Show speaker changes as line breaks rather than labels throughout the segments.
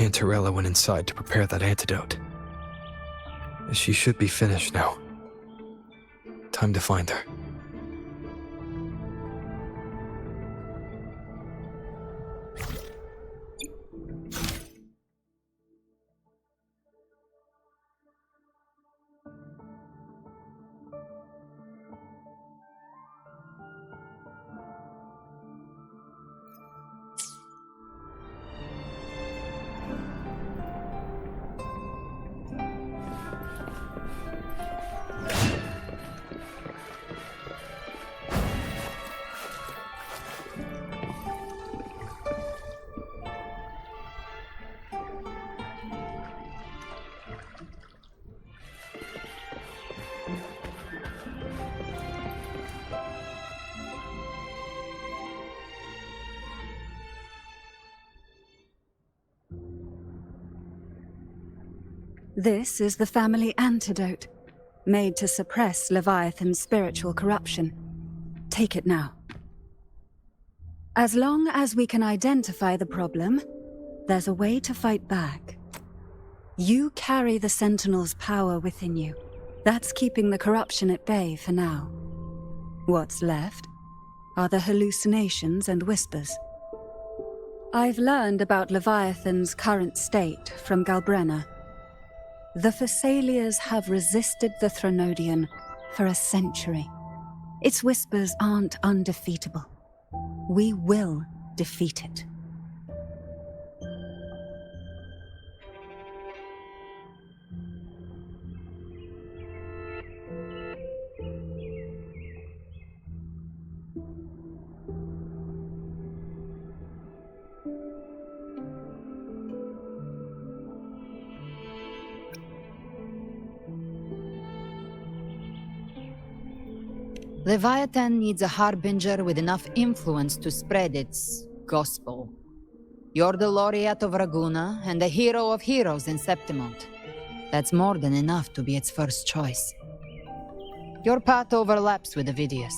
Cantarella went inside to prepare that antidote. She should be finished now. Time to find her.
This is the family antidote, made to suppress Leviathan's spiritual corruption. Take it now. As long as we can identify the problem, there's a way to fight back. You carry the Sentinel's power within you. That's keeping the corruption at bay for now. What's left are the hallucinations and whispers. I've learned about Leviathan's current state from Galbrenna. The Thessalias have resisted the Threnodian for a century. Its whispers aren't undefeatable. We will defeat it.
Leviathan needs a harbinger with enough influence to spread its gospel. You're the laureate of Raguna and the hero of heroes in Septimont. That's more than enough to be its first choice. Your path overlaps with Avidius.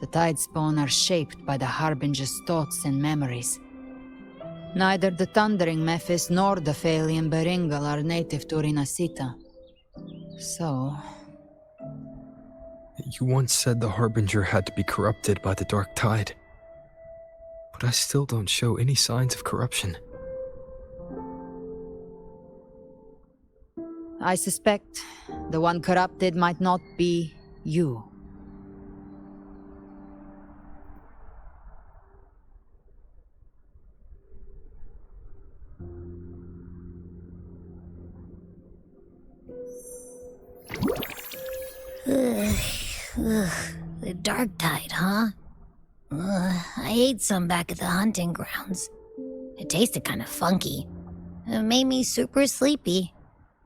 The Tidespawn are shaped by the harbinger's thoughts and memories. Neither the Thundering Mephis nor the Phalian Beringal are native to Rinascita. So...
You once said the Harbinger had to be corrupted by the Dark Tide. But I still don't show any signs of corruption.
I suspect the one corrupted might not be you.
The Dark Tide, huh? I ate some back at the hunting grounds. It tasted kind of funky. It made me super sleepy.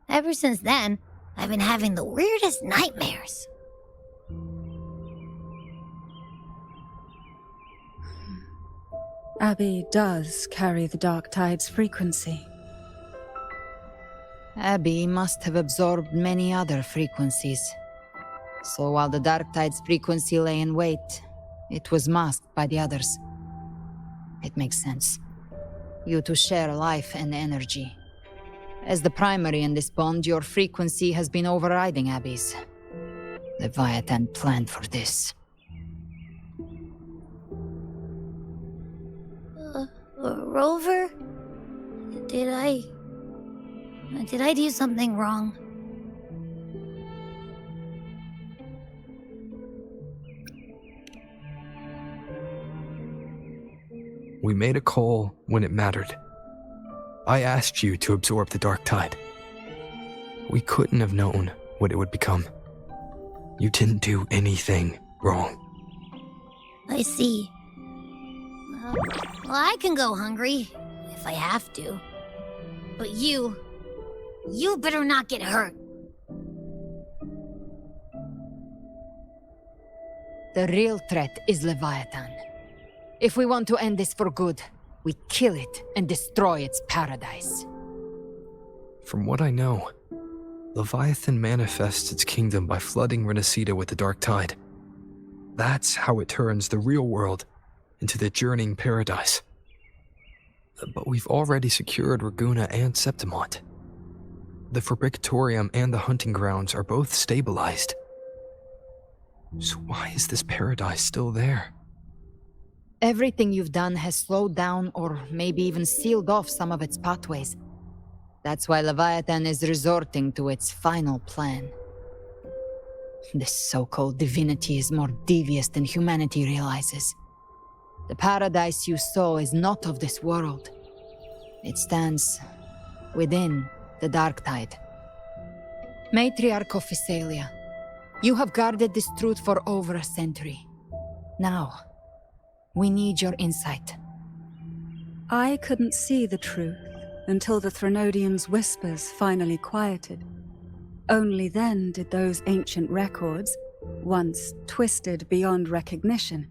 Ever since then, I've been having the weirdest nightmares.
Abby does carry the Dark Tide's frequency.
Abby must have absorbed many other frequencies. So while the Dark Tide's frequency lay in wait, it was masked by the others. It makes sense. You two share life and energy. As the primary in this bond, your frequency has been overriding Abby's. Leviathan planned for this.
Rover? Did I do something wrong?
We made a call when it mattered. I asked you to absorb the Dark Tide. We couldn't have known what it would become. You didn't do anything wrong.
I see. Well, I can go hungry, if I have to. But you better not get hurt.
The real threat is Leviathan. If we want to end this for good, we kill it and destroy its paradise.
From what I know, Leviathan manifests its kingdom by flooding Rinascita with the Dark Tide. That's how it turns the real world into the journeying paradise. But we've already secured Raguna and Septimont. The Fabricatorium and the hunting grounds are both stabilized. So why is this paradise still there?
Everything you've done has slowed down or maybe even sealed off some of its pathways. That's why Leviathan is resorting to its final plan. This so-called divinity is more devious than humanity realizes. The paradise you saw is not of this world. It stands within the dark tide. Matriarch of Physalia, you have guarded this truth for over a century. Now, we need your insight.
I couldn't see the truth until the Threnodians' whispers finally quieted. Only then did those ancient records, once twisted beyond recognition,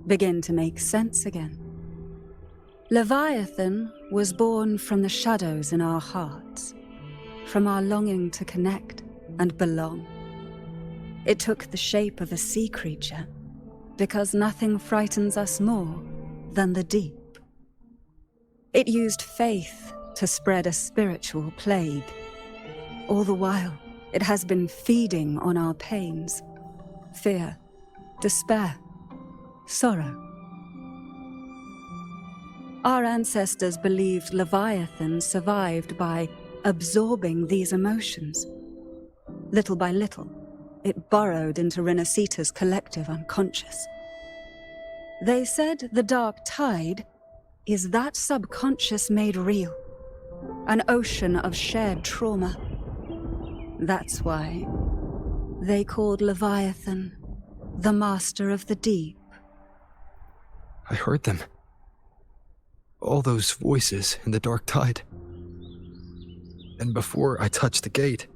begin to make sense again. Leviathan was born from the shadows in our hearts, from our longing to connect and belong. It took the shape of a sea creature, because nothing frightens us more than the deep. It used faith to spread a spiritual plague. All the while, it has been feeding on our pains, fear, despair, sorrow. Our ancestors believed Leviathan survived by absorbing these emotions. Little by little, it burrowed into Rinascita's collective unconscious. They said the dark tide is that subconscious made real, an ocean of shared trauma. That's why they called Leviathan the Master of the Deep.
I heard them. All those voices in the dark tide. And before I touched the gate,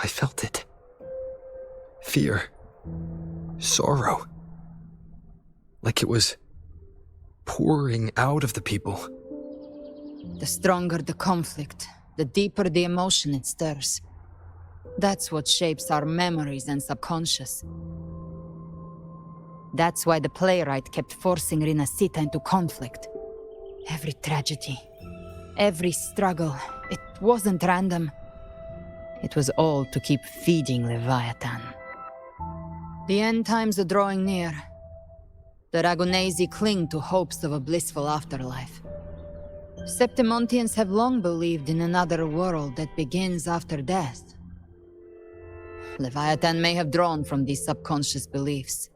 I felt it. Fear. Sorrow. Like it was pouring out of the people.
The stronger the conflict, the deeper the emotion it stirs. That's what shapes our memories and subconscious. That's why the playwright kept forcing Rinascita into conflict. Every tragedy, every struggle, it wasn't random. It was all to keep feeding Leviathan. The end times are drawing near. The Ragunesi cling to hopes of a blissful afterlife. Septimontians have long believed in another world that begins after death. Leviathan may have drawn from these subconscious beliefs,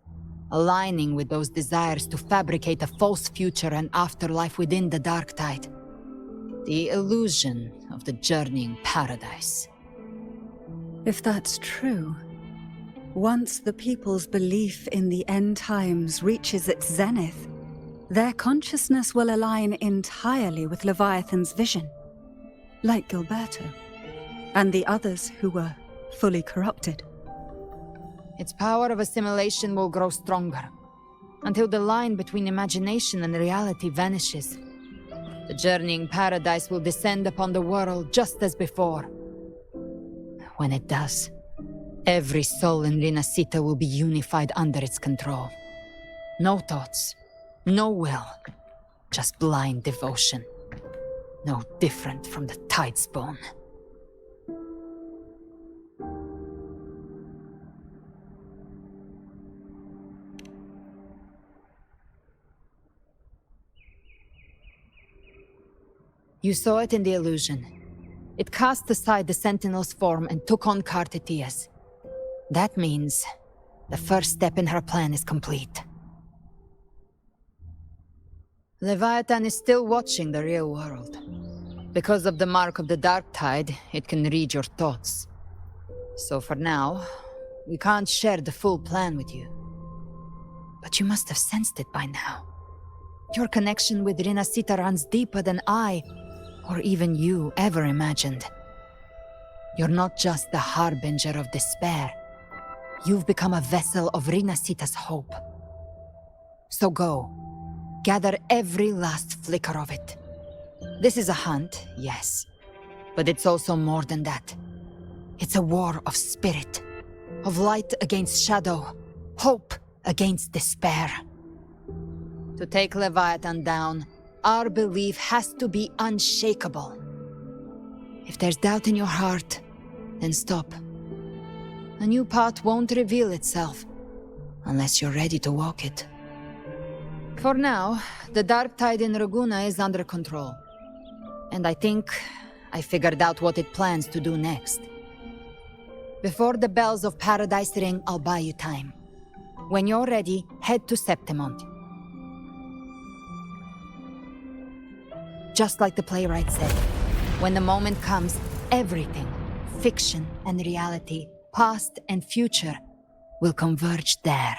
aligning with those desires to fabricate a false future and afterlife within the dark tide. The illusion of the journeying paradise.
If that's true, once the people's belief in the end times reaches its zenith, their consciousness will align entirely with Leviathan's vision, like Gilberto, and the others who were fully corrupted.
Its power of assimilation will grow stronger, until the line between imagination and reality vanishes. The journeying paradise will descend upon the world just as before. When it does, every soul in Rinascita will be unified under its control. No thoughts, no will, just blind devotion. No different from the Tidespawn. You saw it in the illusion. It cast aside the Sentinel's form and took on Cartetia's. That means the first step in her plan is complete. Leviathan is still watching the real world. Because of the mark of the Dark Tide, it can read your thoughts. So for now, we can't share the full plan with you. But you must have sensed it by now. Your connection with Rinascita runs deeper than I, or even you, ever imagined. You're not just the harbinger of despair. You've become a vessel of Rinascita's hope. So go, gather every last flicker of it. This is a hunt, yes, but it's also more than that. It's a war of spirit, of light against shadow, hope against despair. To take Leviathan down, Our belief has to be unshakable. If there's doubt in your heart, then stop. A new path won't reveal itself unless you're ready to walk it. For now, the dark tide in Raguna is under control. And I think I figured out what it plans to do next. Before the bells of Paradise ring, I'll buy you time. When you're ready, head to Septimont. Just like the playwright said, when the moment comes, everything, fiction and reality, past and future, will converge there.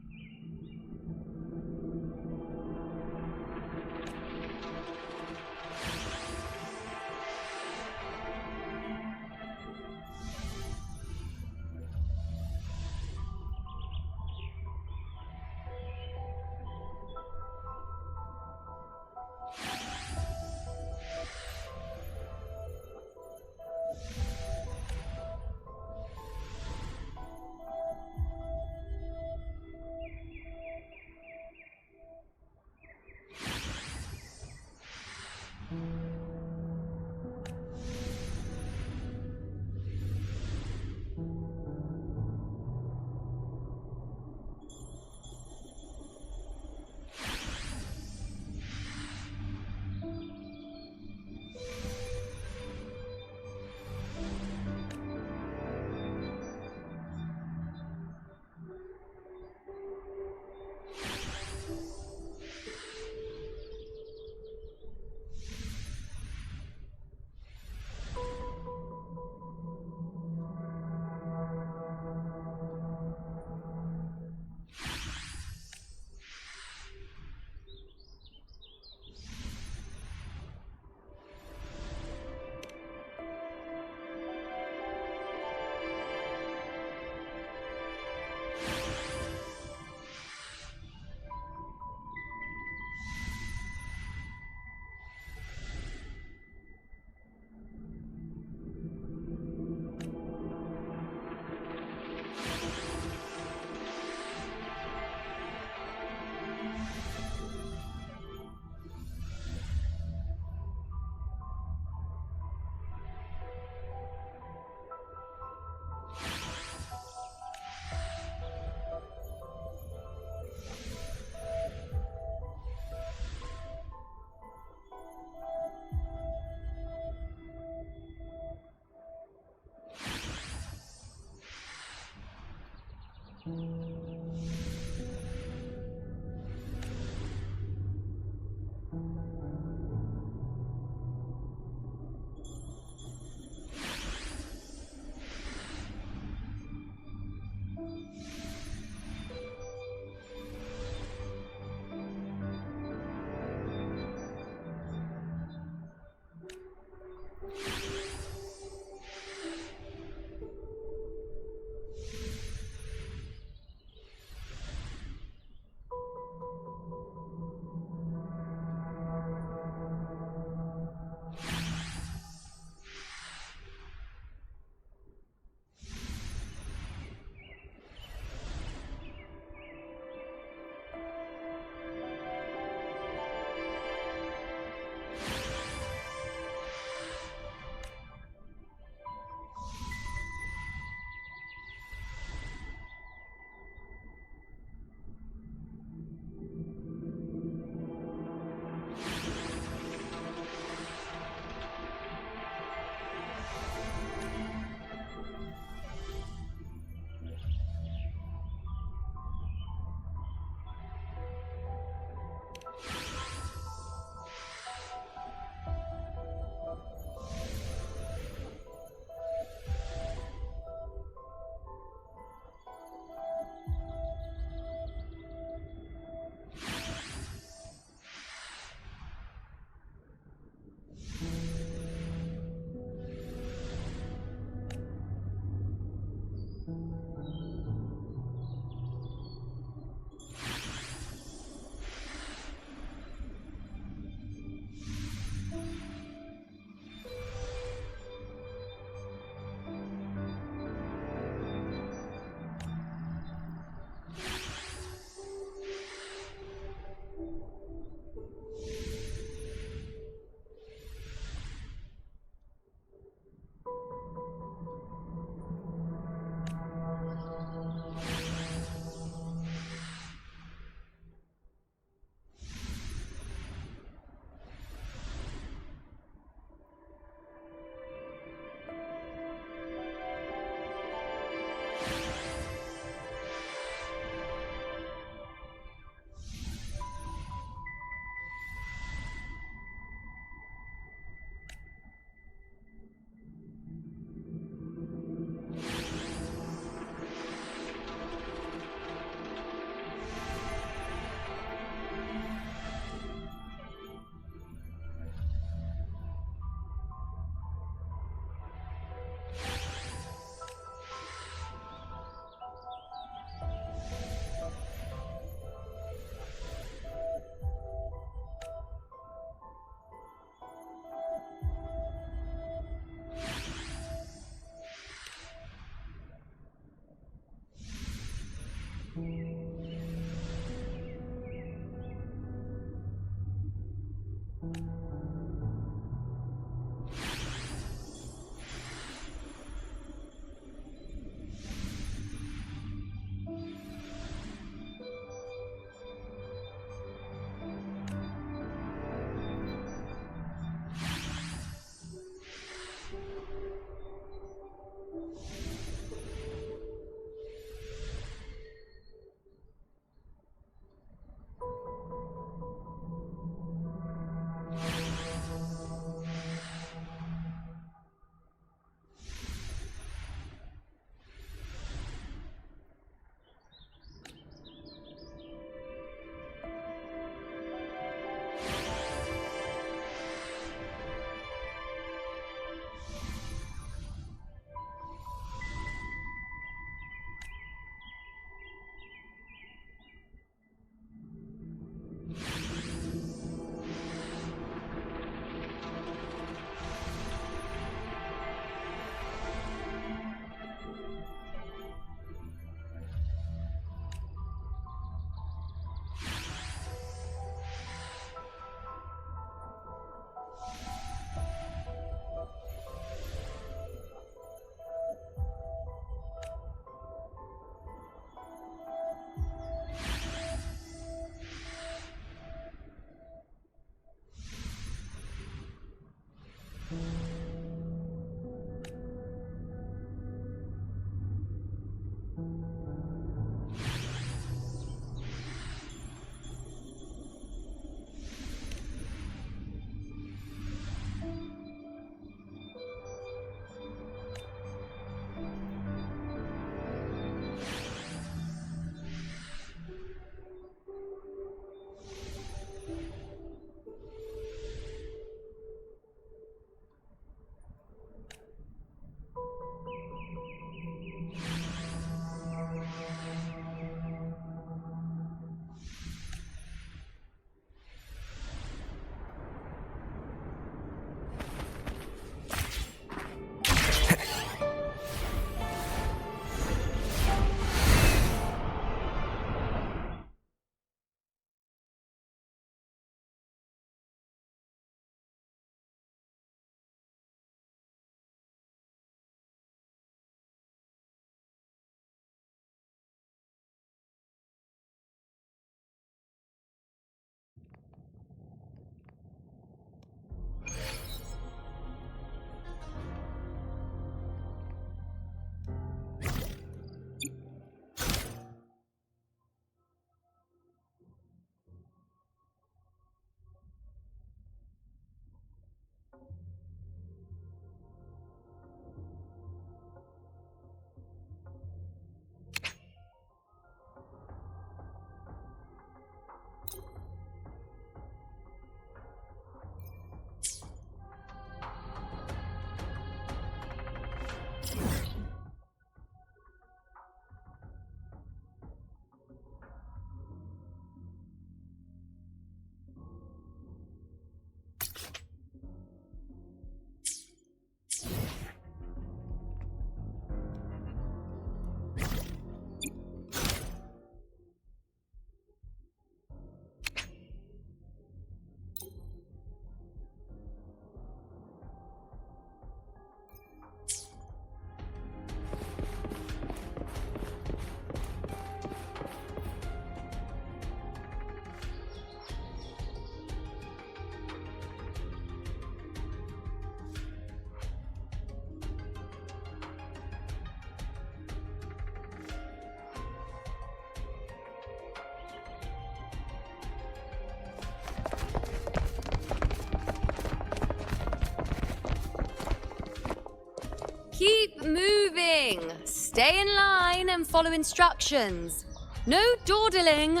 Keep moving. Stay in line and follow instructions. No dawdling.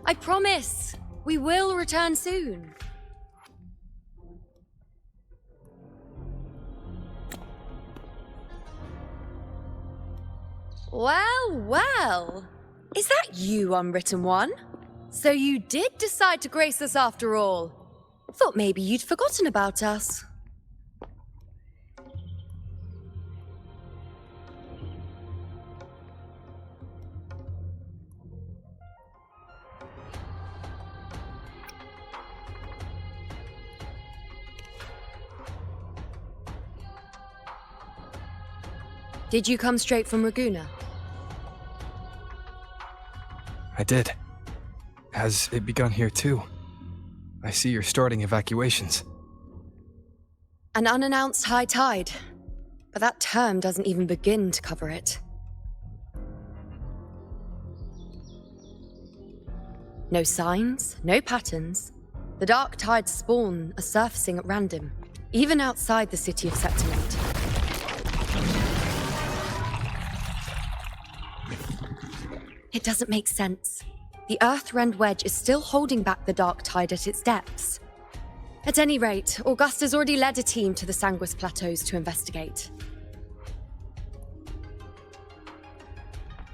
I promise. We will return soon. Well, well. Is that you, Unwritten One? So you did decide to grace us after all. Thought maybe you'd forgotten about us. Did you come straight from Raguna?
I did. Has it begun here too? I see you're starting evacuations.
An unannounced high tide. But that term doesn't even begin to cover it. No signs, no patterns. The dark tide's spawn are surfacing at random, even outside the city of Septimont. It doesn't make sense. The Earth-rend wedge is still holding back the dark tide at its depths. At any rate, Augusta's already led a team to the Sanguis Plateaus to investigate.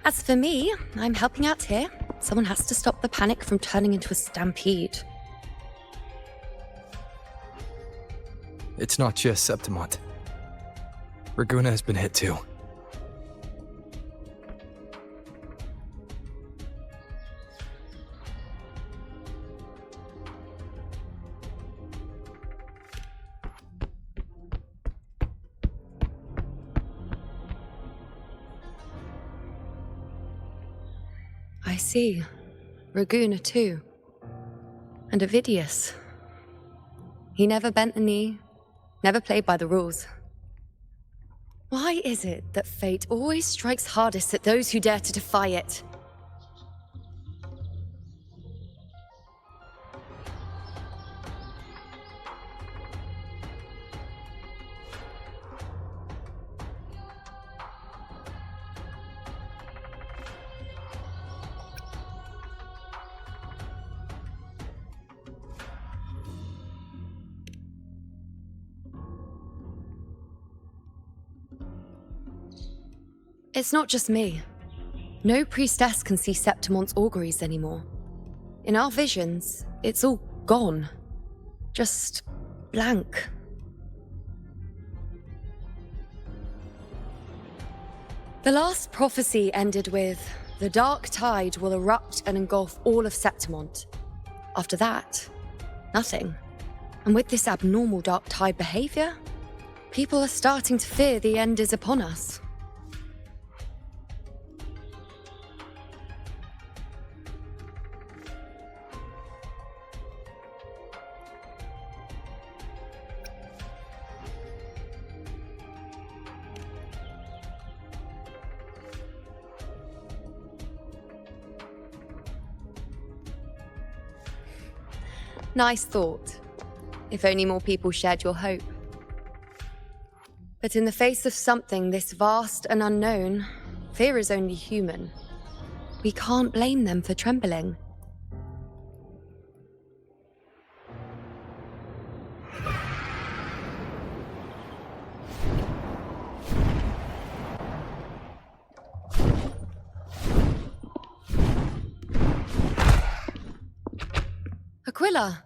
As for me, I'm helping out here. Someone has to stop the panic from turning into a stampede.
It's not just Septimont. Raguna has been hit too.
I see. Raguna too. And Ovidius. He never bent a knee, Never played by the rules. Why is it that fate always strikes hardest at those who dare to defy it? It's not just me. No priestess can see Septimon's auguries anymore. In our visions, it's all gone. Just blank. The last prophecy ended with, the dark tide will erupt and engulf all of Septimont. After that, nothing. And with this abnormal dark tide behavior, people are starting to fear the end is upon us. Nice thought. If only more people shared your hope. But in the face of something this vast and unknown, fear is only human. We can't blame them for trembling. Aquila,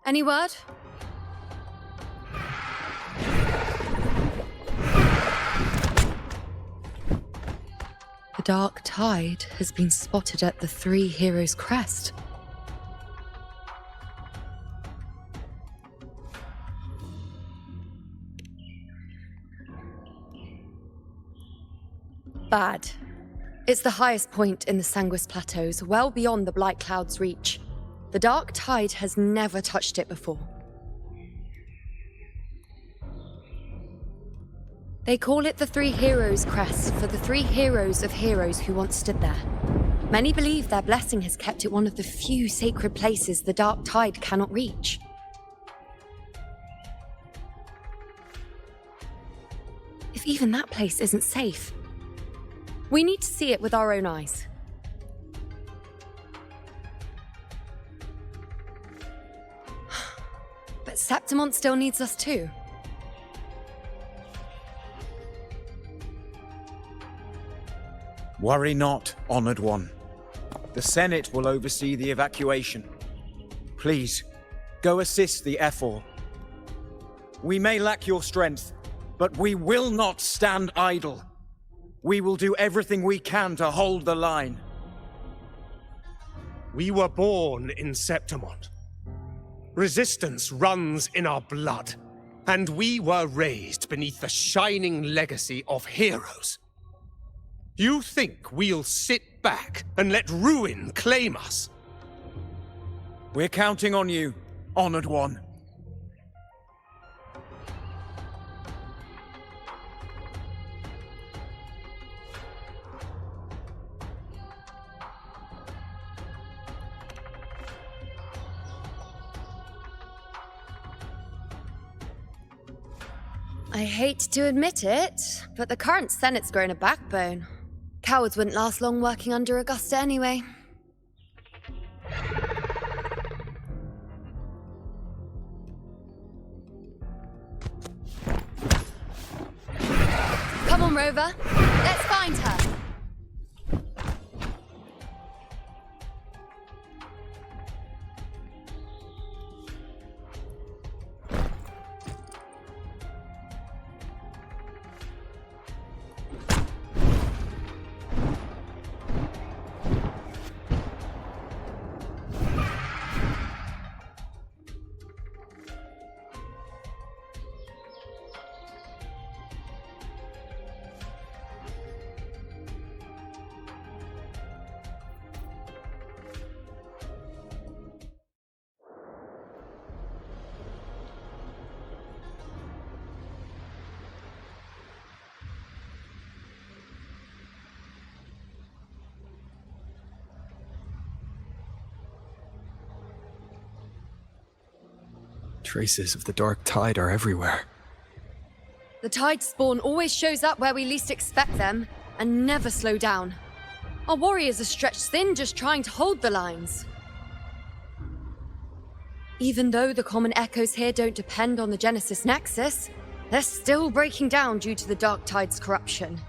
any word? The dark tide has been spotted at the Three Heroes' crest. Bad. It's the highest point in the Sanguis Plateaus, well beyond the Blight Cloud's reach. The dark tide has never touched it before. They call it the Three Heroes' Crest for the three heroes of heroes who once stood there. Many believe their blessing has kept it one of the few sacred places the dark tide cannot reach. If even that place isn't safe, we need to see it with our own eyes. But Septimont still needs us too.
Worry not, Honored One. The Senate will oversee the evacuation. Please, go assist the Ephor. We may lack your strength, but we will not stand idle. We will do everything we can to hold the line.
We were born in Septimont. Resistance runs in our blood, and we were raised beneath the shining legacy of heroes. You think we'll sit back and let ruin claim us?
We're counting on you, Honored One.
I hate to admit it, but the current Senate's grown a backbone. Cowards wouldn't last long working under Augusta anyway. Come on, Rover. Let's find her.
Traces of the dark tide are everywhere.
The tide spawn always shows up where we least expect them, and never slow down. Our warriors are stretched thin just trying to hold the lines. Even though the common echoes here don't depend on the Genesis Nexus, they're still breaking down due to the dark tide's corruption.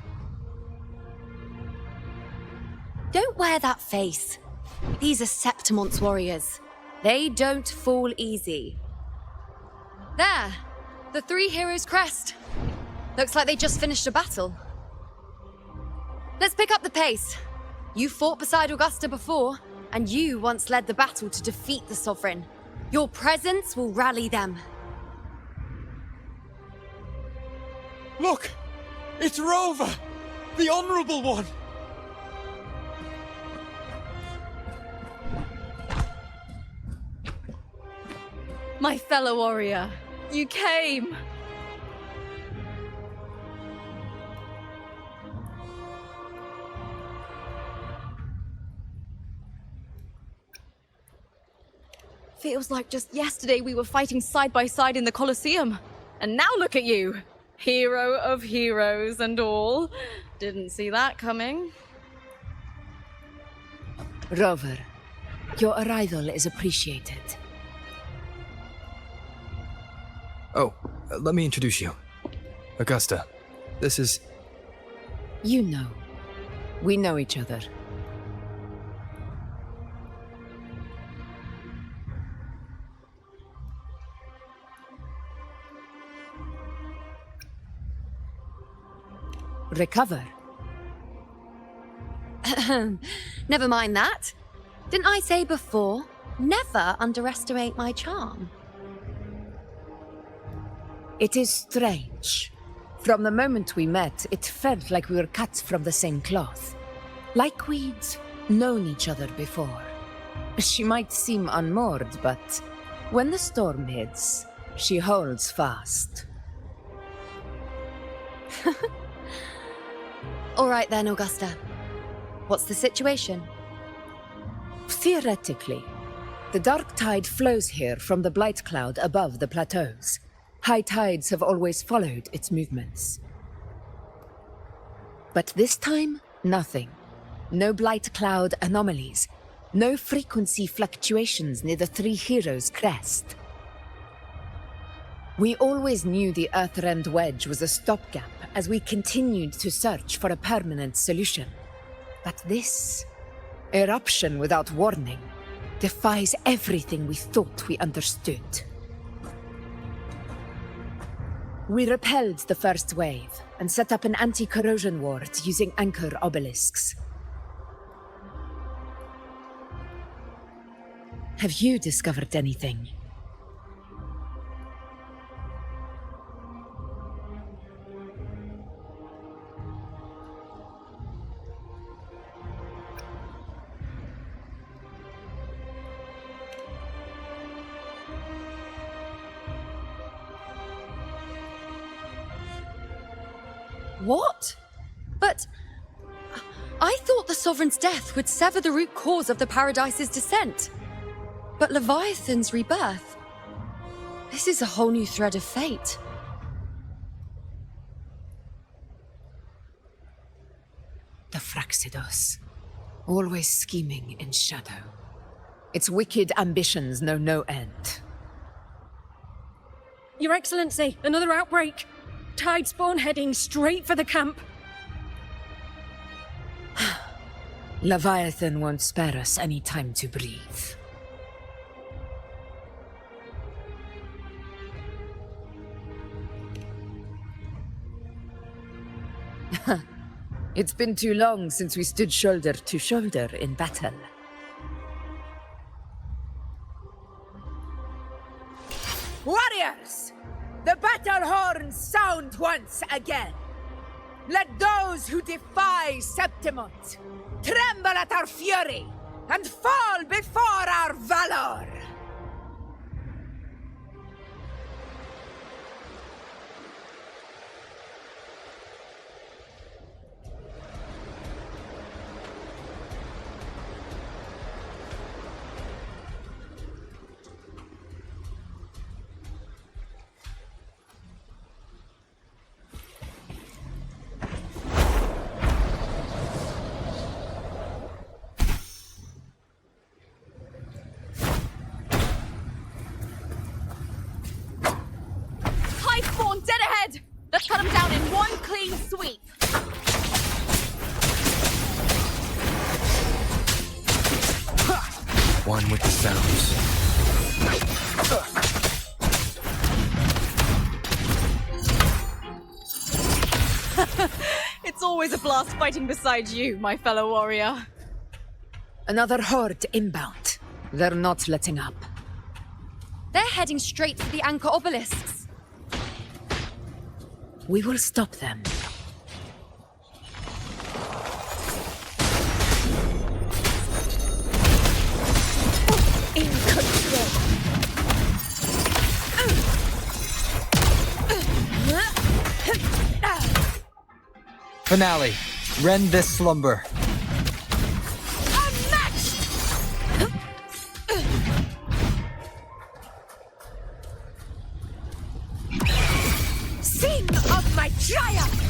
Don't wear that face. These are Septimont's warriors. They don't fall easy. There! The 3 heroes' crest. Looks like they just finished a battle. Let's pick up the pace. You fought beside Augusta before, and you once led the battle to defeat the Sovereign. Your presence will rally them.
Look! It's Rover! The Honorable One!
My fellow warrior, you came! Feels like just yesterday we were fighting side by side in the Colosseum. And now look at you! Hero of heroes and all. Didn't see that coming.
Rover, your arrival is appreciated.
Oh, let me introduce you. Augusta, this is...
You know. We know each other. Recover.
Never mind that. Didn't I say before, never underestimate my charm?
It is strange. From the moment we met, it felt like we were cut from the same cloth. Like we'd known each other before. She might seem unmoored, but when the storm hits, she holds fast.
All right then, Augusta. What's the situation?
Theoretically, the dark tide flows here from the blight cloud above the plateaus. High tides have always followed its movements. But this time, nothing. No blight cloud anomalies. No frequency fluctuations near the 3 heroes' crest. We always knew the Earthrend Wedge was a stopgap as we continued to search for a permanent solution. But this eruption without warning defies everything we thought we understood. We repelled the first wave and set up an anti-corrosion ward using anchor obelisks. Have you discovered anything?
What? But I thought the Sovereign's death would sever the root cause of the Paradise's descent. But Leviathan's rebirth? This is a whole new thread of fate.
The Fraxidos. Always scheming in shadow. Its wicked ambitions know no end.
Your Excellency, another outbreak! Tide spawn heading straight for the camp.
Leviathan won't spare us any time to breathe. It's been too long since we stood shoulder to shoulder in battle. Warriors! The battle horns sound once again! Let those who defy Septimont tremble at our fury and fall before our valor!
Cut them down in one clean sweep.
One with the sounds.
It's always a blast fighting beside you, my fellow warrior.
Another horde inbound. They're not letting up.
They're heading straight for the anchor obelisks.
We will stop them. In control.
Finale. Rend this slumber.
Sing of my triumph!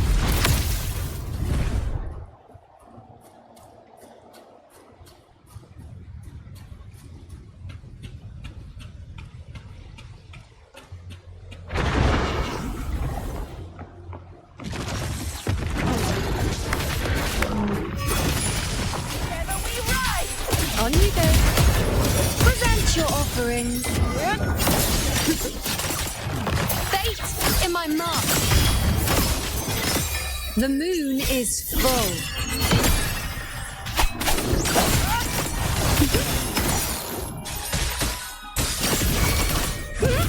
On you go. Present your offerings. Fate in my mark. The moon is full.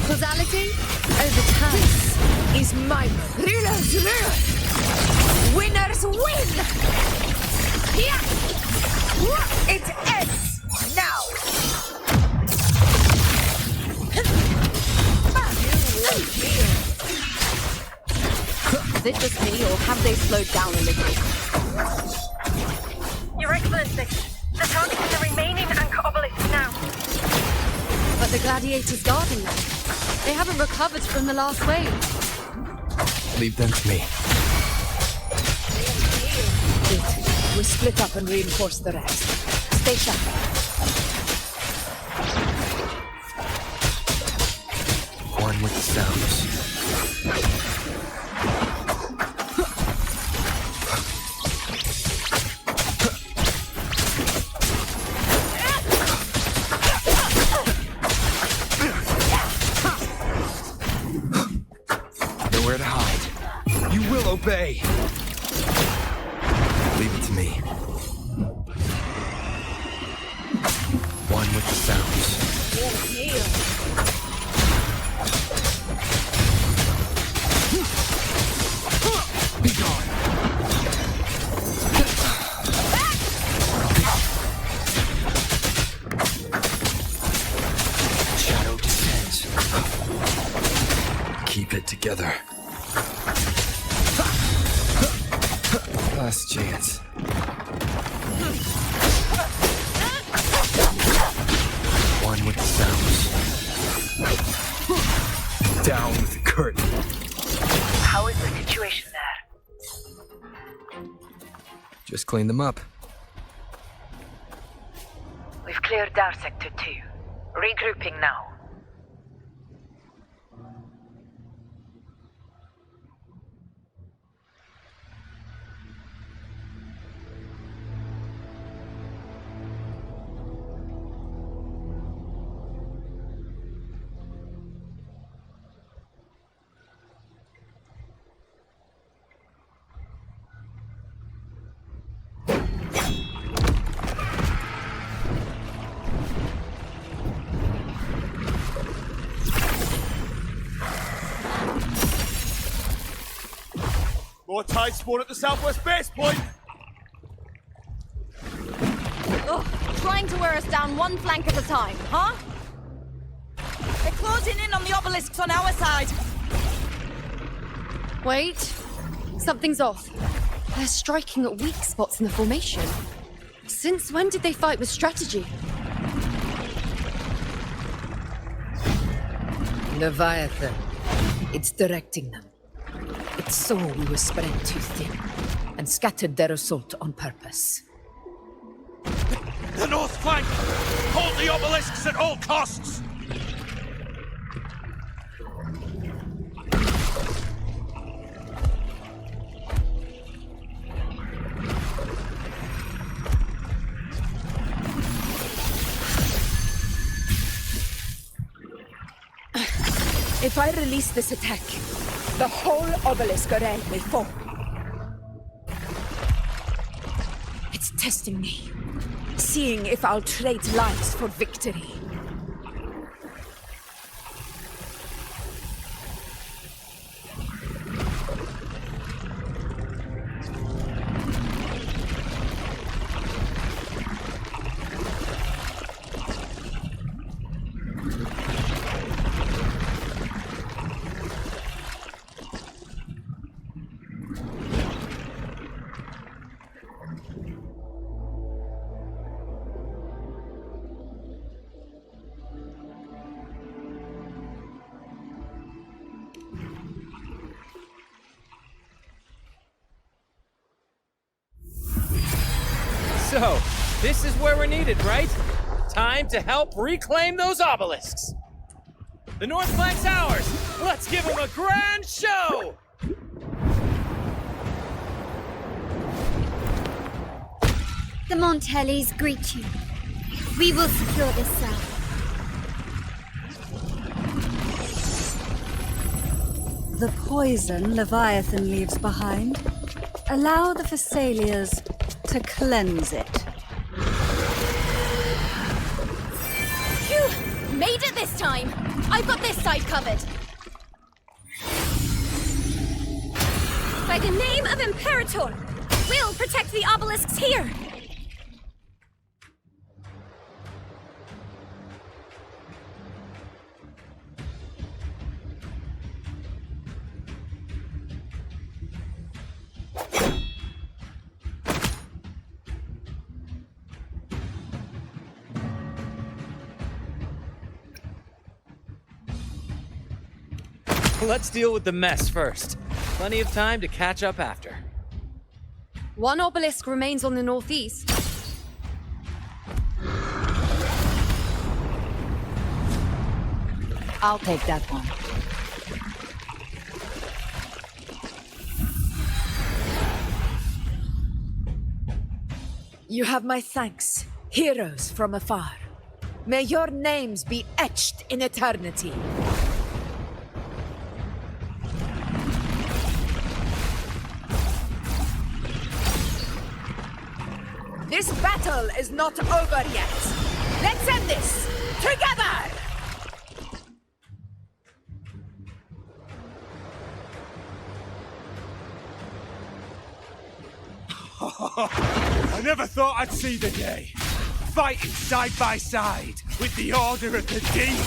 Causality over time.
This is my ruler's rule! Winners win! Yeah! It ends now!
Is it just me, or have they slowed down a little?
Your Excellency, they're targeting the remaining anchor obelisks now.
But the gladiators guarding them. They haven't recovered from the last wave.
Leave them to me.
Good. We'll split up and reinforce the rest. Stay sharp.
One with the sounds. Nowhere to hide. You will obey. Leave it to me. One with the sounds. Be gone. Shadow descends. Keep it together. Last chance. One with the sounds. Down with the curtain.
How is the situation there?
Just clean them up.
We've cleared our sector too. Regrouping now.
More tide spawn at the southwest base point!
Ugh, trying to wear us down one flank at a time, huh?
They're closing in on the obelisks on our side.
Wait. Something's off. They're striking at weak spots in the formation. Since when did they fight with strategy?
Leviathan. It's directing them. It saw we were spread too thin, and scattered their assault on purpose.
The north flank! Hold the obelisks at all costs!
If I release this attack, the whole obelisk array may fall. It's testing me, seeing if I'll trade lives for victory.
So, this is where we're needed, right? Time to help reclaim those obelisks. The North Flank's ours! Let's give them a grand show!
The Montellis greet you. We will secure this cell.
The poison Leviathan leaves behind, allow the Thessalians to cleanse it.
Phew! Made it this time! I've got this side covered.
By the name of Imperator, we'll protect the obelisks here!
Let's deal with the mess first. Plenty of time to catch up after.
One obelisk remains on the northeast.
I'll take that one.
You have my thanks, heroes from afar. May your names be etched in eternity. This battle is not over yet. Let's end this together!
I never thought I'd see the day. Fighting side by side with the Order of the Deep.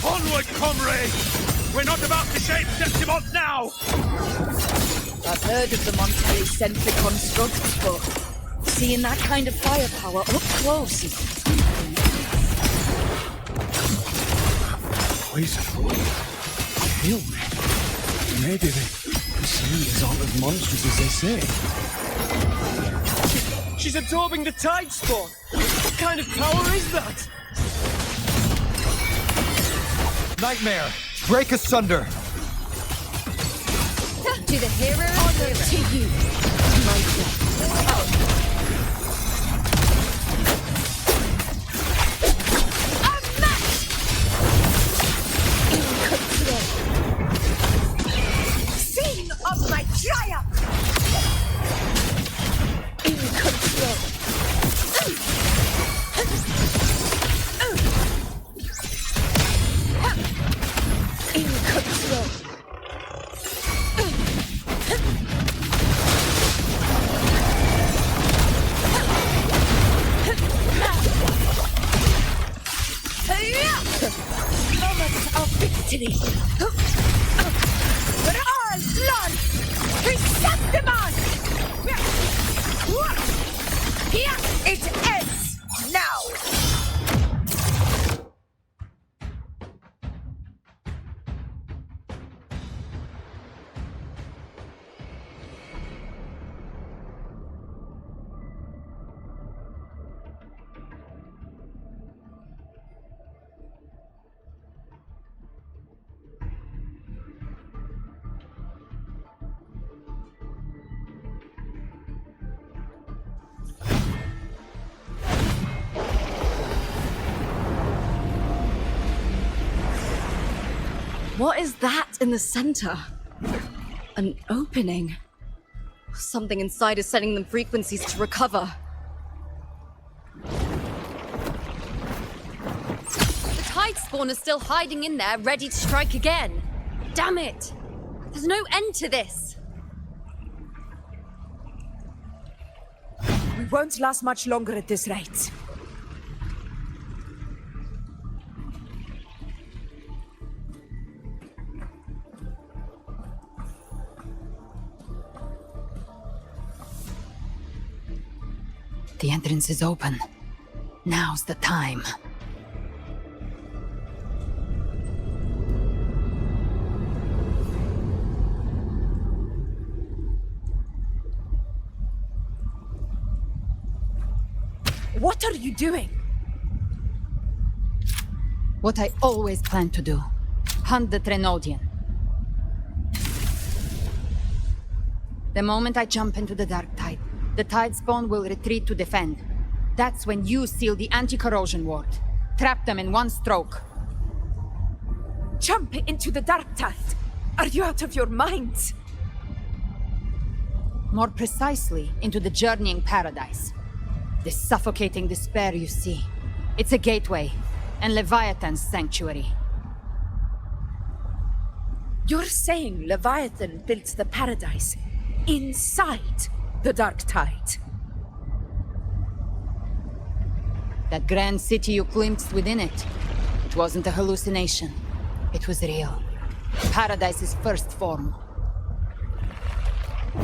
Onward, comrades! We're not about to shape Septimont now!
I've heard of the Montelli sentry constructs, but seeing that kind of firepower up close is...
Poison. Kill me. Maybe the series aren't as monstrous as they say.
She's absorbing the tide spawn! What kind of power is that?
Nightmare, break asunder!
To the hero
Honor to you, my friend. A match! In control. Scene of my triumph! In control. In control.
What is that in the center? An opening. Something inside is sending them frequencies to recover.
The tide spawn is still hiding in there, ready to strike again. Damn it! There's no end to this.
We won't last much longer at this rate.
The entrance is open. Now's the time.
What are you doing?
What I always planned to do. Hunt the Trenodian. The moment I jump into the dark tide, the tide spawn will retreat to defend. That's when you seal the anti-corrosion ward. Trap them in one stroke.
Jump into the dark tide! Are you out of your minds?
More precisely, into the journeying paradise. This suffocating despair you see. It's a gateway, and Leviathan's sanctuary.
You're saying Leviathan built the paradise inside the dark tide?
That grand city you glimpsed within it, it wasn't a hallucination. It was real. Paradise's first form.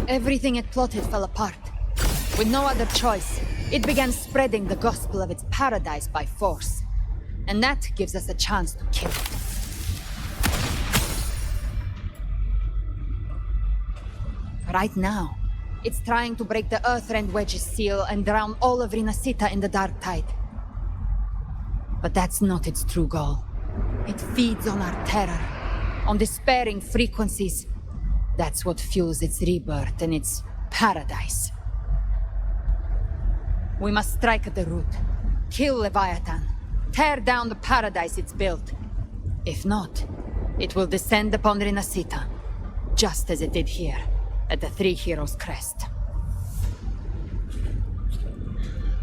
Everything it plotted fell apart. With no other choice, it began spreading the gospel of its paradise by force. And that gives us a chance to kill it. Right now, it's trying to break the Earthrend Wedge's seal and drown all of Rinascita in the dark tide. But that's not its true goal. It feeds on our terror, on despairing frequencies. That's what fuels its rebirth and its paradise. We must strike at the root, kill Leviathan, tear down the paradise it's built. If not, it will descend upon Rinascita, just as it did here, at the Three Heroes' Crest.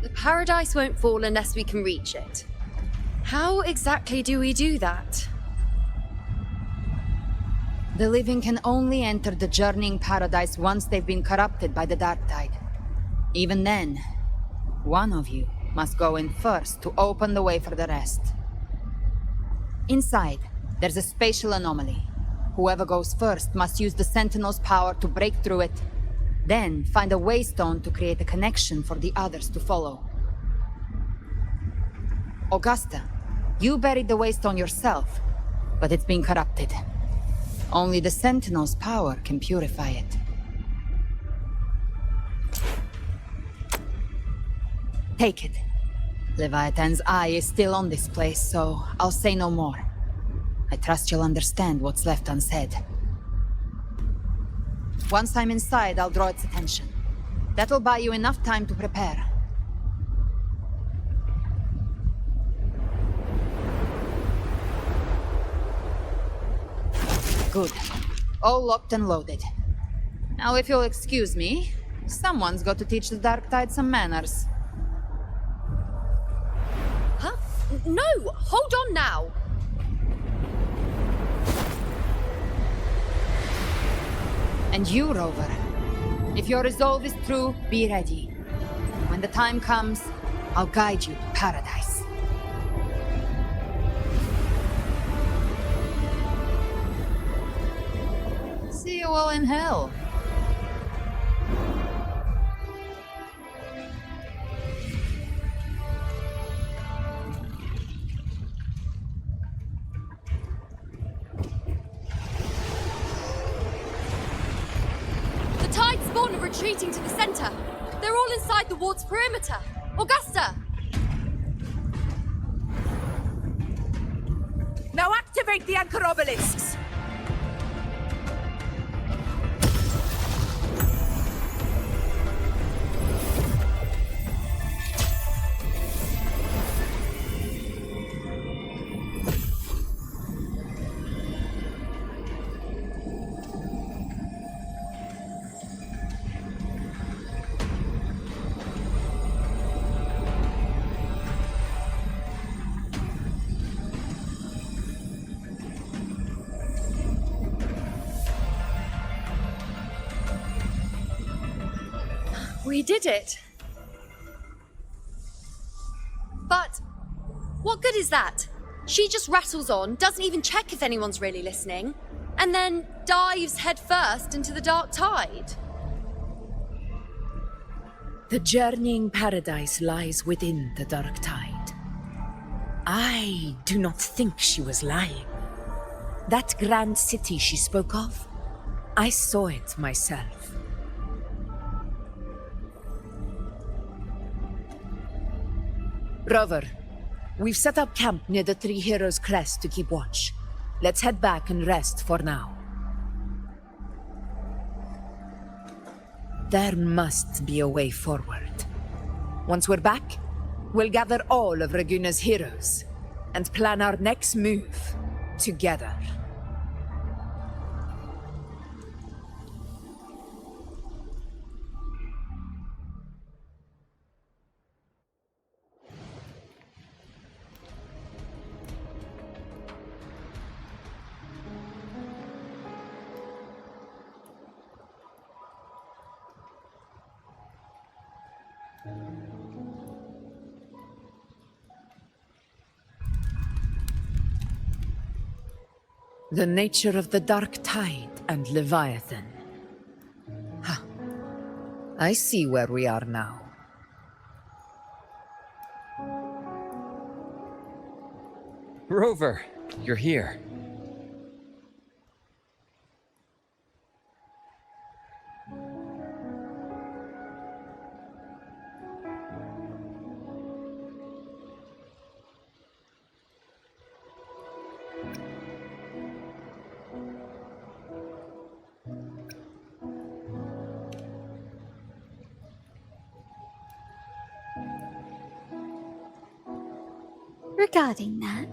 The paradise won't fall unless we can reach it. How exactly do we do that?
The living can only enter the journeying paradise once they've been corrupted by the dark tide. Even then, one of you must go in first to open the way for the rest. Inside, there's a spatial anomaly. Whoever goes first must use the Sentinel's power to break through it, then find a waystone to create a connection for the others to follow. Augusta, you buried the waystone yourself, but it's been corrupted. Only the Sentinel's power can purify it. Take it. Leviathan's eye is still on this place, so I'll say no more. I trust you'll understand what's left unsaid. Once I'm inside, I'll draw its attention. That'll buy you enough time to prepare. Good. All locked and loaded. Now, if you'll excuse me, someone's got to teach the Dark Tide some manners.
Huh? No! Hold on now!
And you, Rover, if your resolve is true, be ready. When the time comes, I'll guide you to paradise. See you all in hell.
The tide spawn are retreating to the center. They're all inside the ward's perimeter. Augusta!
Now activate the anchor obelisks!
We did it. But what good is that? She just rattles on, doesn't even check if anyone's really listening, and then dives headfirst into the dark tide.
The journeying paradise lies within the dark tide. I do not think she was lying. That grand city she spoke of, I saw it myself. Rover, we've set up camp near the Three Heroes Crest to keep watch. Let's head back and rest for now. There must be a way forward. Once we're back, we'll gather all of Raguna's heroes and plan our next move together. The nature of the dark tide and Leviathan. Huh. I see where we are now.
Rover, you're here.
Regarding that,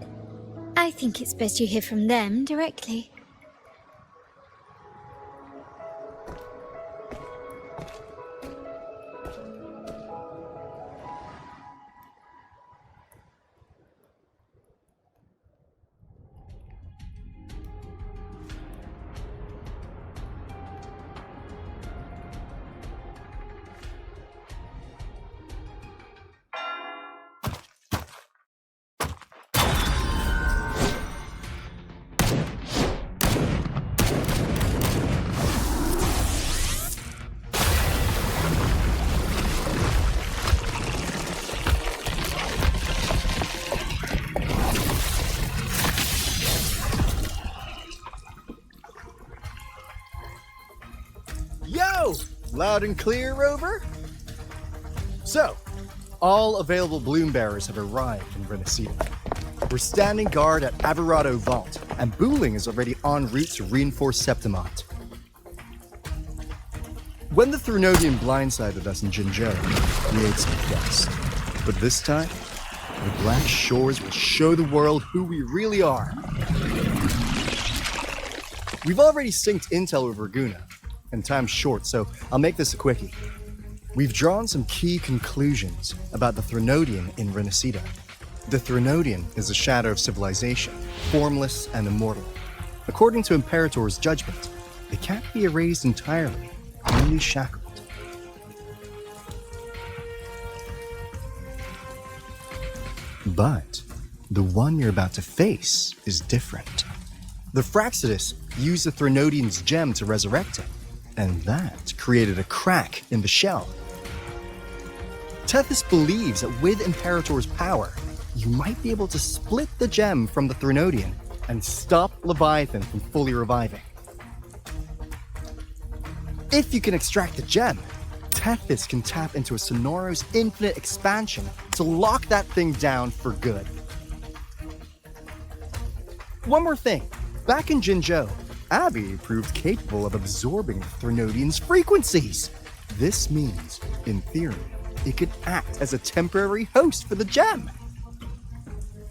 I think it's best you hear from them directly.
Yo! Loud and clear, Rover? So, all available bloom bearers have arrived in Rinascita. We're standing guard at Averado Vault, and Booling is already en route to reinforce Septimont. When the Threnodian blindsided us in Jinzhou, we ate some dust. But this time, the Black Shores will show the world who we really are. We've already synced intel with Raguna, and time's short, so I'll make this a quickie. We've drawn some key conclusions about the Threnodian in Rinascita. The Threnodian is a shadow of civilization, formless and immortal. According to Imperator's judgment, it can't be erased entirely, only shackled. But the one you're about to face is different. The Fraxidus used the Threnodian's gem to resurrect it, and that created a crack in the shell. Tethys believes that with Imperator's power, you might be able to split the gem from the Threnodian and stop Leviathan from fully reviving. If you can extract the gem, Tethys can tap into a Sonoro's infinite expansion to lock that thing down for good. One more thing. Back in Jinzhou, Abby proved capable of absorbing the Threnodian's frequencies. This means, in theory, it could act as a temporary host for the gem.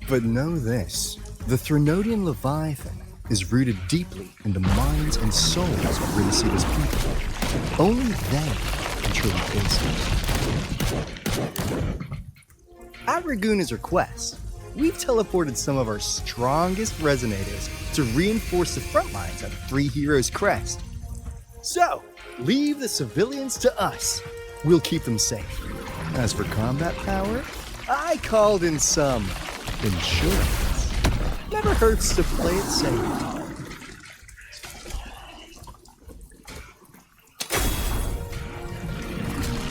But know this, the Threnodian Leviathan is rooted deeply in the minds and souls of Rinascita's people. Only they can truly face it. At Raguna's request, we've teleported some of our strongest resonators to reinforce the front lines at the Three Heroes Crest. So, leave the civilians to us. We'll keep them safe. As for combat power, I called in some insurance. Never hurts to play it safe.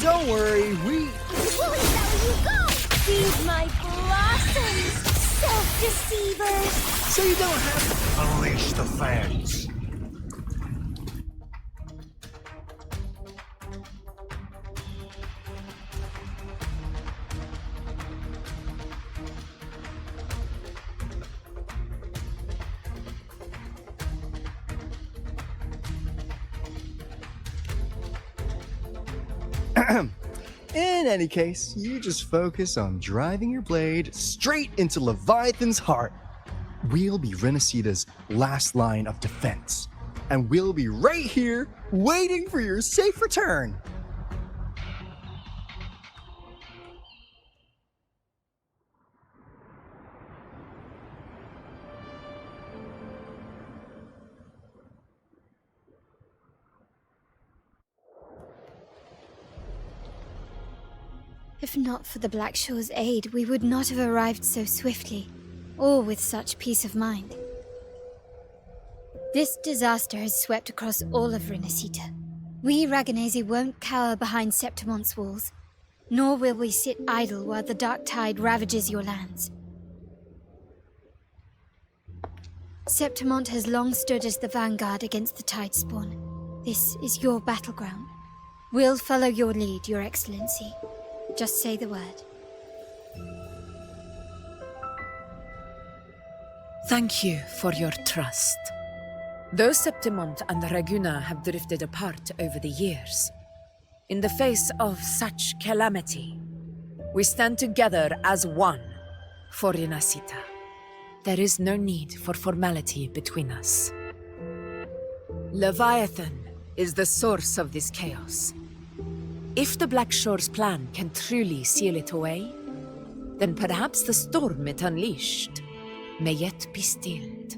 Don't worry,
Bully fellow you go! Feed my blossoms, self-deceivers!
So you don't have to
unleash the fans.
In any case, you just focus on driving your blade straight into Leviathan's heart. We'll be Rinascita's last line of defense, and we'll be right here waiting for your safe return.
If not for the Black Shore's aid, we would not have arrived so swiftly, or with such peace of mind. This disaster has swept across all of Rinascita. We Ragganese won't cower behind Septimont's walls, nor will we sit idle while the dark tide ravages your lands. Septimont has long stood as the vanguard against the tide spawn. This is your battleground. We'll follow your lead, Your Excellency. Just say the word.
Thank you for your trust. Though Septimont and Raguna have drifted apart over the years, in the face of such calamity, we stand together as one for Rinascita. There is no need for formality between us. Leviathan is the source of this chaos. If the Black Shore's plan can truly seal it away, then perhaps the storm it unleashed may yet be stilled.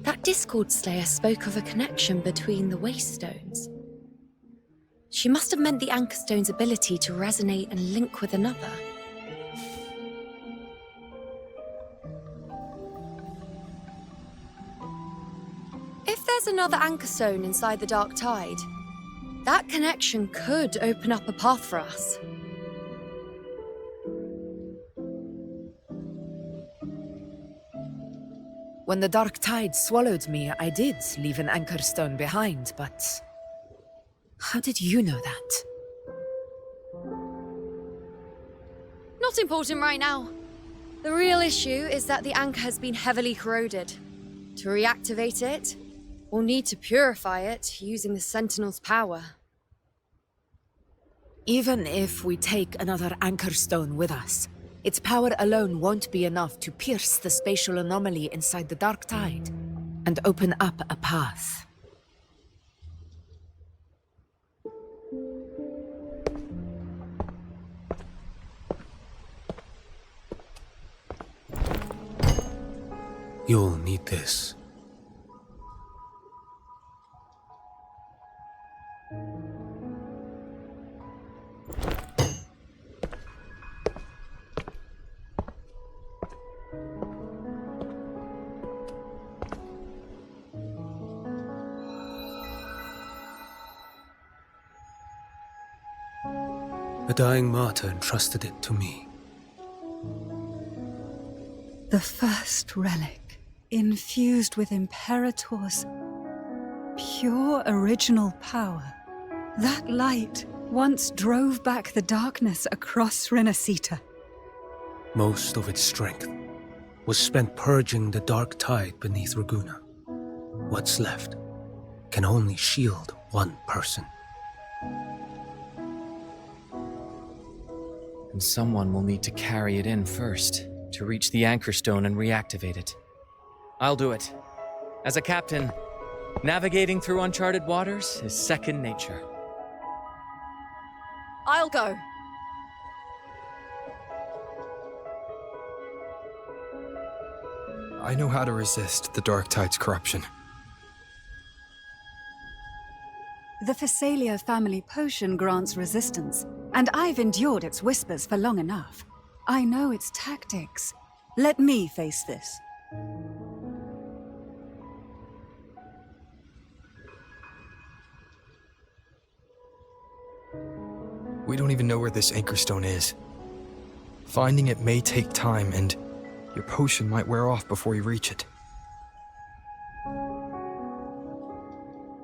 That Discord Slayer spoke of a connection between the Waystones. She must have meant the Anchor Stone's ability to resonate and link with another. If there's another Anchor Stone inside the Dark Tide, that connection could open up a path for us.
When the Dark Tide swallowed me, I did leave an Anchor Stone behind, but how did you know that?
Not important right now. The real issue is that the anchor has been heavily corroded. To reactivate it, we'll need to purify it using the Sentinel's power.
Even if we take another Anchor Stone with us, its power alone won't be enough to pierce the spatial anomaly inside the Dark Tide and open up a path.
You'll need this. A dying martyr entrusted it to me.
The first relic, infused with Imperator's pure original power. That light once drove back the darkness across Rinascita.
Most of its strength was spent purging the dark tide beneath Raguna. What's left can only shield one person.
And someone will need to carry it in first, to reach the Anchor Stone and reactivate it. I'll do it. As a captain, navigating through uncharted waters is second nature.
I'll go.
I know how to resist the Dark Tide's corruption.
The Phasalia family potion grants resistance, and I've endured its whispers for long enough. I know its tactics. Let me face this.
We don't even know where this anchor stone is. Finding it may take time, and your potion might wear off before you reach it.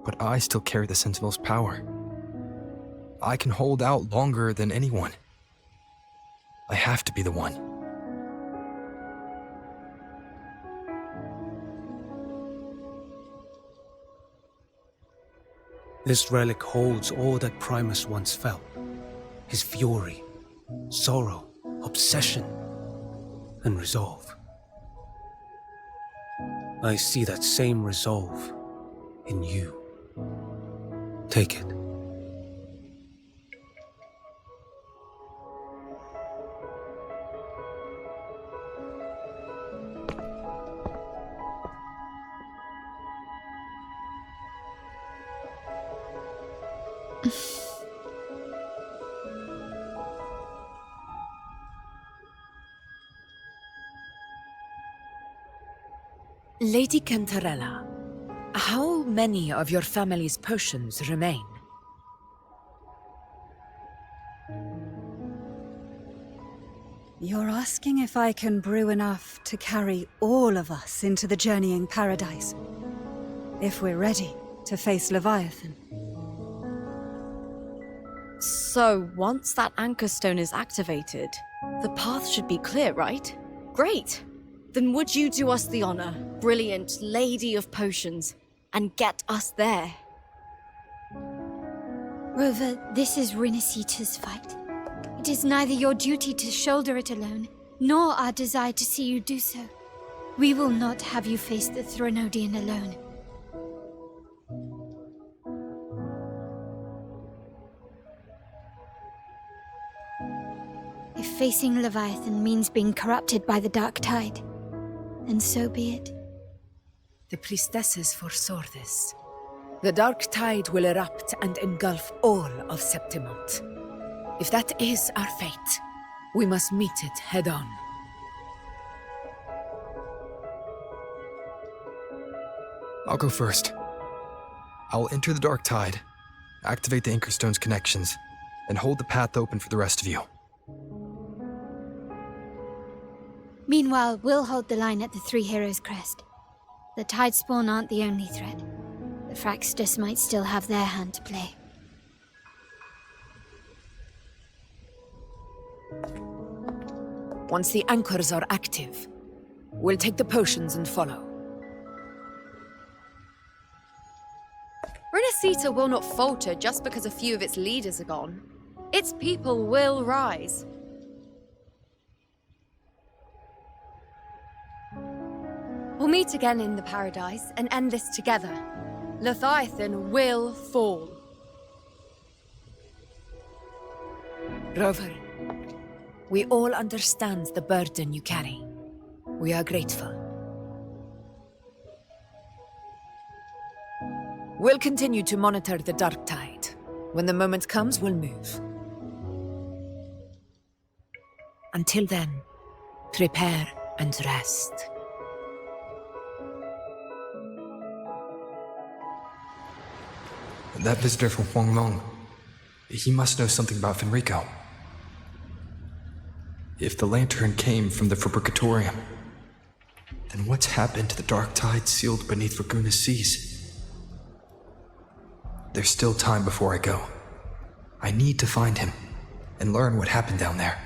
But I still carry the Sentinel's power. I can hold out longer than anyone. I have to be the one.
This relic holds all that Primus once felt. His fury, sorrow, obsession, and resolve. I see that same resolve in you. Take it.
Lady Cantarella, how many of your family's potions remain?
You're asking if I can brew enough to carry all of us into the journeying paradise. If we're ready to face Leviathan.
So, once that anchor stone is activated, the path should be clear, right? Great! Then would you do us the honor, brilliant Lady of Potions, and get us there?
Rover, this is Rinascita's fight. It is neither your duty to shoulder it alone, nor our desire to see you do so. We will not have you face the Threnodian alone. If facing Leviathan means being corrupted by the Dark Tide, then so be it.
The priestesses foresaw this. The Dark Tide will erupt and engulf all of Septimont. If that is our fate, we must meet it head-on.
I'll go first. I'll enter the Dark Tide, activate the Anchor Stone's connections, and hold the path open for the rest of you.
Meanwhile, we'll hold the line at the Three Heroes Crest. The Tidespawn aren't the only threat. The Fraxtus might still have their hand to play.
Once the anchors are active, we'll take the potions and follow.
Rinascita will not falter just because a few of its leaders are gone. Its people will rise. We'll meet again in the paradise and end this together. Leviathan will fall.
Rover, we all understand the burden you carry. We are grateful. We'll continue to monitor the Dark Tide. When the moment comes, we'll move. Until then, prepare and rest.
That visitor from Huanglong, he must know something about Fenrico. If the lantern came from the Fabricatorium, then what's happened to the Dark Tide sealed beneath Raguna's seas? There's still time before I go. I need to find him and learn what happened down there.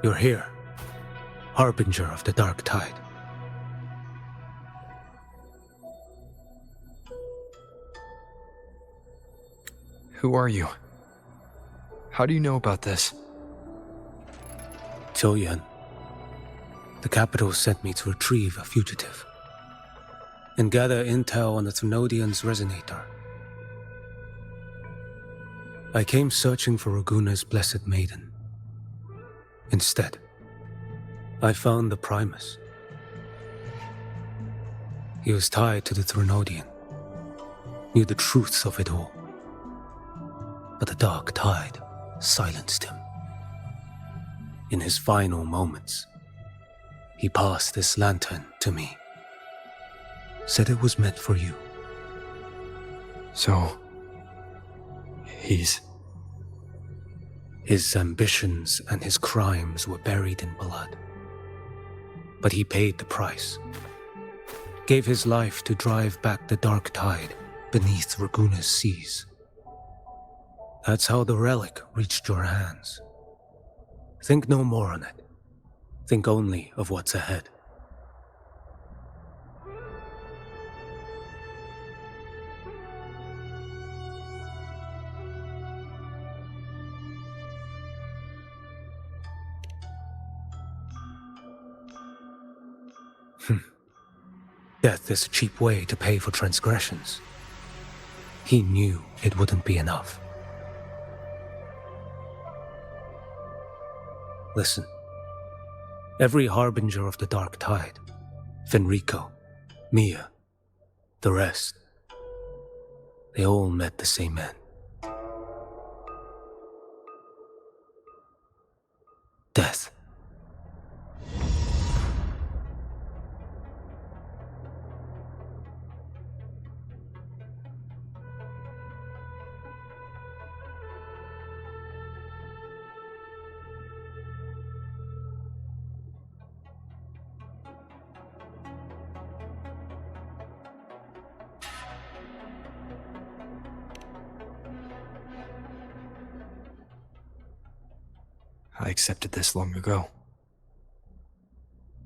You're here, harbinger of the dark tide.
Who are you? How do you know about this?
Choyan. The capital sent me to retrieve a fugitive and gather intel on the Thrunodian's resonator. I came searching for Raguna's blessed maiden. Instead, I found the Primus. He was tied to the Thrunodian, knew the truths of it all. But the dark tide silenced him. In his final moments, he passed this lantern to me. Said it was meant for you.
So, His
ambitions and his crimes were buried in blood. But he paid the price. Gave his life to drive back the dark tide beneath Raguna's seas. That's how the relic reached your hands. Think no more on it. Think only of what's ahead. Death is a cheap way to pay for transgressions. He knew it wouldn't be enough. Listen. Every harbinger of the dark tide, Fenrico, Mia, the rest, they all met the same end. Death.
I accepted this long ago.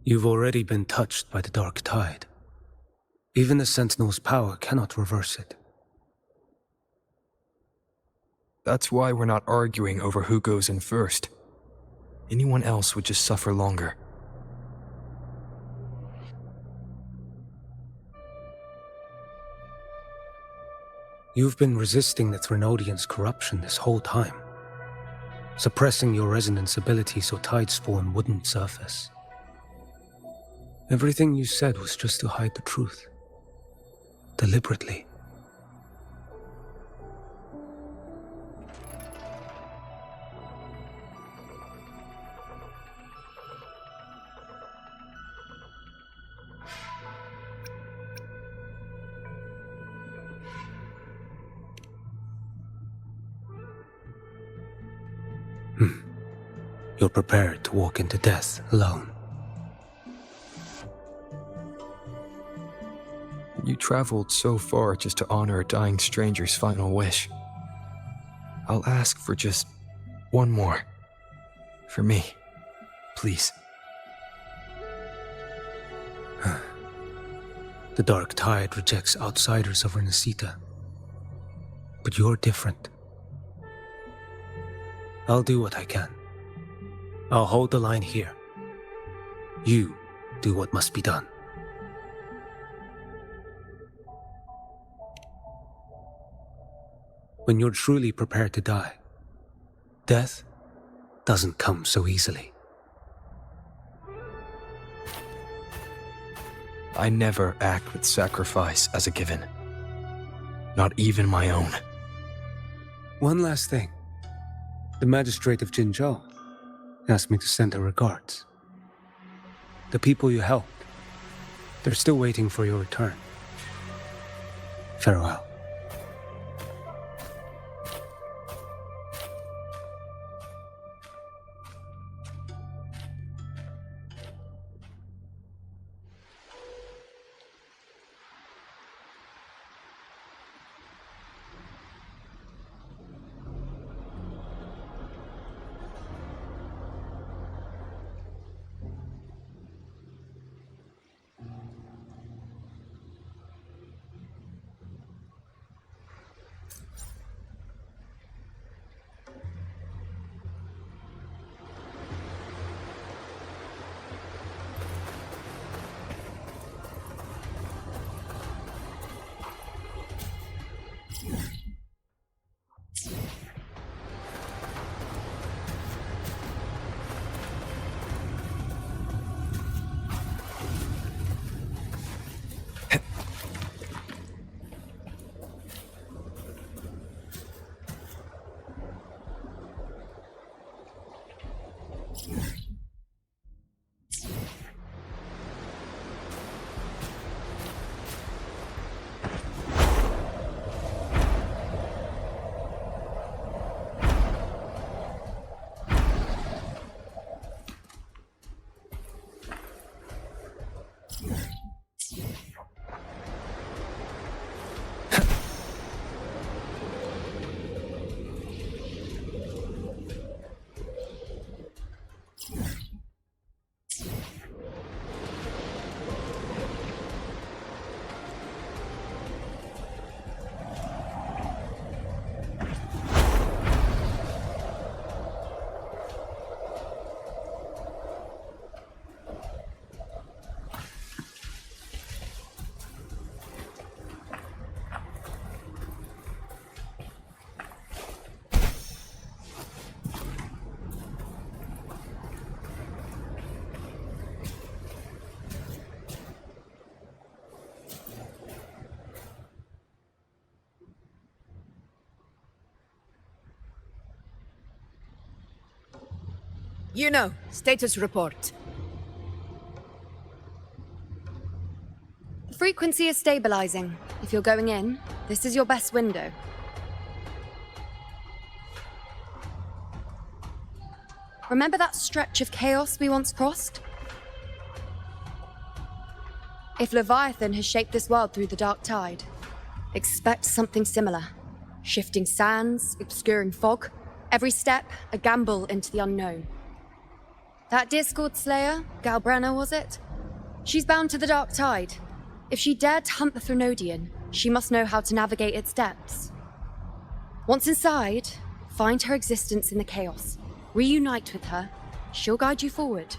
You've already been touched by the dark tide. Even the Sentinel's power cannot reverse it.
That's why we're not arguing over who goes in first. Anyone else would just suffer longer.
You've been resisting the Thrunodian's corruption this whole time. Suppressing your resonance ability so Tidespawn wouldn't surface. Everything you said was just to hide the truth. Deliberately. You're prepared to walk into death alone.
You traveled so far just to honor a dying stranger's final wish. I'll ask for just one more. For me. Please.
The dark tide rejects outsiders of Rinascita. But you're different. I'll do what I can. I'll hold the line here. You do what must be done. When you're truly prepared to die, death doesn't come so easily.
I never act with sacrifice as a given. Not even my own.
One last thing. The magistrate of Jinzhou asked me to send her regards. The people you helped, they're still waiting for your return. Farewell.
You know, status report.
The frequency is stabilizing. If you're going in, this is your best window. Remember that stretch of chaos we once crossed? If Leviathan has shaped this world through the dark tide, expect something similar. Shifting sands, obscuring fog, every step a gamble into the unknown. That Discord Slayer, Galbrenna was it? She's bound to the dark tide. If she dared to hunt the Threnodian, she must know how to navigate its depths. Once inside, find her existence in the chaos. Reunite with her. She'll guide you forward.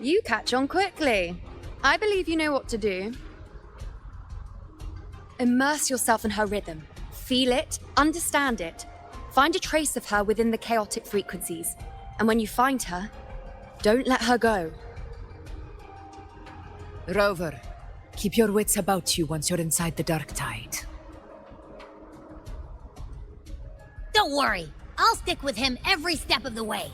You catch on quickly. I believe you know what to do. Immerse yourself in her rhythm. Feel it, understand it. Find a trace of her within the chaotic frequencies. And when you find her, don't let her go.
Rover, keep your wits about you once you're inside the dark tide.
Don't worry. I'll stick with him every step of the way.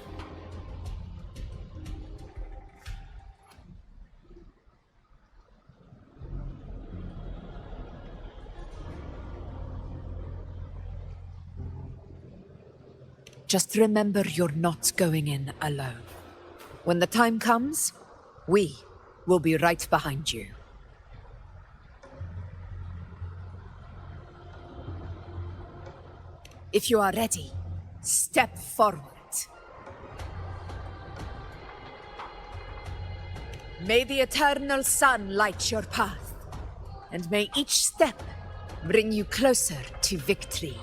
Just remember you're not going in alone. When the time comes, we will be right behind you. If you are ready, step forward. May the eternal sun light your path, and may each step bring you closer to victory.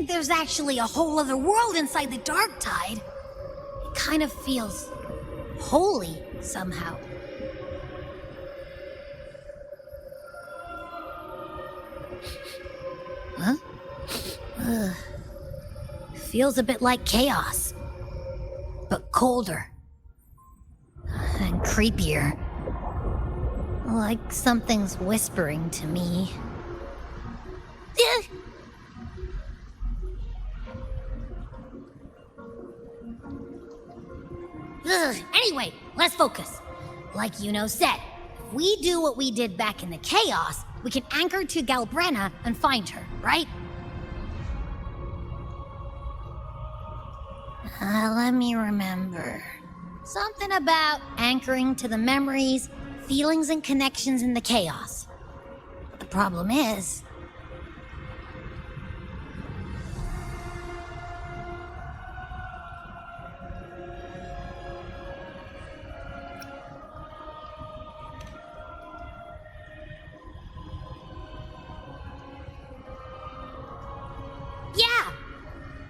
There's actually a whole other world inside the dark tide. It kind of feels holy somehow. Huh? Feels a bit like chaos, but colder and creepier. Like something's whispering to me. Anyway, let's focus. Like Yuno said, if we do what we did back in the chaos, we can anchor to Galbrenna and find her, right? Let me remember. Something about anchoring to the memories, feelings, and connections in the chaos. But the problem is...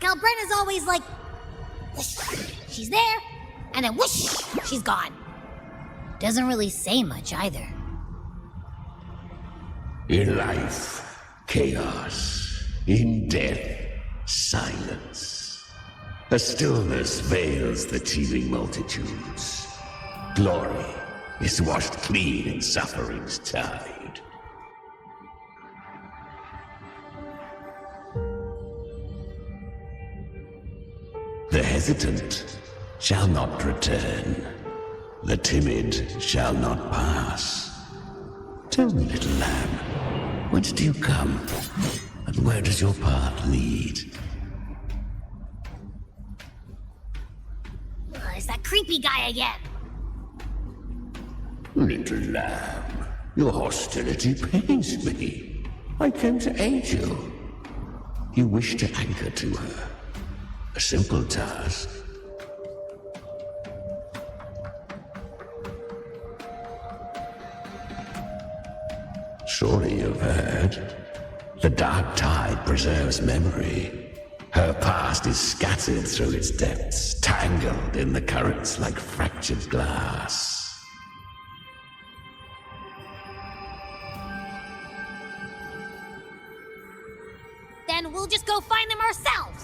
how Brenna's always like, whoosh, she's there, and then whoosh, she's gone. Doesn't really say much either.
In life, chaos. In death, silence. A stillness veils the teeming multitudes. Glory is washed clean in suffering's tide. The hesitant shall not return. The timid shall not pass. Tell me, little lamb, whence do you come? And where does your path lead?
It's that creepy guy again.
Little lamb, your hostility pains me. I came to aid you. You wish to anchor to her. A simple task. Surely you've heard. The dark tide preserves memory. Her past is scattered through its depths, tangled in the currents like fractured glass.
Then we'll just go find them ourselves.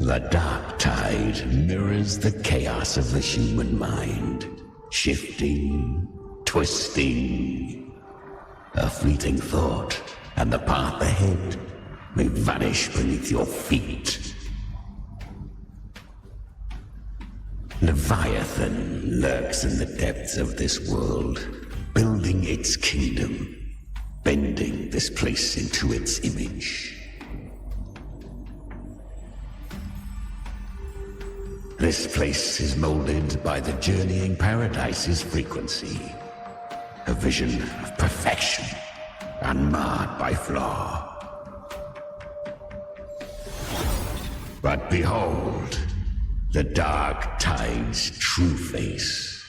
The dark tide mirrors the chaos of the human mind, shifting, twisting. A fleeting thought, and the path ahead may vanish beneath your feet. Leviathan lurks in the depths of this world, building its kingdom, bending this place into its image. This place is molded by the journeying paradise's frequency, a vision of perfection, unmarred by flaw. But behold, the dark tide's true face,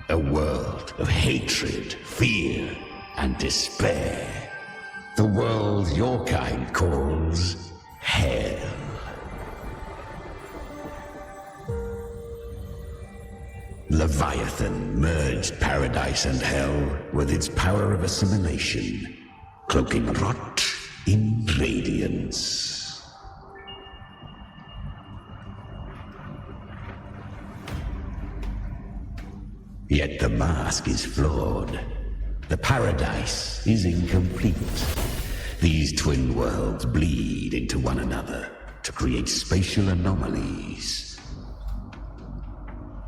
a world of hatred, fear, and despair. The world your kind calls hell. Leviathan merged paradise and hell with its power of assimilation, cloaking rot in radiance. Yet the mask is flawed. The paradise is incomplete. These twin worlds bleed into one another to create spatial anomalies.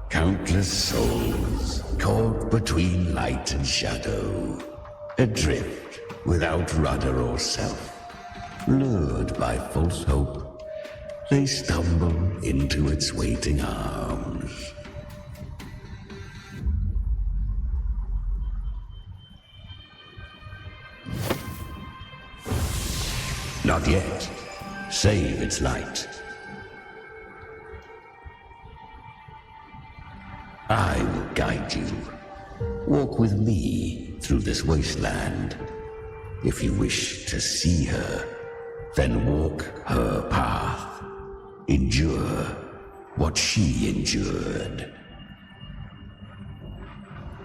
Countless souls caught between light and shadow, adrift without rudder or self, lured by false hope, they stumble into its waiting arms. Not yet. Save its light. I will guide you. Walk with me through this wasteland. If you wish to see her, then walk her path. Endure what she endured.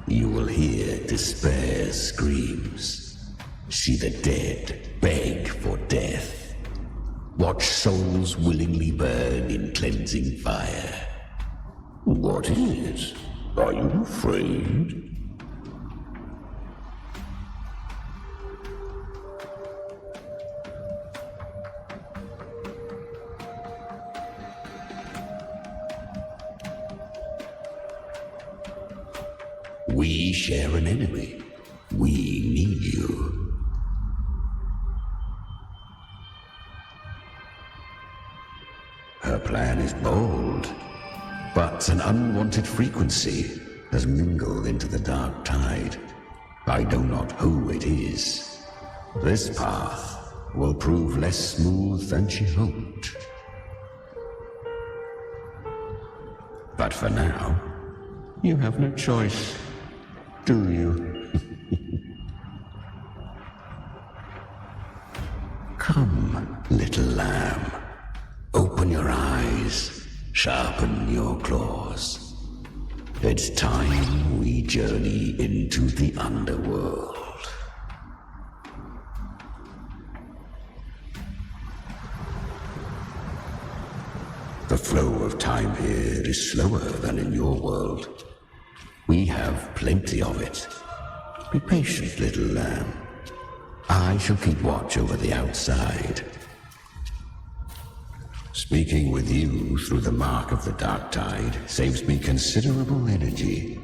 You will hear despair's screams. See the dead beg for death. Watch souls willingly burn in cleansing fire. What is? Are you afraid? We share an enemy. We need you. Her plan is bold, but an unwanted frequency has mingled into the dark tide. I know not who it is. This path will prove less smooth than she hoped. But for now, you have no choice, do you? Come, little lamb. Open your eyes, sharpen your claws. It's time we journey into the underworld. The flow of time here is slower than in your world. We have plenty of it. Be patient, little lamb. I shall keep watch over the outside. Speaking with you through the mark of the dark tide saves me considerable energy.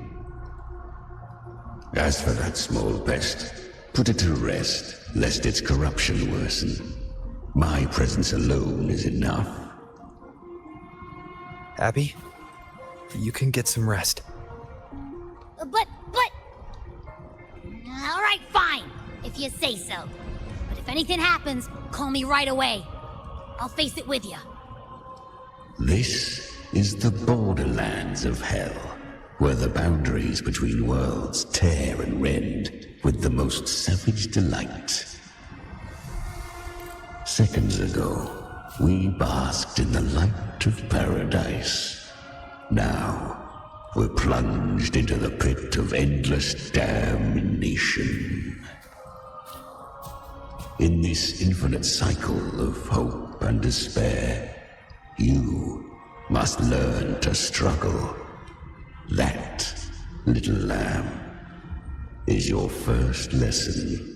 As for that small pest, put it to rest, lest its corruption worsen. My presence alone is enough.
Abby, you can get some rest.
But... Alright, fine, if you say so. But if anything happens, call me right away. I'll face it with you.
This is the borderlands of hell, where the boundaries between worlds tear and rend with the most savage delight. Seconds ago, we basked in the light of paradise. Now, we're plunged into the pit of endless damnation. In this infinite cycle of hope and despair, you must learn to struggle. That, little lamb, is your first lesson.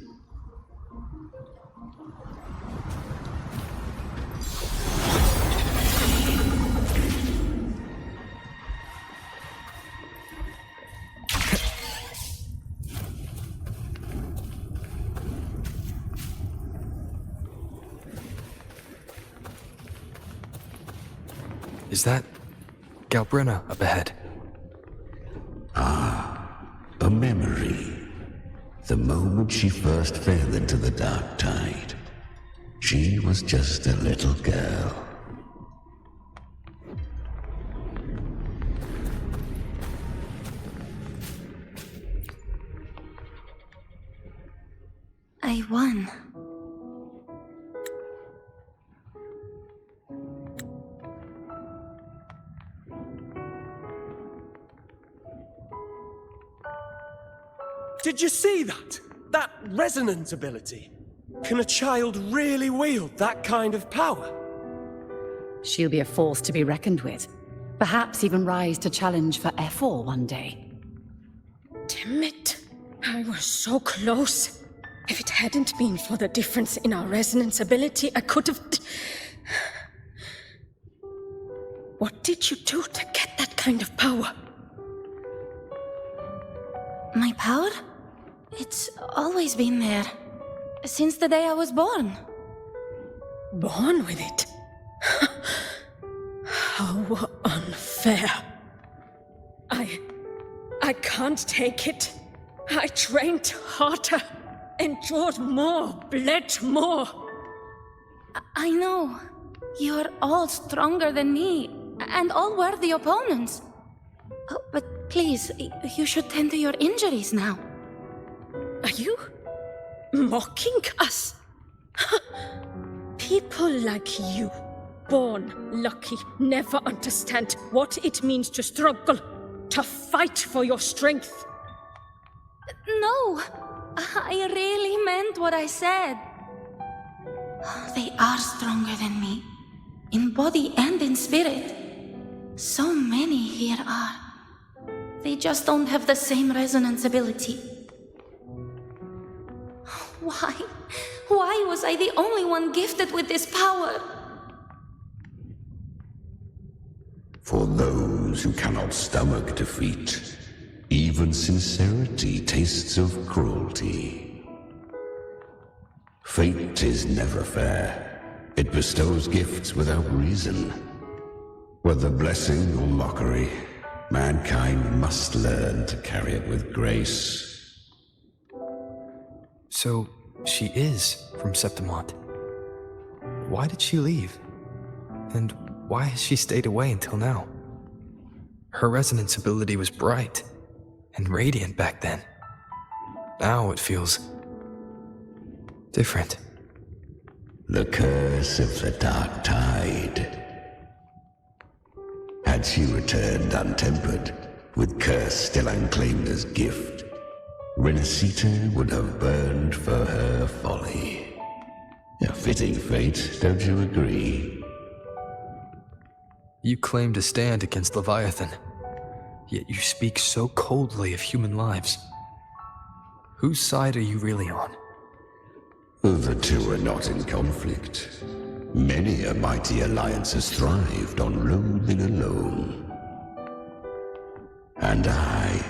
Is that Galbrina up ahead?
A memory. The moment she first fell into the dark tide, she was just a little girl.
I won.
Did you see that? That resonance ability? Can a child really wield that kind of power?
She'll be a force to be reckoned with. Perhaps even rise to challenge for F4 one day.
Damn it. I was so close. If it hadn't been for the difference in our resonance ability, I could have... What did you do to get that kind of power?
My power? It's always been there. Since the day I was born.
Born with it? How unfair. I can't take it. I trained harder, endured more, bled more.
I know. You're all stronger than me, and all worthy opponents. Oh, but please, you should tend to your injuries now.
Are you mocking us? People like you, born lucky, never understand what it means to struggle, to fight for your strength.
No, I really meant what I said. They are stronger than me, in body and in spirit. So many here are. They just don't have the same resonance ability. Why? Why was I the only one gifted with this power?
For those who cannot stomach defeat, even sincerity tastes of cruelty. Fate is never fair. It bestows gifts without reason. Whether blessing or mockery, mankind must learn to carry it with grace.
So, she is from Septimont. Why did she leave? And why has she stayed away until now? Her resonance ability was bright and radiant back then. Now it feels different.
The curse of the dark tide. Had she returned untempered, with curse still unclaimed as gift, Rinascita would have burned for her folly. A fitting fate, don't you agree?
You claim to stand against Leviathan, yet you speak so coldly of human lives. Whose side are you really on?
The two are not in conflict. Many a mighty alliance has thrived on loathing alone. And I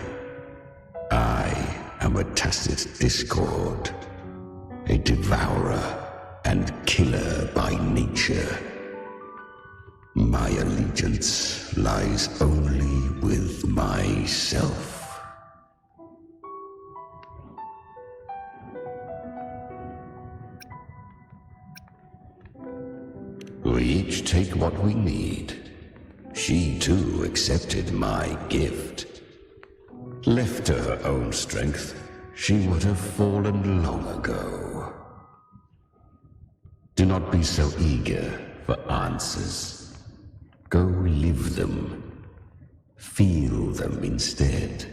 am a tacit discord, a devourer and killer by nature. My allegiance lies only with myself. We each take what we need. She too accepted my gift. Left to her own strength, she would have fallen long ago. Do not be so eager for answers. Go live them. Feel them instead.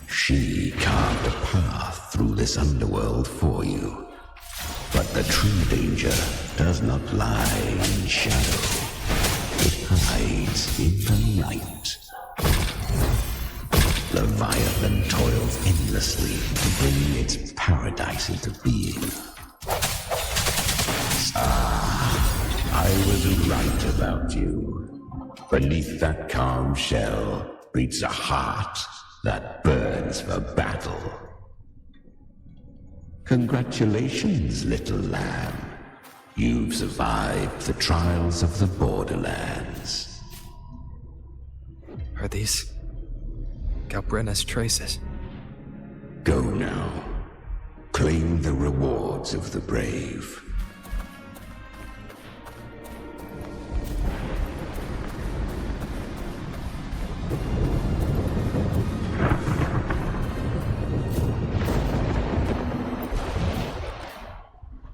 She carved a path through this underworld for you. But the true danger does not lie in shadow. It hides in the light. Leviathan toils endlessly to bring its paradise into being. I was right about you. Beneath that calm shell beats a heart that burns for battle. Congratulations, little lamb. You've survived the trials of the Borderlands.
Are these Galbrenna's traces?
Go now. Claim the rewards of the brave.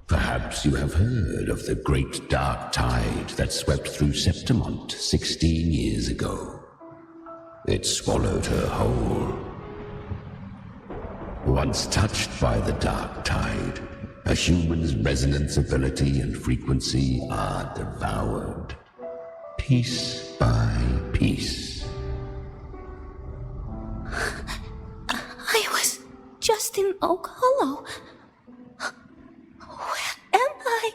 Perhaps you have heard of the great dark tide that swept through Septimont 16 years ago. It swallowed her whole. Once touched by the dark tide, a human's resonance ability and frequency are devoured, piece by piece.
I was just in Oak Hollow. Where am I?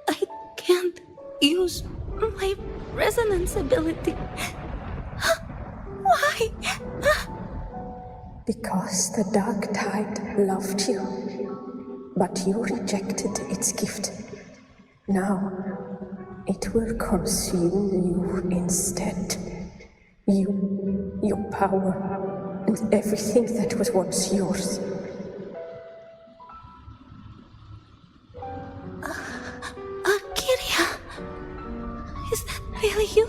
I can't use my resonance ability. Why?
Because the dark tide loved you, but you rejected its gift. Now, it will consume you instead. You, your power, and everything that was once yours.
Kyria, is that really you?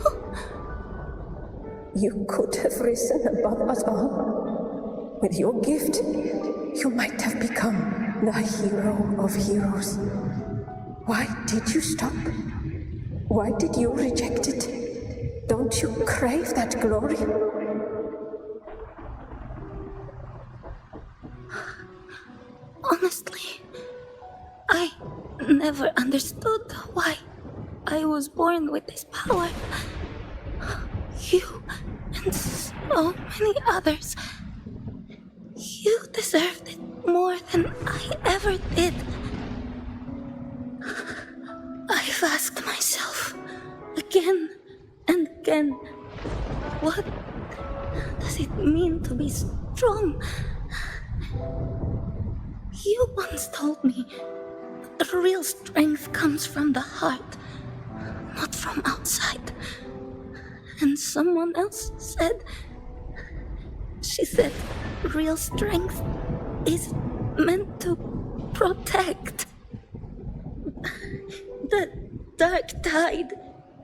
You could have risen above us all. With your gift, you might have become the hero of heroes. Why did you stop? Why did you reject it? Don't you crave that glory?
Honestly, I never understood why I was born with this power. You and so many others. You deserved it more than I ever did. I've asked myself again and
again. What does it mean to be strong? You once told me that real strength comes from the heart, not from outside. And someone else said, she said, real strength is meant to protect. The dark tide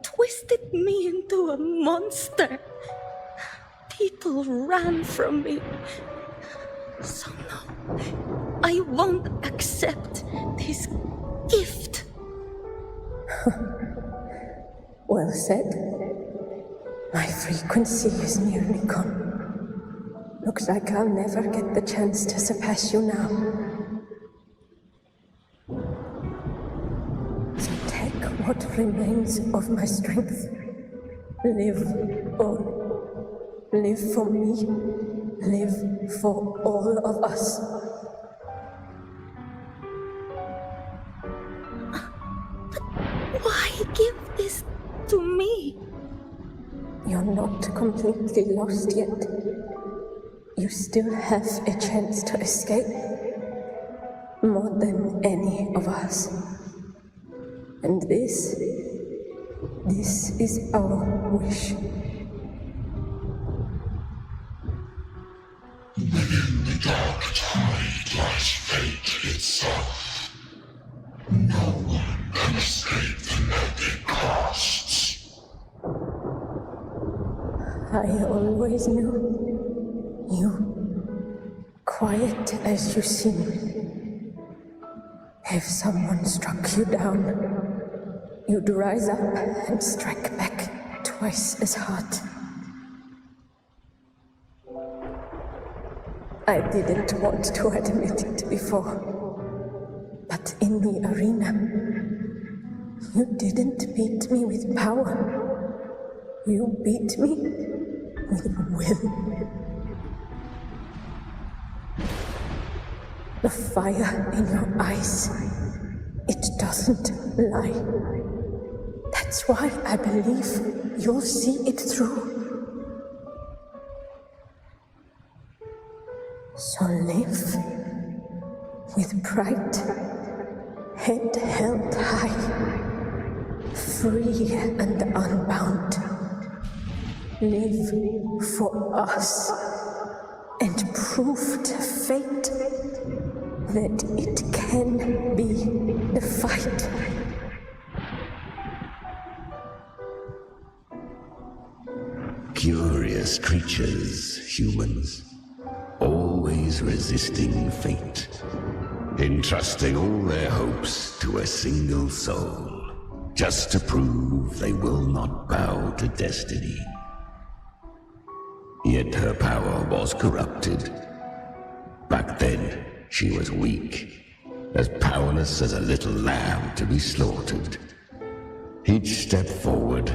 twisted me into a monster. People ran from me. So no, I won't accept this gift.
Well said. My frequency is nearly gone. Looks like I'll never get the chance to surpass you now. So take what remains of my strength. Live on. Live for me. Live for all of us.
But why give this to me?
You're not completely lost yet. You still have a chance to escape. More than any of us. And this is our wish.
Within the dark tide lies fate itself. No one can escape the net it casts.
I always knew you, quiet as you seem. If someone struck you down, you'd rise up and strike back twice as hard. I didn't want to admit it before, but in the arena, you didn't beat me with power. You beat me with will. The fire in your eyes, it doesn't lie. That's why I believe you'll see it through. So live with pride, head held high, free and unbound. Live for us and prove to fate that it can be the fight.
Curious creatures, humans. Always resisting fate, entrusting all their hopes to a single soul, just to prove they will not bow to destiny. Yet her power was corrupted. Back then, she was weak, as powerless as a little lamb to be slaughtered. Each step forward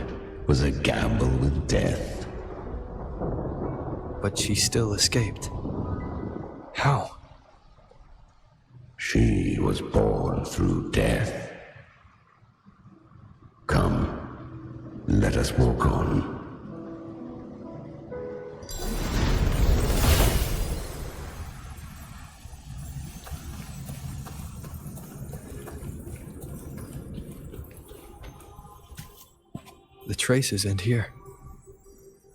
was a gamble with death.
But she still escaped. How?
She was born through death. Come, let us walk on.
The traces end here.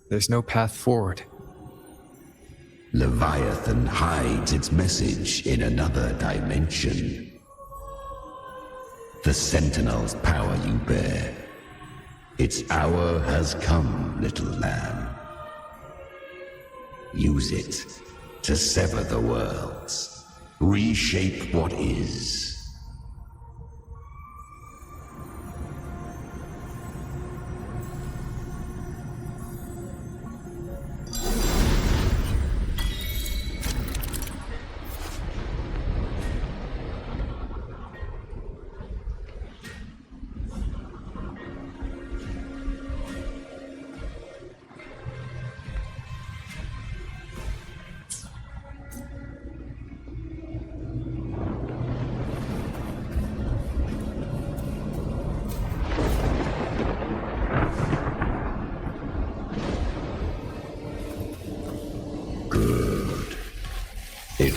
There's no path forward.
Leviathan hides its message in another dimension. The Sentinel's power you bear. Its hour has come, little lamb. Use it to sever the worlds, reshape what is.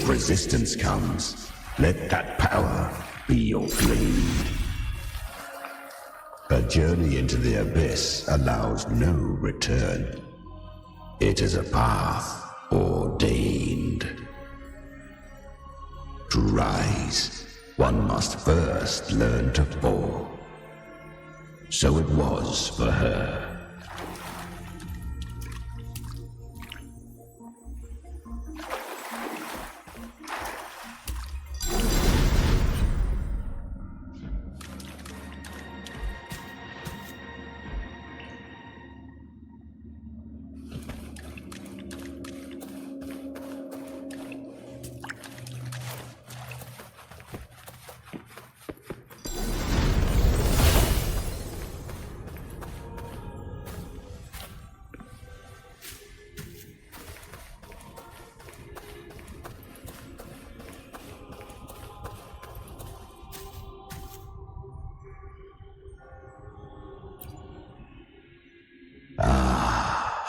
If resistance comes, let that power be your blade. A journey into the abyss allows no return. It is a path ordained. To rise, one must first learn to fall. So it was for her.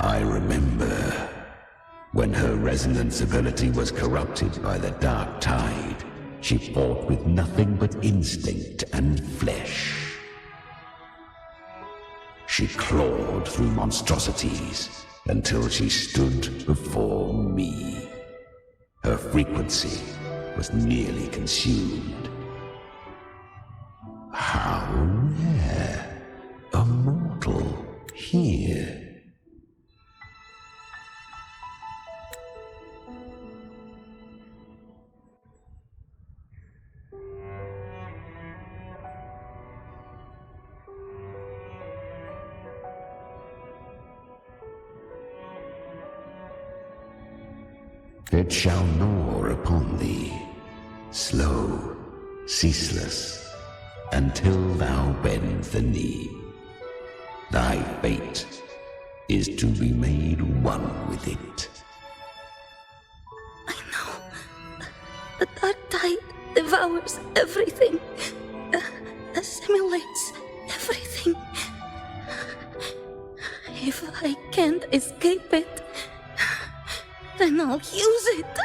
I remember when her resonance ability was corrupted by the dark tide. She fought with nothing but instinct and flesh. She clawed through monstrosities until she stood before me. Her frequency was nearly consumed. How rare a mortal here. It shall gnaw upon thee, slow, ceaseless, until thou bend the knee. Thy fate is to be made one with it.
The dark tide devours everything, assimilates everything. If I can't escape it, then I'll use it.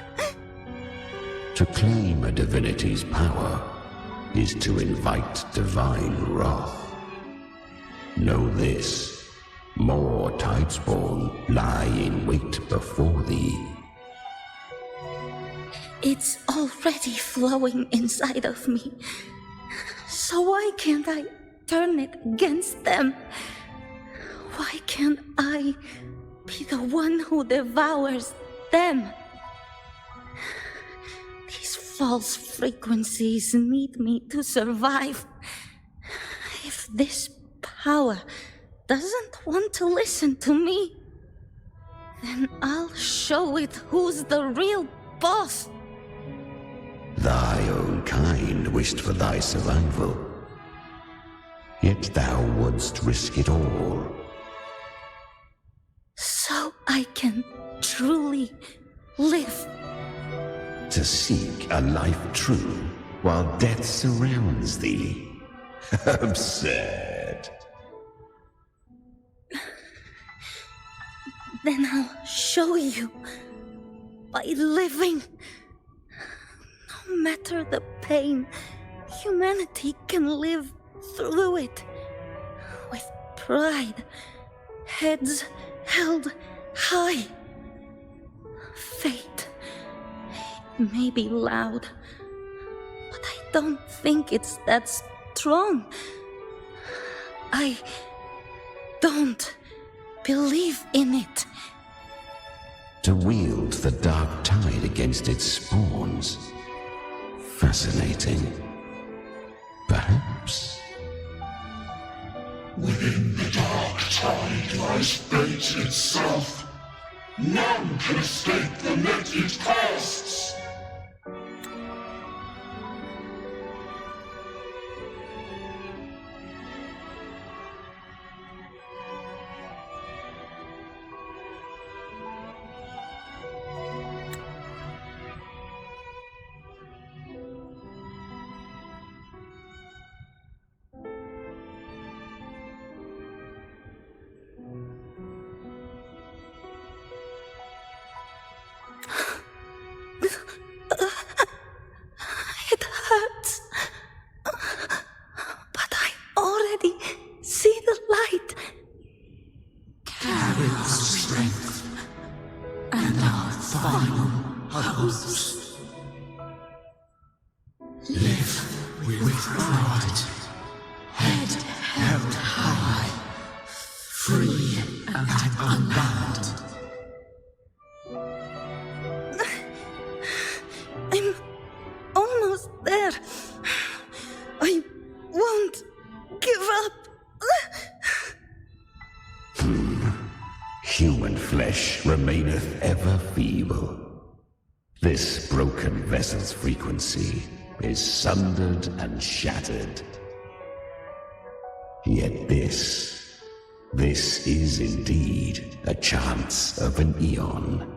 To claim a divinity's power is to invite divine wrath. Know this, more Tidespawn lie in wait before thee.
It's already flowing inside of me. So why can't I turn it against them? Why can't I be the one who devours them? These false frequencies need me to survive. If this power doesn't want to listen to me, then I'll show it who's the real boss.
Thy own kind wished for thy survival, yet thou wouldst risk it all.
So I can truly live.
To seek a life true while death surrounds thee. Absurd.
Then I'll show you by living. No matter the pain, humanity can live through it with pride, heads held high. Fate may be loud, but I don't think it's that strong. I don't believe in it.
To wield the dark tide against its spawns. Fascinating. Perhaps.
Within the dark tide lies fate itself. None can escape the net it casts. its strength and our final hopes. Live with pride, head held high, free and unbound.
I'm almost there. I won't give up.
Human flesh remaineth ever feeble. This broken vessel's frequency is sundered and shattered. Yet this is indeed a chance of an eon.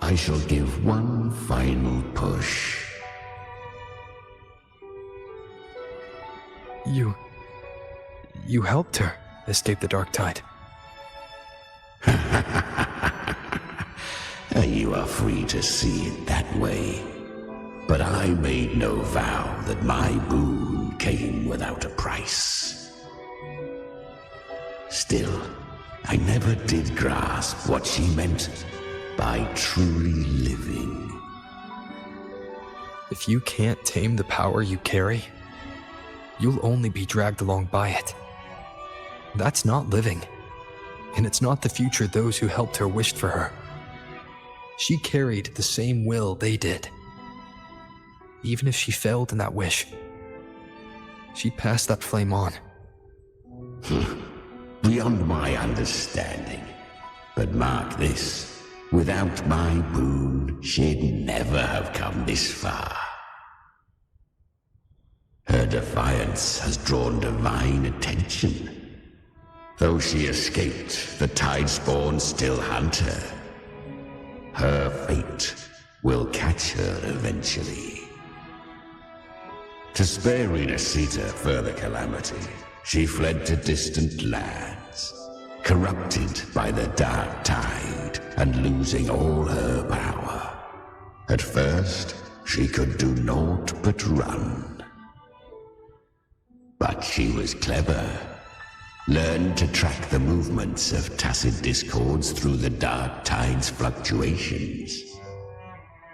I shall give one final push.
You helped her escape the dark tide.
You are free to see it that way. But I made no vow that my boon came without a price. Still, I never did grasp what she meant by truly living.
If you can't tame the power you carry, you'll only be dragged along by it. That's not living, and it's not the future those who helped her wished for her. She carried the same will they did. Even if she failed in that wish, she passed that flame on.
Beyond my understanding. But mark this, without my boon, she'd never have come this far. Her defiance has drawn divine attention. Though she escaped, the Tidespawn still hunt her. Her fate will catch her eventually. To spare Rinascita further calamity, she fled to distant lands, corrupted by the dark tide and losing all her power. At first, she could do naught but run. But she was clever, learned to track the movements of tacit discords through the dark tide's fluctuations.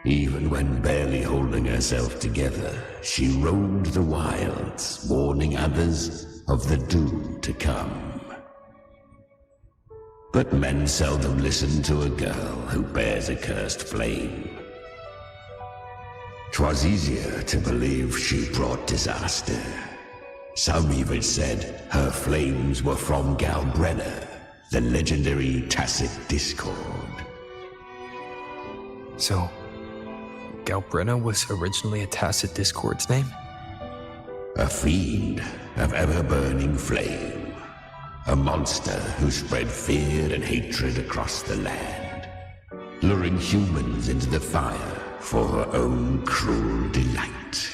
Even when barely holding herself together, she roamed the wilds, warning others of the doom to come. But men seldom listen to a girl who bears a cursed flame. 'Twas easier to believe she brought disaster. Some even said her flames were from Galbrenna, the legendary tacit discord.
So, Galbrenna was originally a tacit discord's name?
A fiend of ever-burning flame. A monster who spread fear and hatred across the land, luring humans into the fire for her own cruel delight.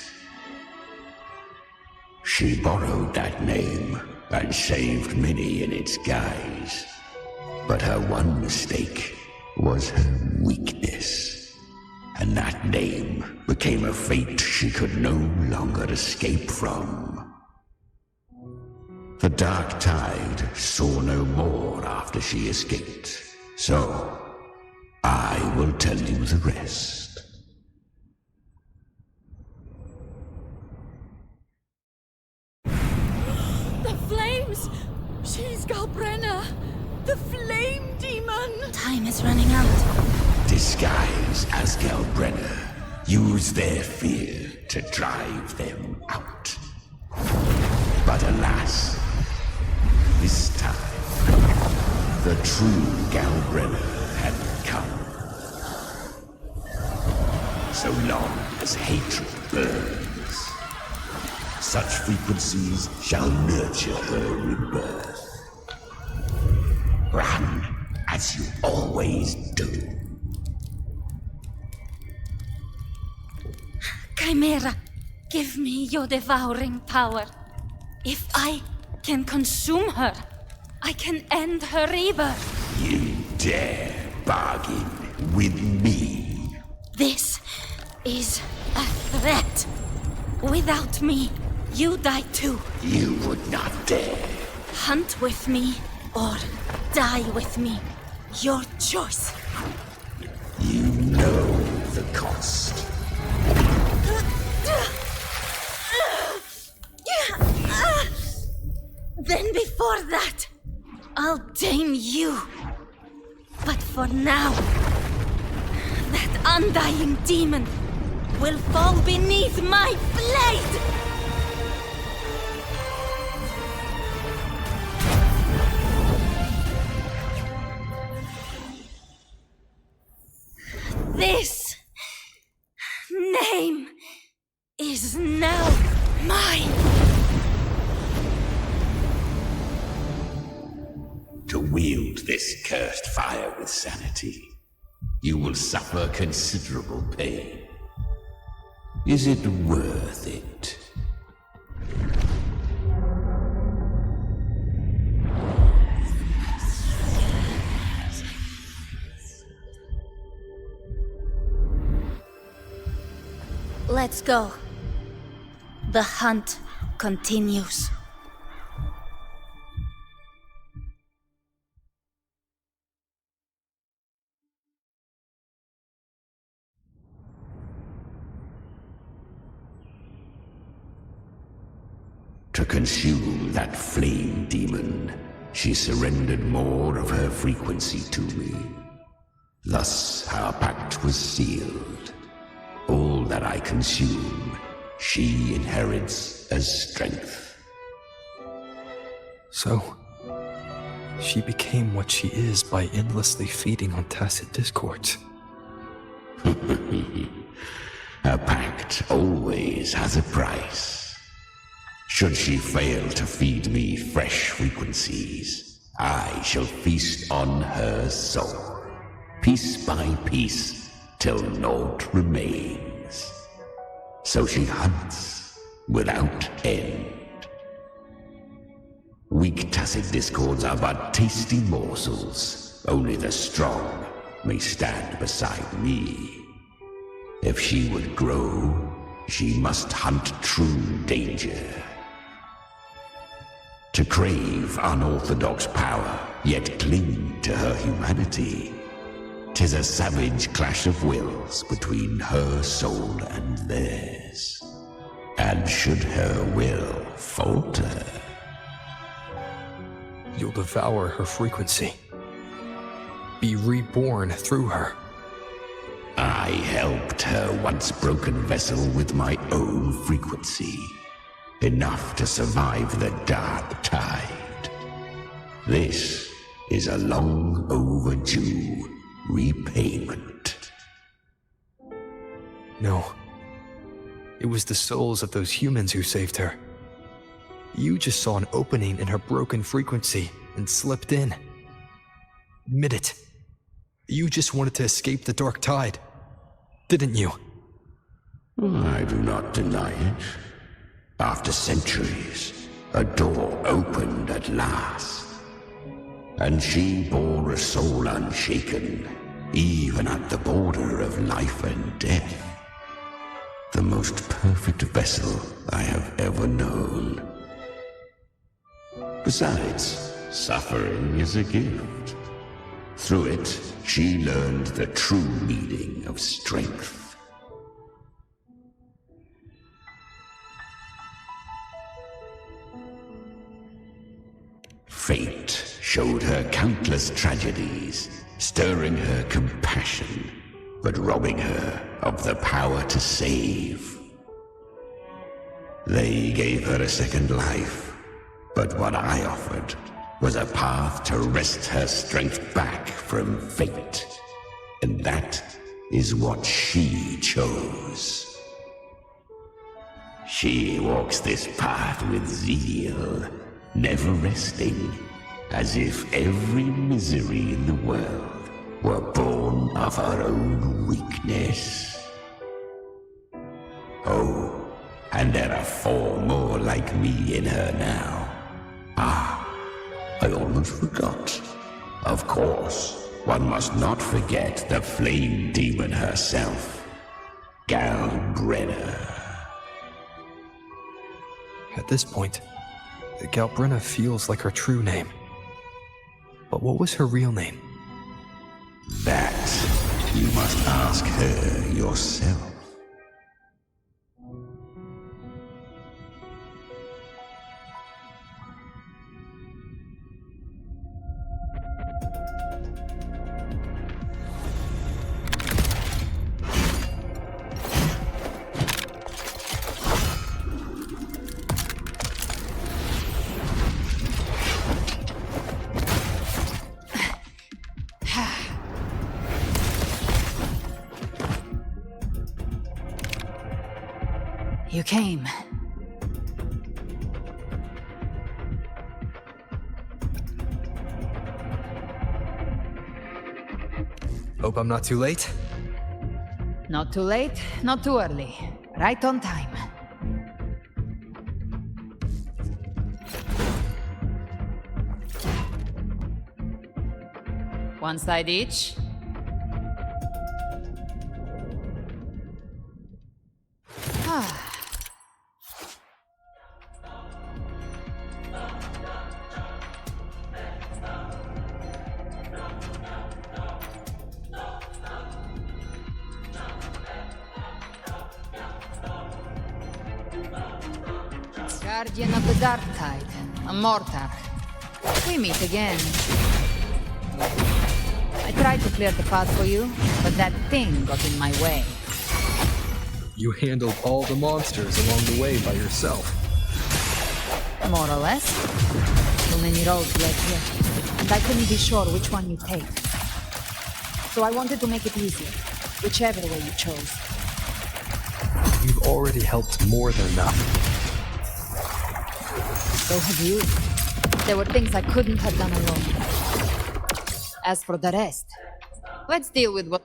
She borrowed that name and saved many in its guise. But her one mistake was her weakness. And that name became a fate she could no longer escape from. The dark tide saw no more after she escaped, so I will tell you the rest.
The flames! She's Galbrenna! The flame demon!
Time is running out.
Disguise as Galbrenna, use their fear to drive them out. But alas, this time, the true Galbrenna had come. So long as hatred burns, such frequencies shall nurture her rebirth. Run as you always do.
Chimera, give me your devouring power. If I can consume her, I can end her rebirth.
You dare bargain with me?
This is a threat. Without me, you die too.
You would not dare.
Hunt with me,
or die with me. Your choice.
You know the cost.
Then before that, I'll tame you. But for now, that undying demon will fall beneath my blade! This name is now mine!
To wield this cursed fire with sanity, you will suffer considerable pain. Is it worth it?
Let's go. The hunt continues.
To consume that flame demon, she surrendered more of her frequency to me. Thus our pact was sealed. All that I consume, she inherits as strength.
So, she became what she is by endlessly feeding on tacit discords.
A pact always has a price. Should she fail to feed me fresh frequencies, I shall feast on her soul, piece by piece, till naught remains. So she hunts without end. Weak tacit discords are but tasty morsels. Only the strong may stand beside me. If she would grow, she must hunt true danger. To crave unorthodox power, yet cling to her humanity, 'tis a savage clash of wills between her soul and theirs. And should her will falter,
you'll devour her frequency. Be reborn through her.
I helped her once broken vessel with my own frequency. Enough to survive the dark tide. This is a long overdue repayment.
No. It was the souls of those humans who saved her. You just saw an opening in her broken frequency and slipped in. Admit it. You just wanted to escape the dark tide, didn't you?
I do not deny it. After centuries, a door opened at last. And she bore a soul unshaken, even at the border of life and death. The most perfect vessel I have ever known. Besides, suffering is a gift. Through it, she learned the true meaning of strength. Fate showed her countless tragedies, stirring her compassion, but robbing her of the power to save. They gave her a second life, but what I offered was a path to wrest her strength back from fate. And that is what she chose. She walks this path with zeal, never resting, as if every misery in the world were born of her own weakness. Oh, and there are 4 more like me in her now. I almost forgot. Of course, one must not forget the flame demon herself, Galbrenna.
At this point, Galbrenna feels like her true name. But what was her real name?
That you must ask her yourself.
You came.
Hope I'm not too late.
Not too late, not too early. Right on time. One side each. Guardian of the Dark Tide, a mortar. We meet again. I tried to clear the path for you, but that thing got in my way.
You handled all the monsters along the way by yourself.
More or less. Too many roads led here, and I couldn't be sure which one you take. So I wanted to make it easier, whichever way you chose.
You've already helped more than enough.
So have you. There were things I couldn't have done alone. As for the rest, let's deal with what...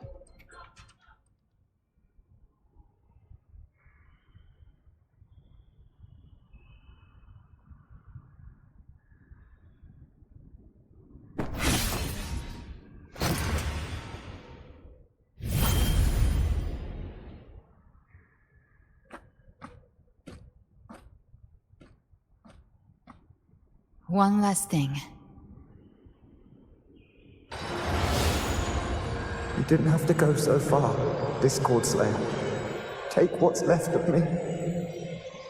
One last thing.
You didn't have to go so far, Discord Slayer. Take what's left of me.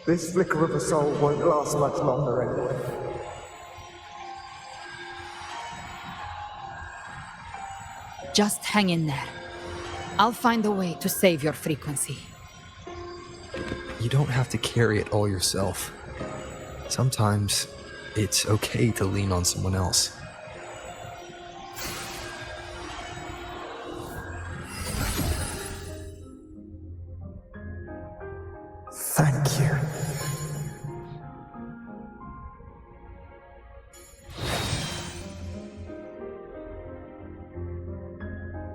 This flicker of a soul won't last much longer anyway.
Just hang in there. I'll find a way to save your frequency.
You don't have to carry it all yourself. Sometimes it's okay to lean on someone else.
Thank you.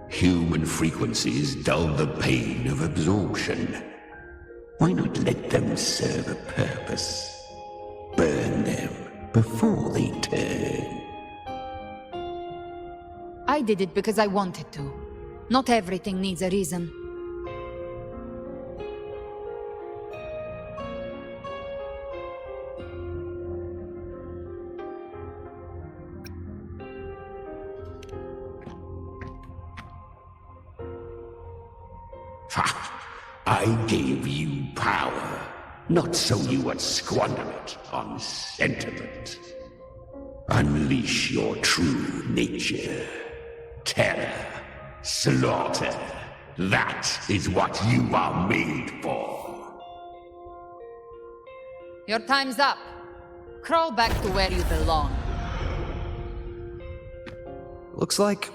Human frequencies dull the pain of absorption. Why not let them serve a purpose? Burn them before they turn.
I did it because I wanted to. Not everything needs a reason.
Ha! I gave you power, not so you would squander it on sentiment. Unleash your true nature. Terror, slaughter. That is what you are made for.
Your time's up. Crawl back to where you belong.
Looks like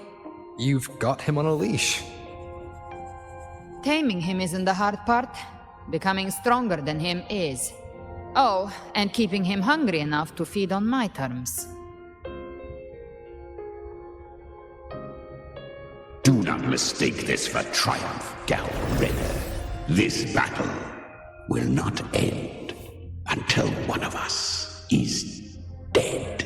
you've got him on a leash.
Taming him isn't the hard part. Becoming stronger than him is. Oh, and keeping him hungry enough to feed on my terms.
Do not mistake this for triumph, Galredder. This battle will not end until one of us is dead.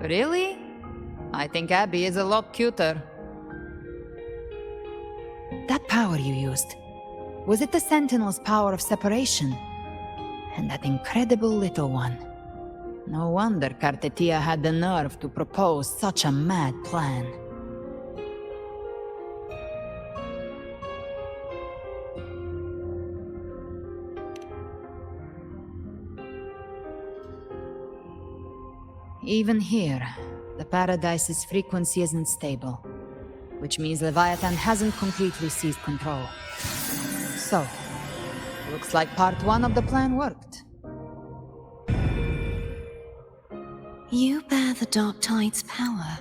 Really? I think Abby is a lot cuter. That power you used, was it the Sentinel's power of separation? And that incredible little one. No wonder Cartetia had the nerve to propose such a mad plan. Even here, the Paradise's frequency isn't stable, which means Leviathan hasn't completely seized control. So, looks like part 1 of the plan worked.
You bear the Dark Tide's power,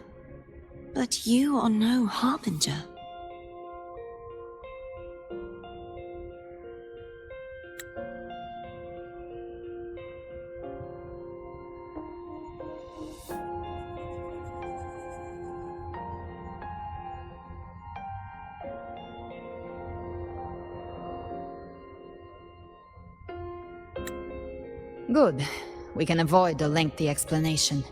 but you are no Harbinger.
Good. We can avoid a lengthy explanation.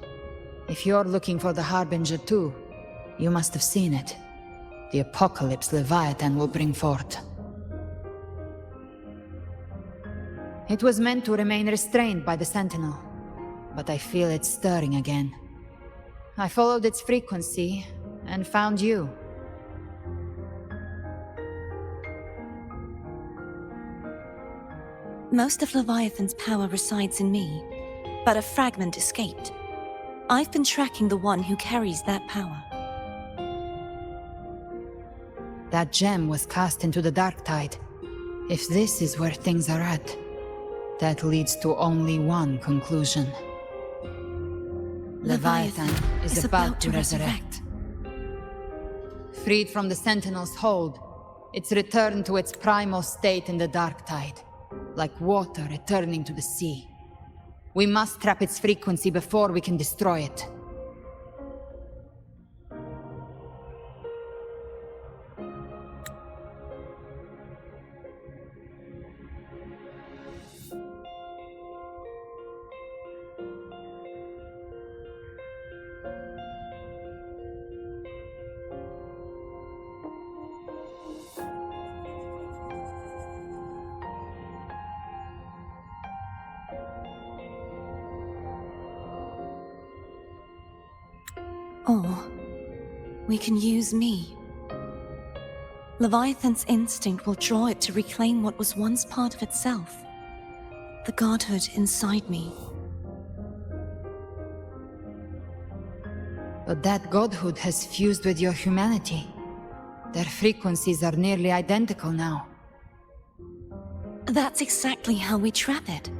If you're looking for the Harbinger too, you must have seen it. The apocalypse Leviathan will bring forth. It was meant to remain restrained by the Sentinel, but I feel it stirring again. I followed its frequency and found you.
Most of Leviathan's power resides in me, but a fragment escaped. I've been tracking the one who carries that power.
That gem was cast into the Dark Tide. If this is where things are at, that leads to only one conclusion. Leviathan is about to resurrect. Freed from the Sentinel's hold, it's returned to its primal state in the Dark Tide, like water returning to the sea. We must trap its frequency before we can destroy it.
Or we can use me. Leviathan's instinct will draw it to reclaim what was once part of itself. The godhood inside me.
But that godhood has fused with your humanity. Their frequencies are nearly identical now.
That's exactly how we trap it.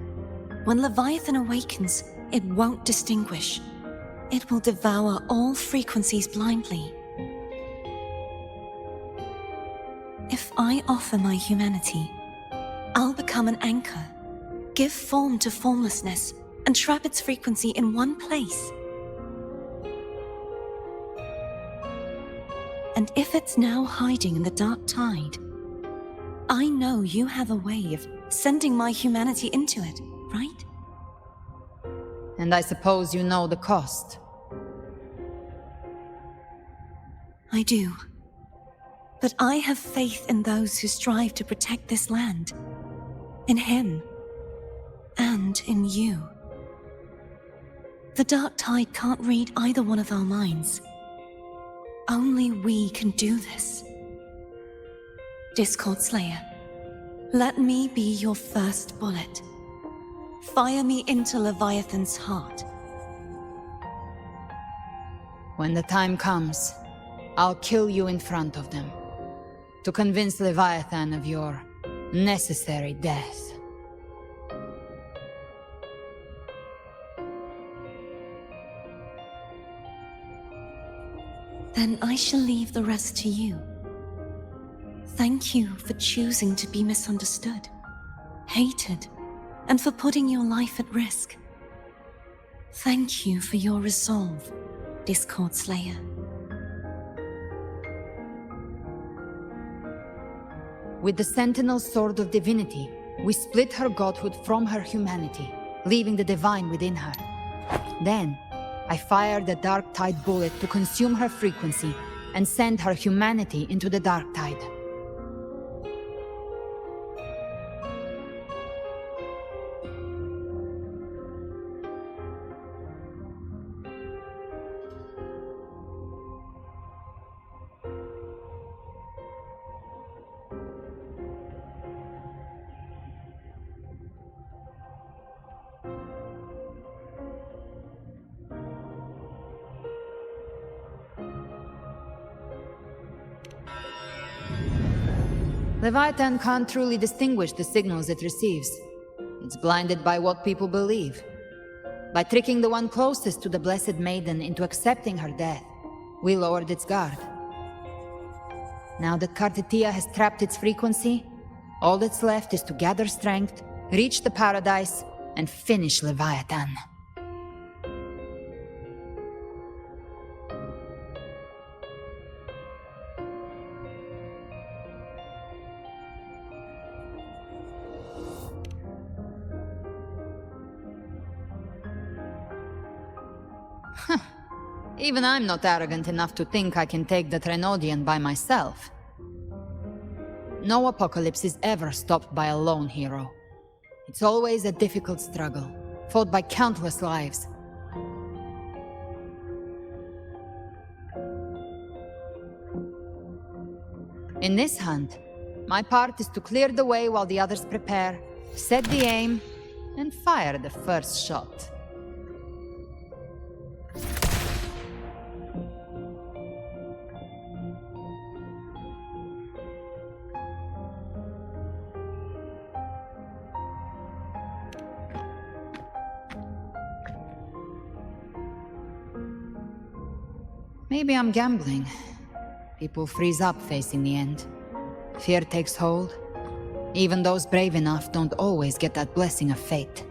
When Leviathan awakens, it won't distinguish. It will devour all frequencies blindly. If I offer my humanity, I'll become an anchor, give form to formlessness, and trap its frequency in one place. And if it's now hiding in the Dark Tide, I know you have a way of sending my humanity into it, right?
And I suppose you know the cost.
I do. But I have faith in those who strive to protect this land. In him. And in you. The Dark Tide can't read either one of our minds. Only we can do this. Discord Slayer, let me be your first bullet. Fire me into Leviathan's heart.
When the time comes, I'll kill you in front of them, to convince Leviathan of your necessary death.
Then I shall leave the rest to you. Thank you for choosing to be misunderstood, hated, and for putting your life at risk. Thank you for your resolve, Discord Slayer.
With the Sentinel's Sword of Divinity, we split her godhood from her humanity, leaving the divine within her. Then, I fired the Dark Tide bullet to consume her frequency and send her humanity into the Dark Tide. Leviathan can't truly distinguish the signals it receives. It's blinded by what people believe. By tricking the one closest to the Blessed Maiden into accepting her death, we lowered its guard. Now that Kartitia has trapped its frequency, all that's left is to gather strength, reach the paradise, and finish Leviathan. Even I'm not arrogant enough to think I can take the Trenodian by myself. No apocalypse is ever stopped by a lone hero. It's always a difficult struggle, fought by countless lives. In this hunt, my part is to clear the way while the others prepare, set the aim, and fire the first shot. Maybe I'm gambling. People freeze up facing the end. Fear takes hold. Even those brave enough don't always get that blessing of fate.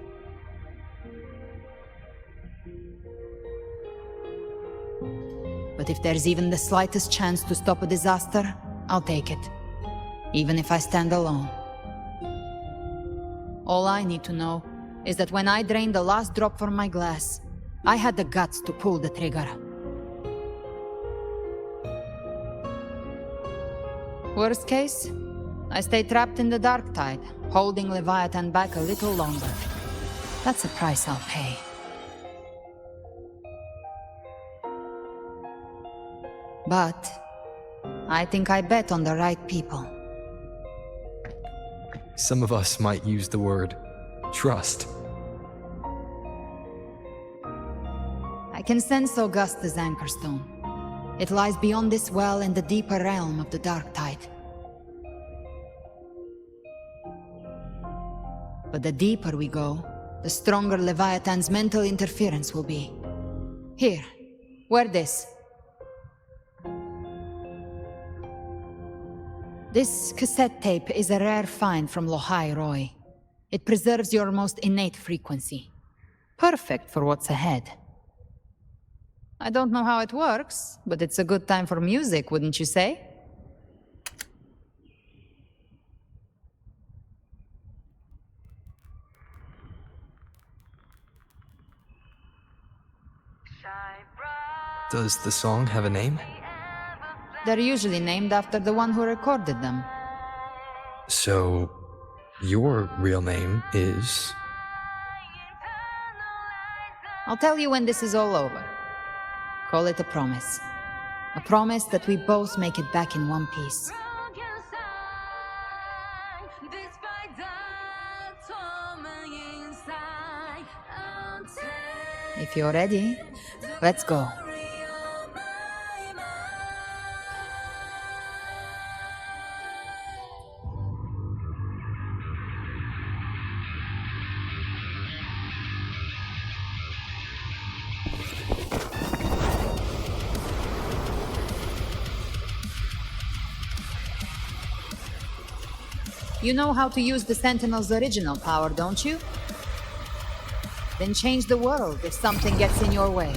But if there's even the slightest chance to stop a disaster, I'll take it. Even if I stand alone. All I need to know is that when I drained the last drop from my glass, I had the guts to pull the trigger. Worst case, I stay trapped in the dark tide, holding Leviathan back a little longer. That's a price I'll pay. But I think I bet on the right people.
Some of us might use the word trust.
I can sense Augusta's Anchorstone. It lies beyond this well in the deeper realm of the dark tide. But the deeper we go, the stronger Leviathan's mental interference will be. Here, wear this. This cassette tape is a rare find from Lohai Roy. It preserves your most innate frequency. Perfect for what's ahead. I don't know how it works, but it's a good time for music, wouldn't you say?
Does the song have a name?
They're usually named after the one who recorded them.
So, your real name is?
I'll tell you when this is all over. Call it a promise. A promise that we both make it back in one piece. If you're ready, let's go. You know how to use the Sentinel's original power, don't you? Then change the world if something gets in your way.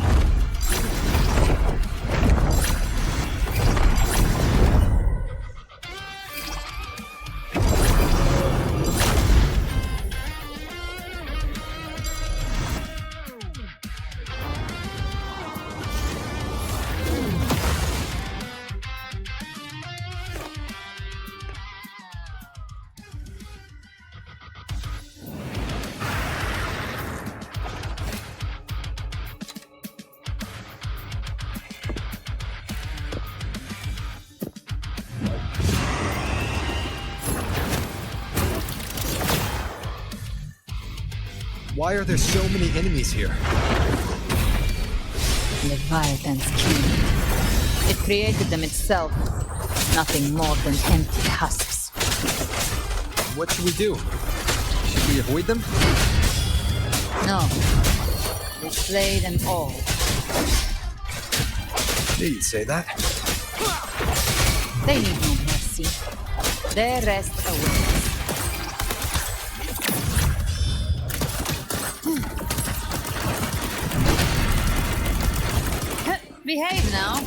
Why are there so many enemies here?
Leviathan's king. It created them itself. Nothing more than empty husks.
What should we do? Should we avoid them?
No. We slay them all.
Knew you'd say that.
They need no mercy. Their rest awaits. Behave now.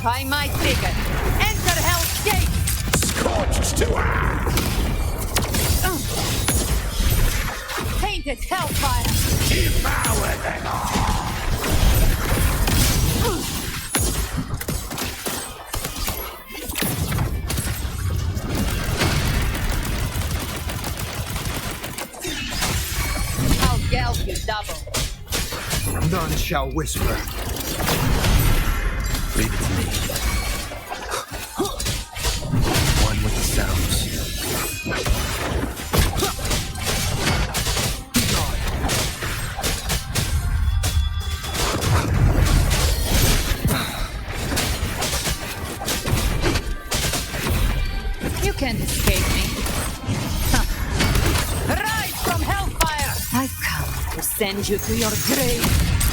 By my trigger. Enter Hell's Gate!
Scorched to earth!
Painted hellfire!
Devour them all!
I'll gallop you double.
None shall whisper.
Leave it to me. One with the sounds.
You can't escape me. Huh. Rise from hellfire! I've come to send you to your grave.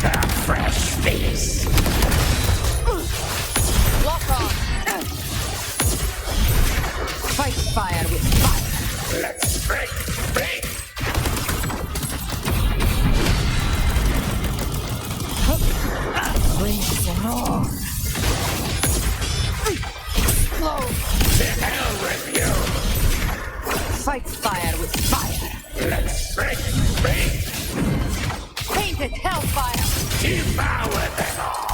A fresh face!
Lock on! Fight fire with fire!
Let's break!
Flames roar! Explode!
To hell with you!
Fight fire with fire!
Let's break!
Painted hellfire!
Devour them all!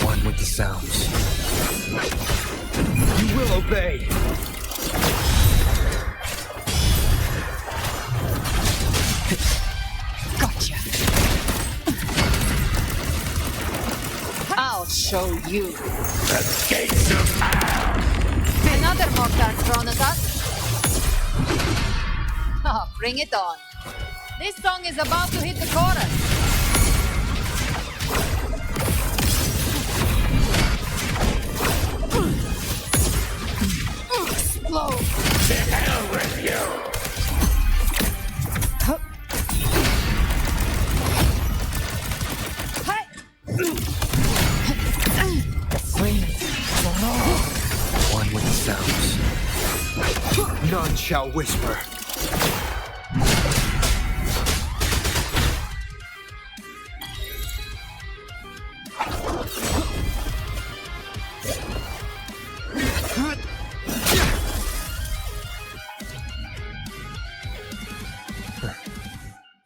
One with the sounds.
You will obey.
Gotcha! I'll show you.
The gates of hell!
Another mortar thrown at us. Oh, bring it on. This song is about to hit the chorus. Explode!
To hell with you!
One with the sounds.
None shall whisper.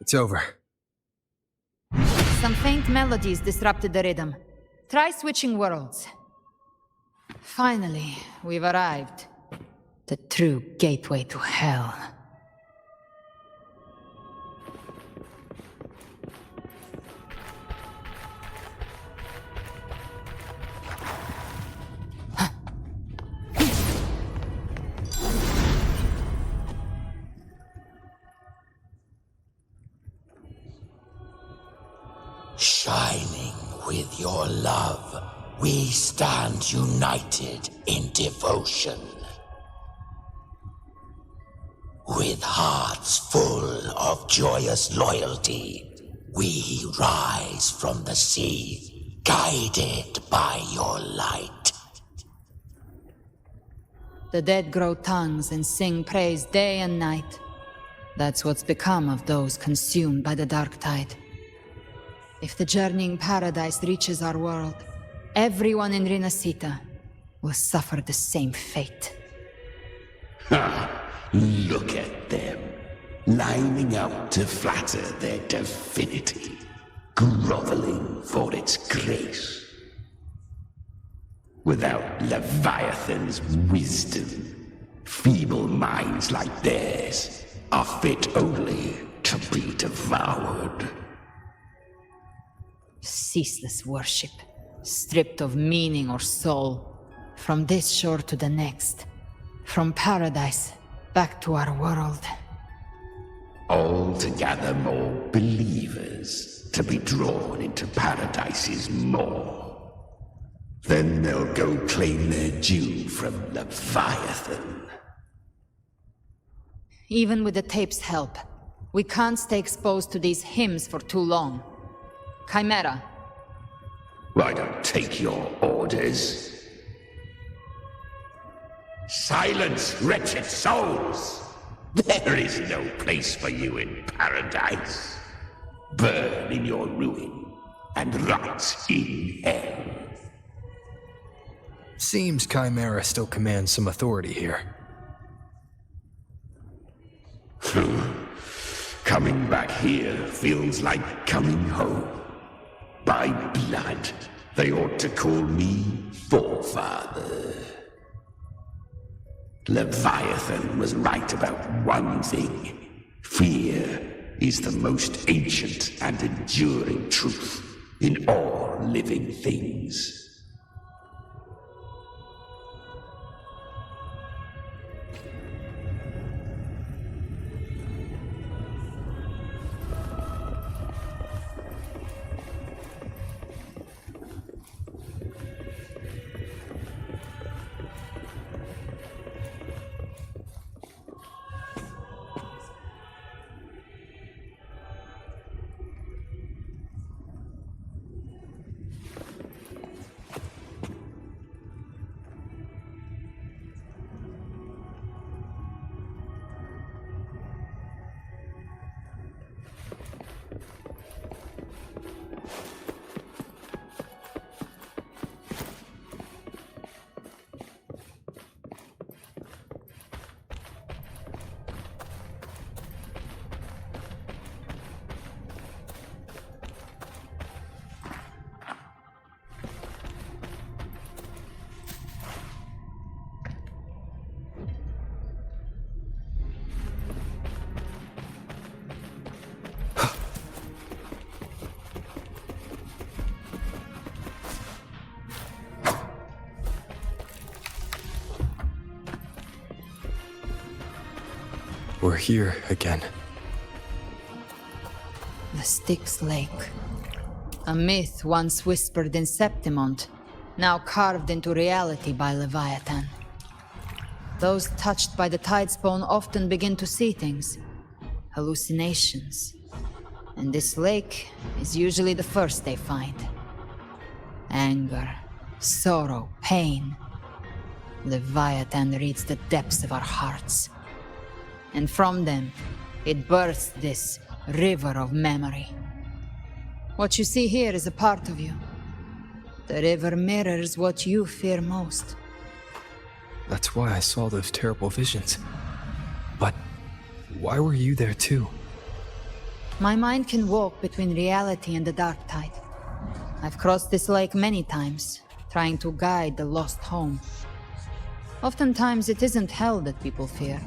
It's over.
Some faint melodies disrupted the rhythm. Try switching worlds. Finally, we've arrived. The true gateway to hell.
Shining with your love, we stand united in devotion. With hearts full of joyous loyalty, we rise from the sea, guided by your light.
The dead grow tongues and sing praise day and night. That's what's become of those consumed by the dark tide. If the journeying paradise reaches our world, everyone in Rinascita will suffer the same fate.
Ha! Look at them, lining up to flatter their divinity, groveling for its grace. Without Leviathan's wisdom, feeble minds like theirs are fit only to be devoured.
Ceaseless worship, stripped of meaning or soul, from this shore to the next, from paradise back to our world.
All to gather more believers to be drawn into Paradise's maw. Then they'll go claim their due from Leviathan.
Even with the tape's help, we can't stay exposed to these hymns for too long. Chimera.
I don't take your orders. Silence, wretched souls! There is no place for you in paradise. Burn in your ruin, and rot in hell.
Seems Chimera still commands some authority here.
Coming back here feels like coming home. By blood, they ought to call me Forefather. Leviathan was right about one thing. Fear is the most ancient and enduring truth in all living things.
We're here again.
The Styx Lake. A myth once whispered in Septimont, now carved into reality by Leviathan. Those touched by the Tidespawn often begin to see things. Hallucinations. And this lake is usually the first they find. Anger, sorrow, pain. Leviathan reads the depths of our hearts. And from them, it births this river of memory. What you see here is a part of you. The river mirrors what you fear most.
That's why I saw those terrible visions. But why were you there too?
My mind can walk between reality and the dark tide. I've crossed this lake many times, trying to guide the lost home. Oftentimes it isn't hell that people fear.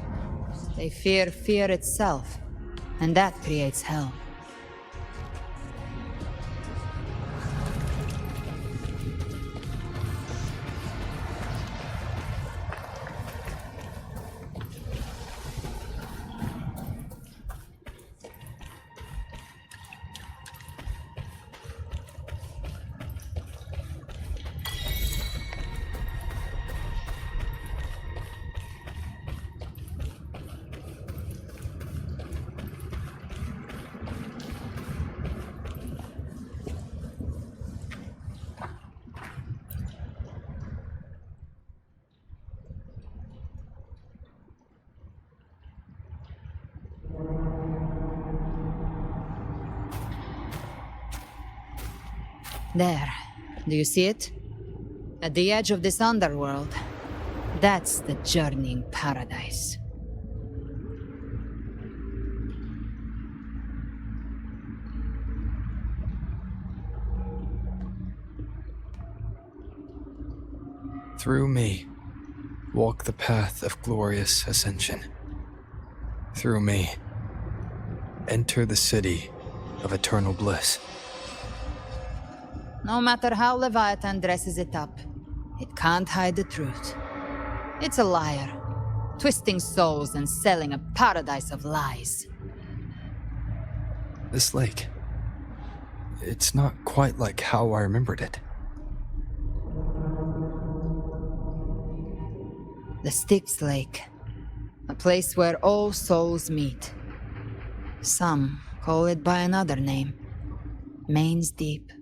They fear fear itself, and that creates hell. There. Do you see it? At the edge of this underworld. That's the journeying paradise.
Through me, walk the path of glorious ascension. Through me, enter the city of eternal bliss.
No matter how Leviathan dresses it up, it can't hide the truth. It's a liar, twisting souls and selling a paradise of lies.
This lake, it's not quite like how I remembered it.
The Styx Lake. A place where all souls meet. Some call it by another name. Main's Deep.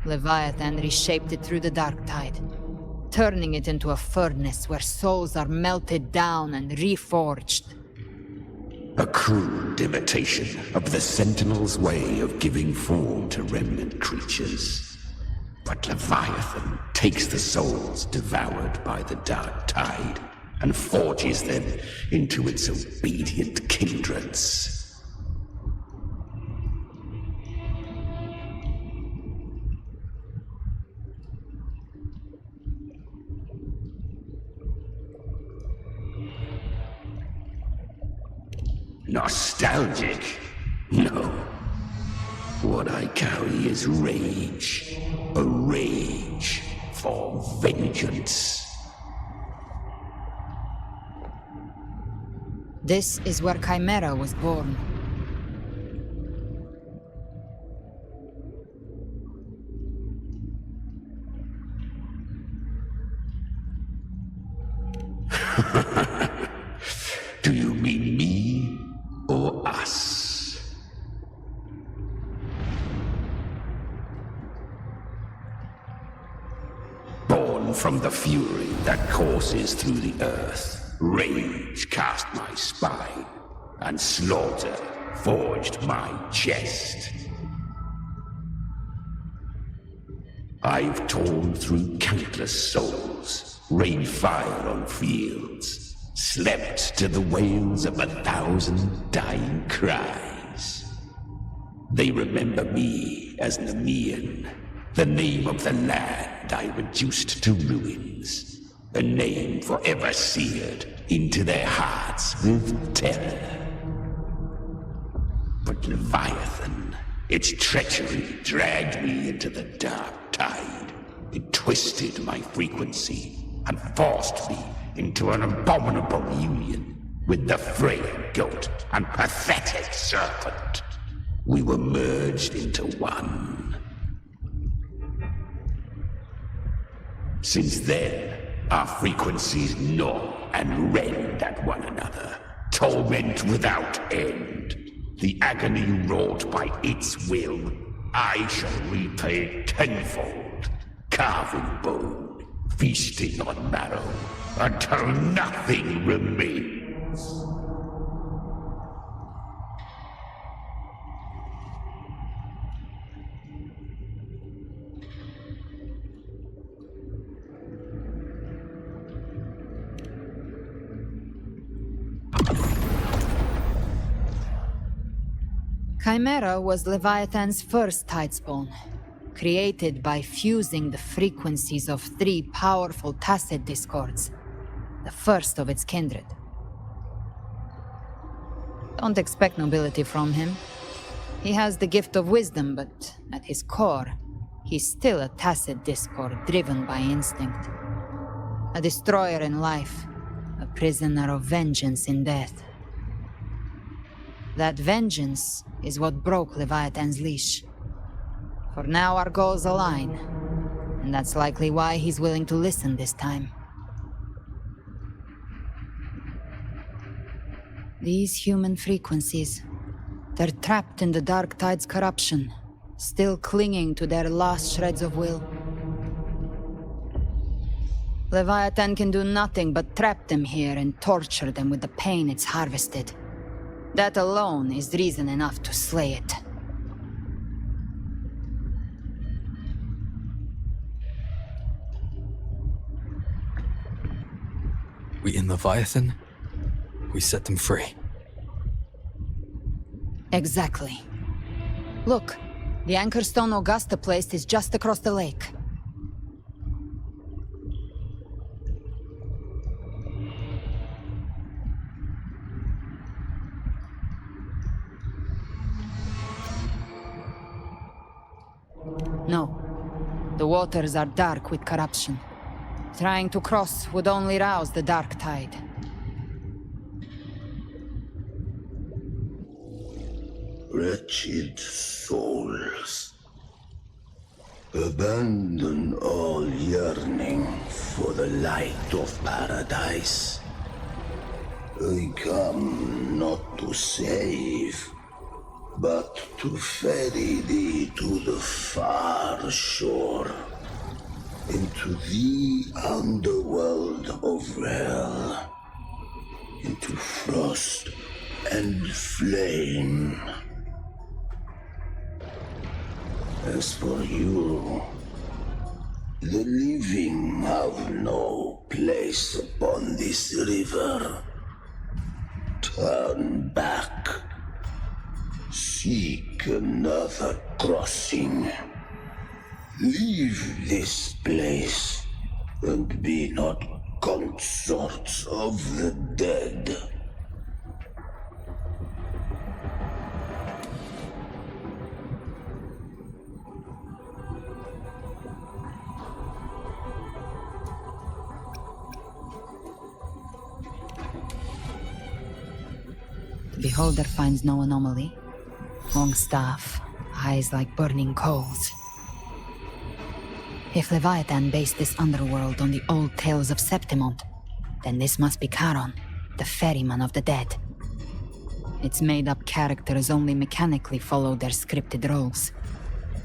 Leviathan reshaped it through the dark tide, turning it into a furnace where souls are melted down and reforged.
A crude imitation of the Sentinel's way of giving form to remnant creatures. But Leviathan takes the souls devoured by the dark tide and forges them into its obedient kindreds. Nostalgic? No. What I carry is rage. A rage for vengeance.
This is where Chimera was born.
Do you mean me or us? Born from the fury that courses through the earth, rage cast my spine, and slaughter forged my chest. I've torn through countless souls, rained fire on fields, slept to the wails of 1,000 dying cries. They remember me as Nemean, the name of the land I reduced to ruins, a name forever seared into their hearts with terror. But Leviathan, its treachery dragged me into the dark tide. It twisted my frequency and forced me into an abominable union with the frail goat and pathetic serpent. We were merged into one. Since then, our frequencies gnaw and rend at one another, torment without end. The agony wrought by its will, I shall repay tenfold, carving bone, feasting on marrow, until nothing remains.
Chimera was Leviathan's first tidespawn, created by fusing the frequencies of 3 powerful tacit discords, the first of its kindred. Don't expect nobility from him. He has the gift of wisdom, but at his core, he's still a tacit discord driven by instinct. A destroyer in life, a prisoner of vengeance in death. That vengeance is what broke Leviathan's leash. For now our goals align, and that's likely why he's willing to listen this time. These human frequencies, they're trapped in the Dark Tide's corruption, still clinging to their last shreds of will. Leviathan can do nothing but trap them here and torture them with the pain it's harvested. That alone is reason enough to slay it.
We in Leviathan? We set them free.
Exactly. Look, the anchor stone Augusta placed is just across the lake. No. The waters are dark with corruption. Trying to cross would only rouse the dark tide.
Wretched souls, abandon all yearning for the
the light of paradise. I come not to save, but to ferry thee to the far shore, into the underworld of hell, into frost and flame. As for you, the living have no place upon this river. Turn back. Seek another crossing. Leave this place, and be not consorts of the dead.
The beholder finds no anomaly. Long staff, eyes like burning coals. If Leviathan based this underworld on the old tales of Septimont, then this must be Charon, the ferryman of the dead. Its made-up characters only mechanically follow their scripted roles.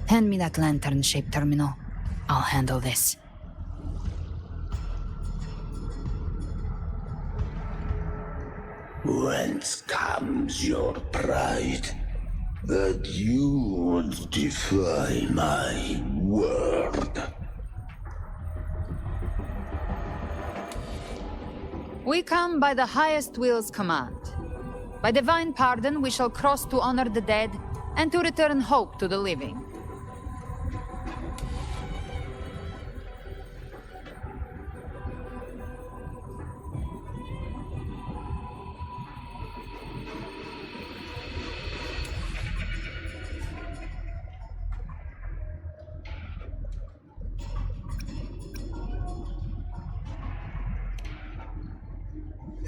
Hand me that lantern-shaped terminal. I'll handle this.
Whence comes your pride that you would defy my word?
We come by the highest will's command. By divine pardon, we shall cross to honor the dead and to return hope to the living.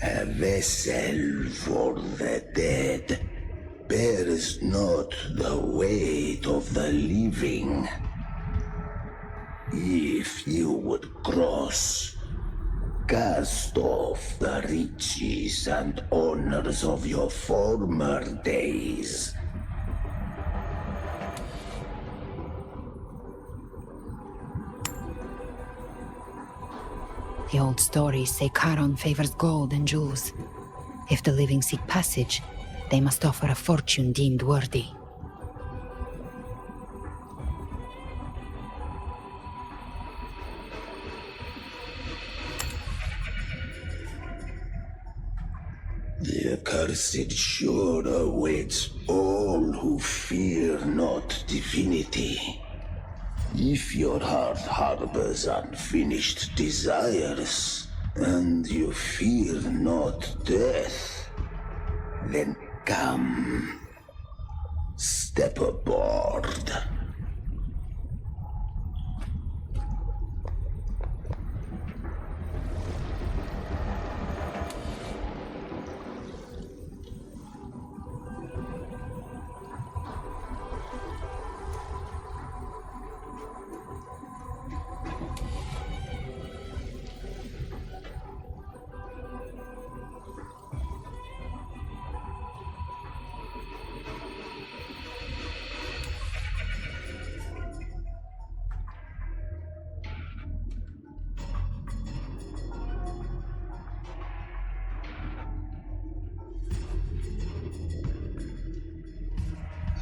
A vessel for the dead bears not the weight of the living. If you would cross, cast off the riches and honors of your former days.
The old stories say Charon favors gold and jewels. If the living seek passage, they must offer a fortune deemed worthy.
The accursed shore awaits all who fear not divinity. If your heart harbors unfinished desires, and you fear not death, then come, step aboard.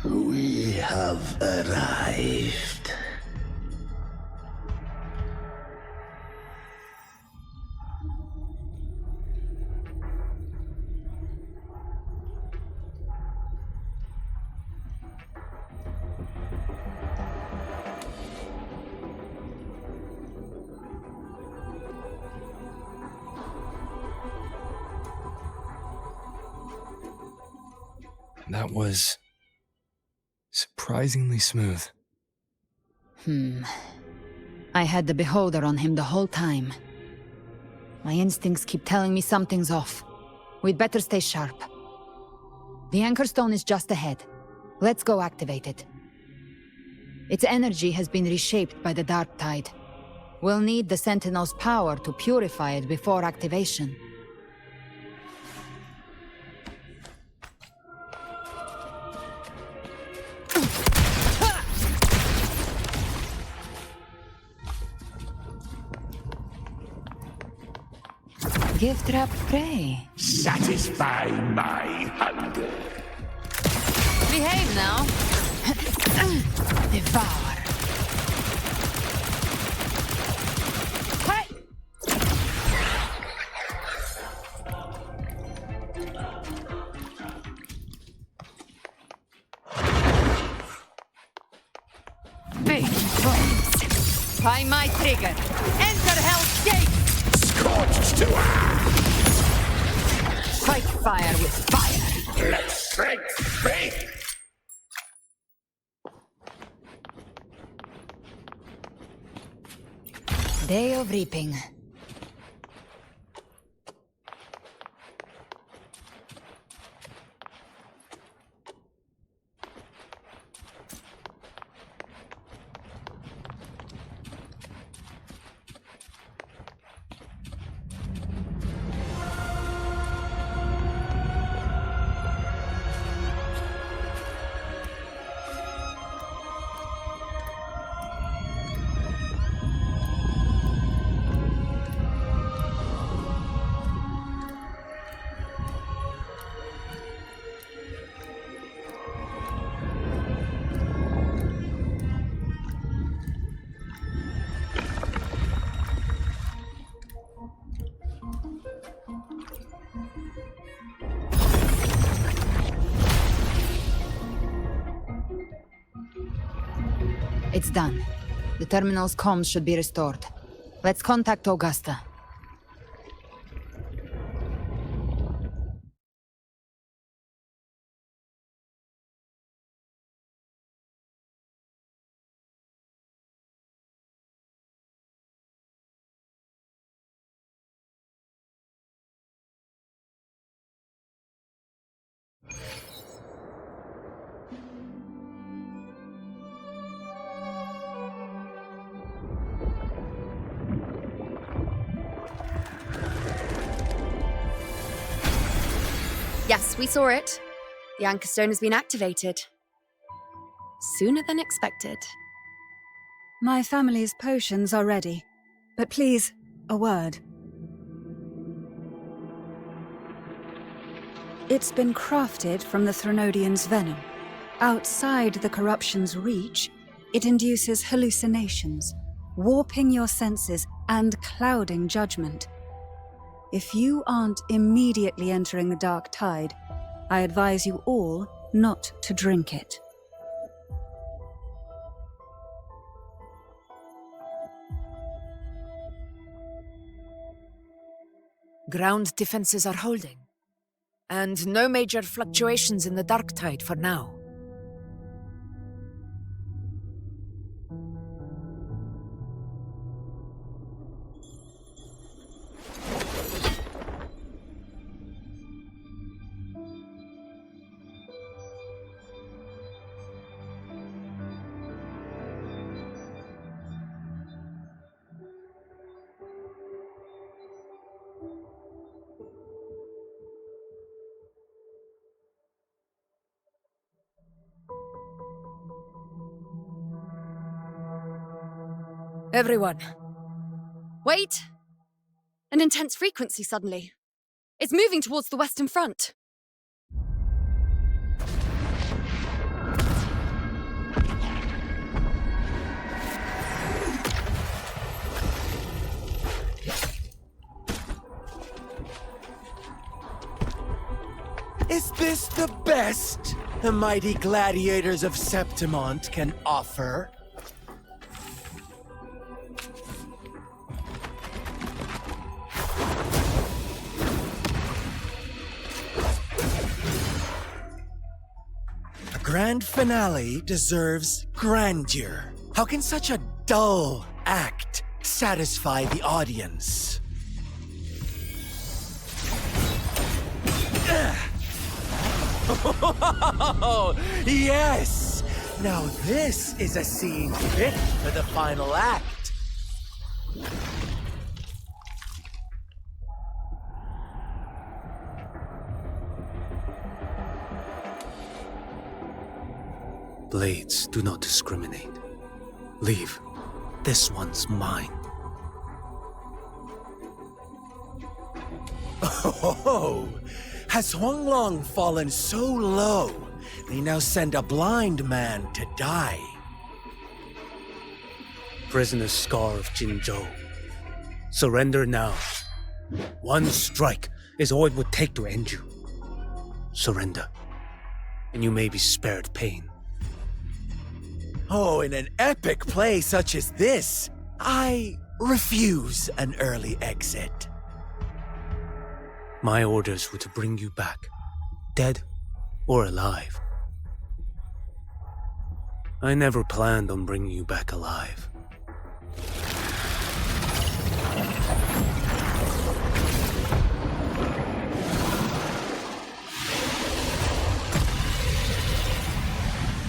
We have arrived.
That was surprisingly smooth.
I had the beholder on him the whole time. My instincts keep telling me something's off. We'd better stay sharp. The anchor stone is just ahead. Let's go activate it. Its energy has been reshaped by the dark tide. We'll need the Sentinel's power to purify it before activation. Gift wrap prey.
Satisfy my hunger.
Behave now. Devour. Hey! Big bones. By my trigger. Enter Hell's Gate.
Scorched to
Fight fire with fire.
let strength be.
Day of Reaping. It's done. The terminal's comms should be restored. Let's contact Augusta.
Yes, we saw it. The Anchor Stone has been activated. Sooner than expected.
My family's potions are ready. But please, a word. It's been crafted from the Threnodian's venom. Outside the corruption's reach, it induces hallucinations, warping your senses and clouding judgment. If you aren't immediately entering the dark tide, I advise you all not to drink it.
Ground defenses are holding. And no major fluctuations in the dark tide for now. Everyone.
Wait! An intense frequency suddenly. It's moving towards the Western Front.
Is this the best the mighty gladiators of Septimont can offer? A grand finale deserves grandeur. How can such a dull act satisfy the audience? Oh, yes! Now this is a scene fit for the final act.
blades do not discriminate. Leave. This one's mine.
Oh, has Huanglong fallen so low, they now send a blind man to die?
Prisoner Scar of Jinzhou. Surrender now. One strike is all it would take to end you. Surrender, and you may be spared pain.
Oh, in an epic play such as this, I refuse an early exit.
My orders were to bring you back, dead or alive. I never planned on bringing you back alive.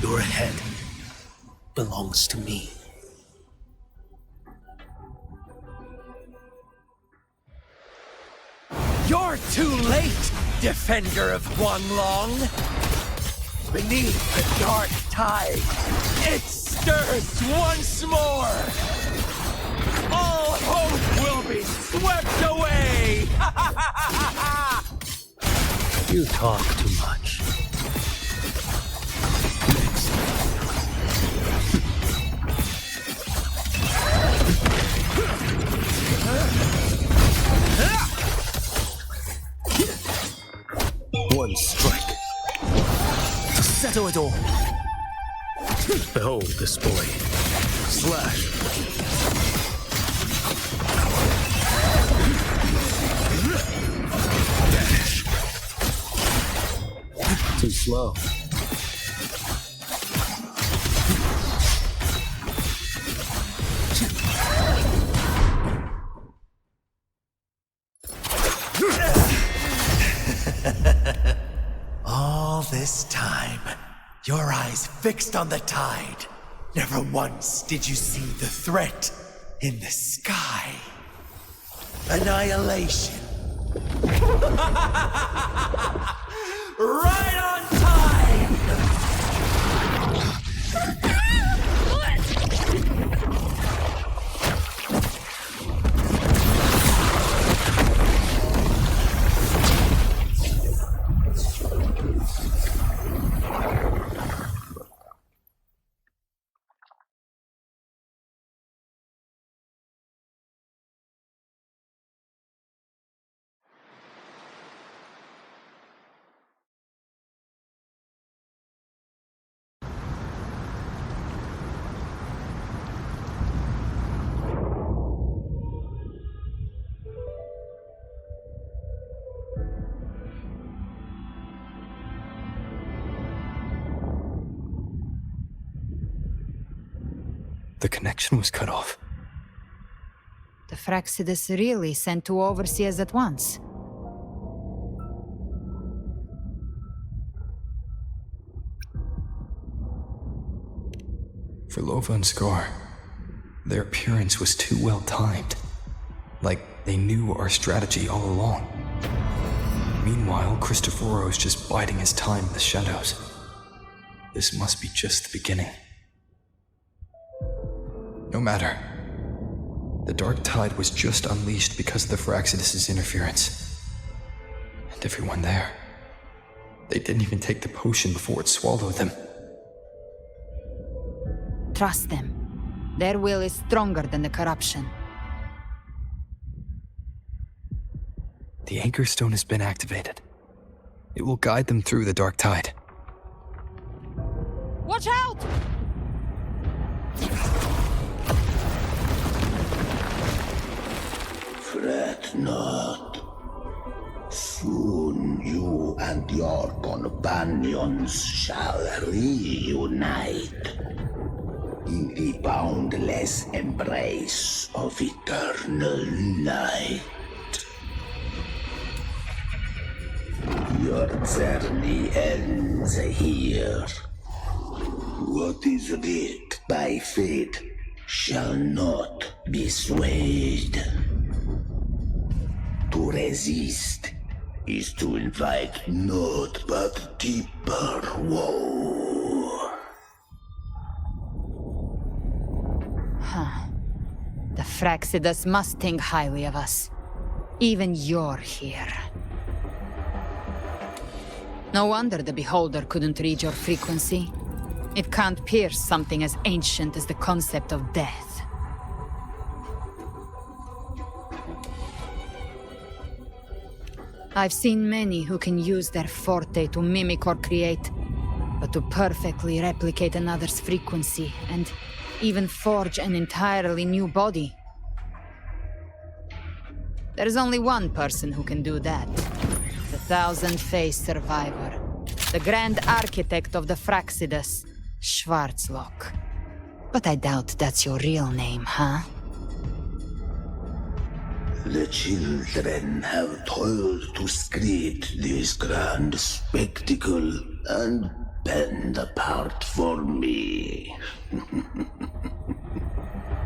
Your head belongs to me.
You're too late, defender of Huanglong! Beneath the dark tide, it stirs once more! All hope will be swept away!
You talk too much. One strike to settle it all. Behold this boy. Slash. Dash. Too slow.
All this time, your eyes fixed on the tide. Never once did you see the threat in the sky. Annihilation. Right on time!
The connection was cut off.
The Fraxidus really sent two overseers at once.
For Lova and Scar, their appearance was too well timed. Like they knew our strategy all along. Meanwhile, Cristoforo's just biding his time in the shadows. This must be just the beginning. No matter. The dark tide was just unleashed because of the Fraxidus' interference. And everyone there, they didn't even take the potion before it swallowed them.
Trust them. Their will is stronger than the corruption.
The Anchor Stone has been activated. It will guide them through the dark tide.
Watch out!
Fret not. Soon you and your companions shall reunite in the boundless embrace of eternal night. Your journey ends here. What is writ by fate shall not be swayed. To resist is to invite naught but deeper woe.
Fraxidus must think highly of us. Even you're here. No wonder the Beholder couldn't read your frequency. It can't pierce something as ancient as the concept of death. I've seen many who can use their forte to mimic or create, but to perfectly replicate another's frequency and even forge an entirely new body. There's only one person who can do that. The thousand-faced survivor. The grand architect of the Fraxidus, Schwarzlock. But I doubt that's your real name, huh?
The children have toiled to script this grand spectacle and bend apart for me.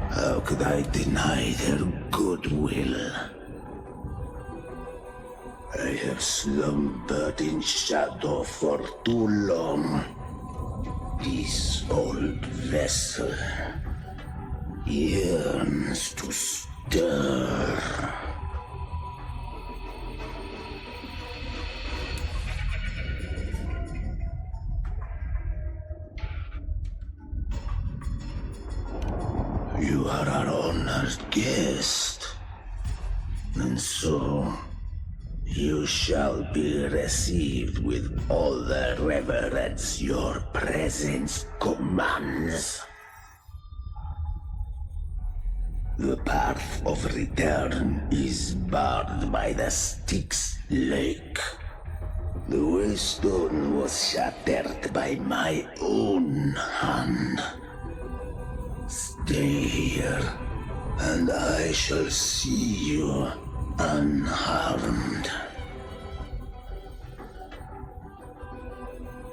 How could I deny their goodwill? I have slumbered in shadow for too long. This old vessel yearns to stir. You are our honored guest, and so you shall be received with all the reverence your presence commands. The path of return is barred by the Styx Lake. The waystone was shattered by my own hand. Stay here, and I shall see you unharmed.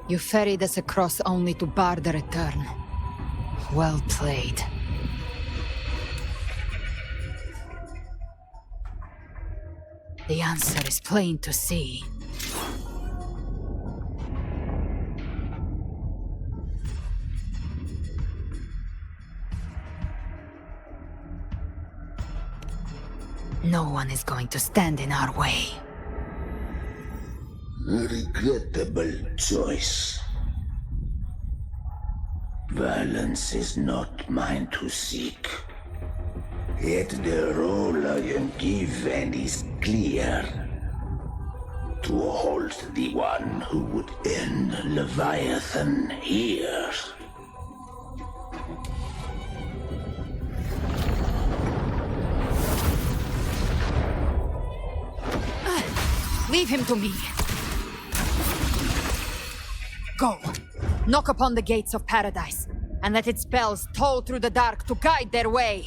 You ferried us across only to bar the return. Well played. The answer is plain to see. No one is going to stand in our way.
A regrettable choice. Violence is not mine to seek. Yet the role I am given is clear. To halt the one who would end Leviathan here.
Leave him to me. Go. Knock upon the gates of paradise, and let its bells toll through the dark to guide their way.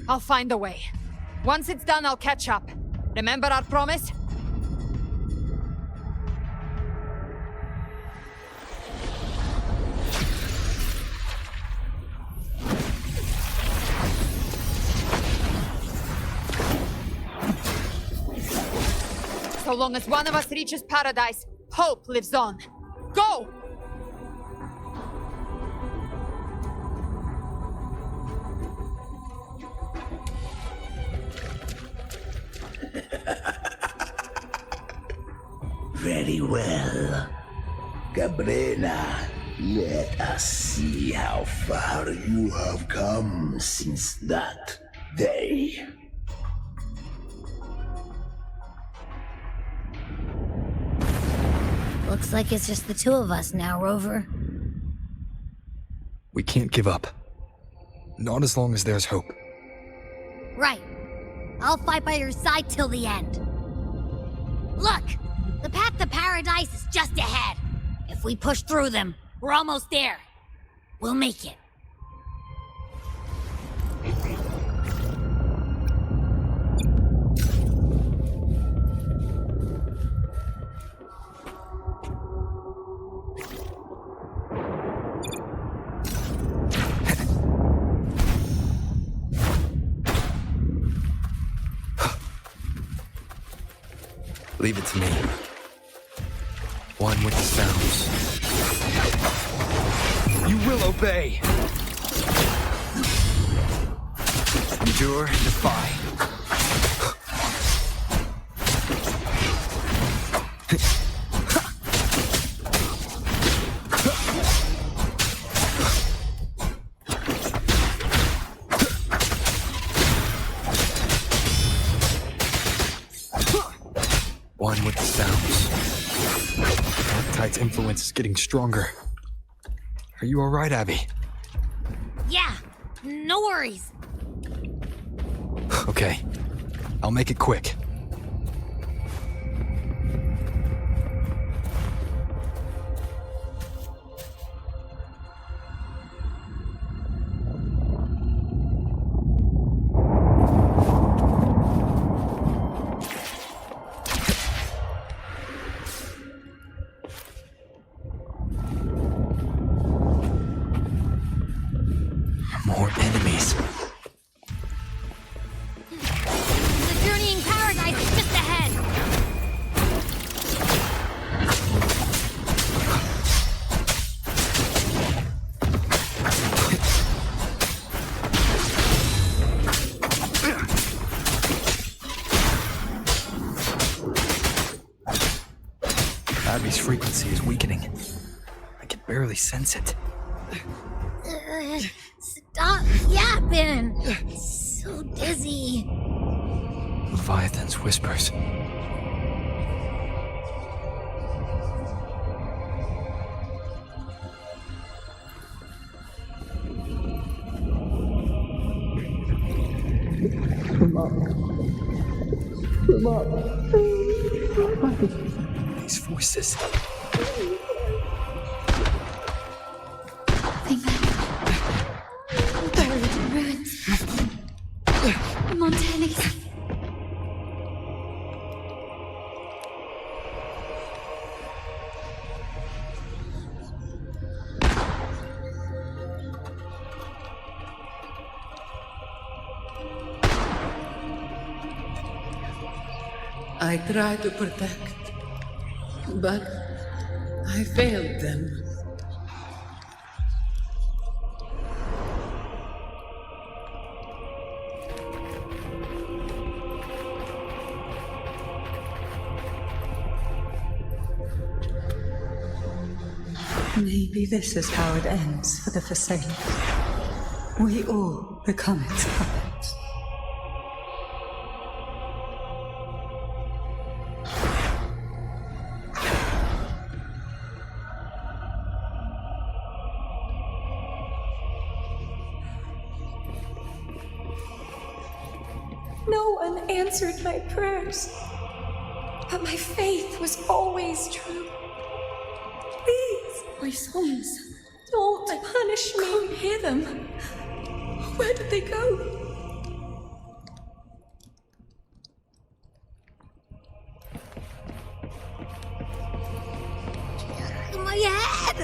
I'll find a way. Once it's done, I'll catch up. Remember our promise? So long as one of us reaches paradise, hope lives on. Go!
Very well. Cabrera, let us see how far you have come since that day.
Looks like it's just the two of us now, Rover.
We can't give up. Not as long as there's hope.
Right. I'll fight by your side till the end. Look! The path to paradise is just ahead. If we push through them, we're almost there. We'll make it.
Leave it to me. One with the sounds. will obey. Endure and defy. One with the sounds. Darktide's influence is getting stronger. Are you alright, Abby?
Yeah, no worries.
Okay. I'll make it quick. More enemies.
The journeying paradise is just ahead.
Abby's frequency is weakening. I can barely sense it.
Stop yapping. So dizzy.
Leviathan's whispers. These voices.
Buried in ruins. Montanis.
I tried to protect, but I failed them.
Maybe this is how it ends for the Forsaken. We all become its puppets.
No one answered my prayers, but my faith was always true. Please,
my sons,
don't punish me.
Can't hear them.
Where did they go?
My head!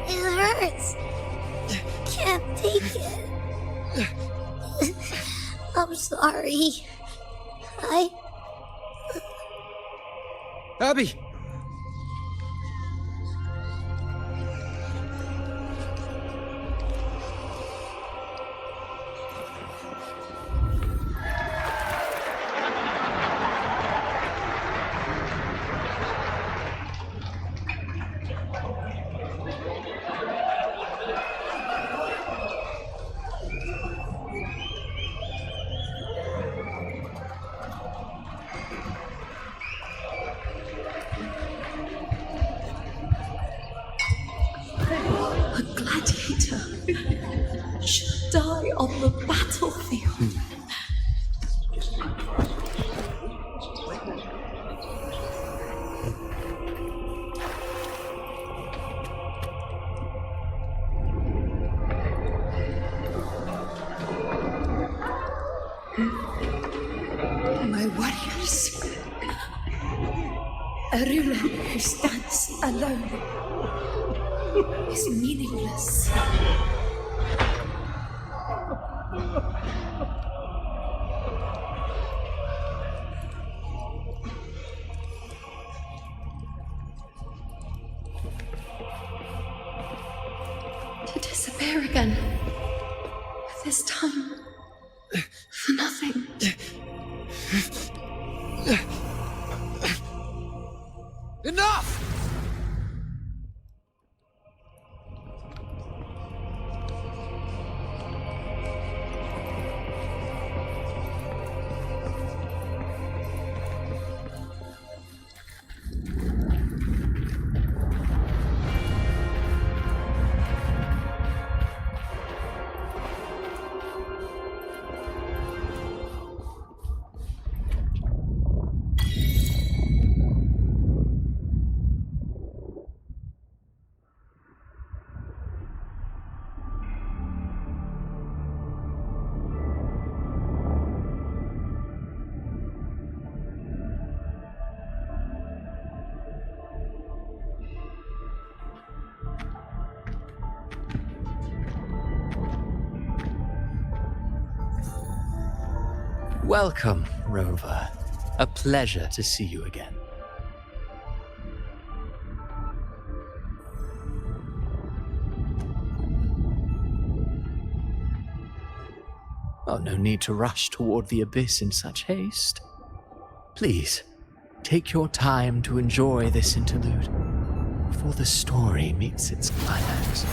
It hurts! Can't take it. I'm sorry.
Abby!
A gladiator should die on the battlefield. My warriors. A ruler who stands alone is meaningless.
to disappear again. This time, for nothing.
Enough!
Welcome, Rover. A pleasure to see you again. Oh, no need to rush toward the abyss in such haste. Please, take your time to enjoy this interlude before the story meets its climax.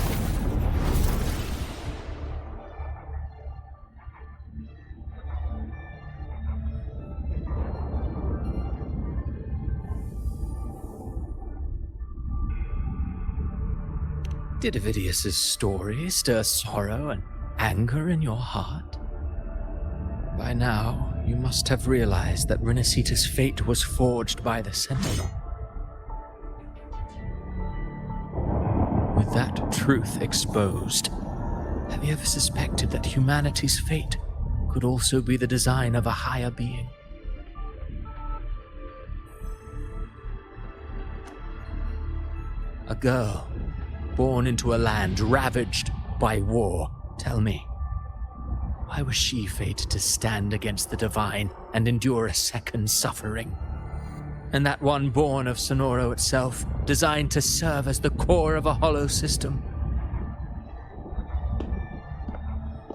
Did Avidius's story stir sorrow and anger in your heart? By now, you must have realized that Rinascita's fate was forged by the Sentinel. With that truth exposed, have you ever suspected that humanity's fate could also be the design of a higher being? A girl born into a land ravaged by war. Tell me, why was she fated to stand against the divine and endure a second suffering? And that one born of Sonoro itself, designed to serve as the core of a hollow system?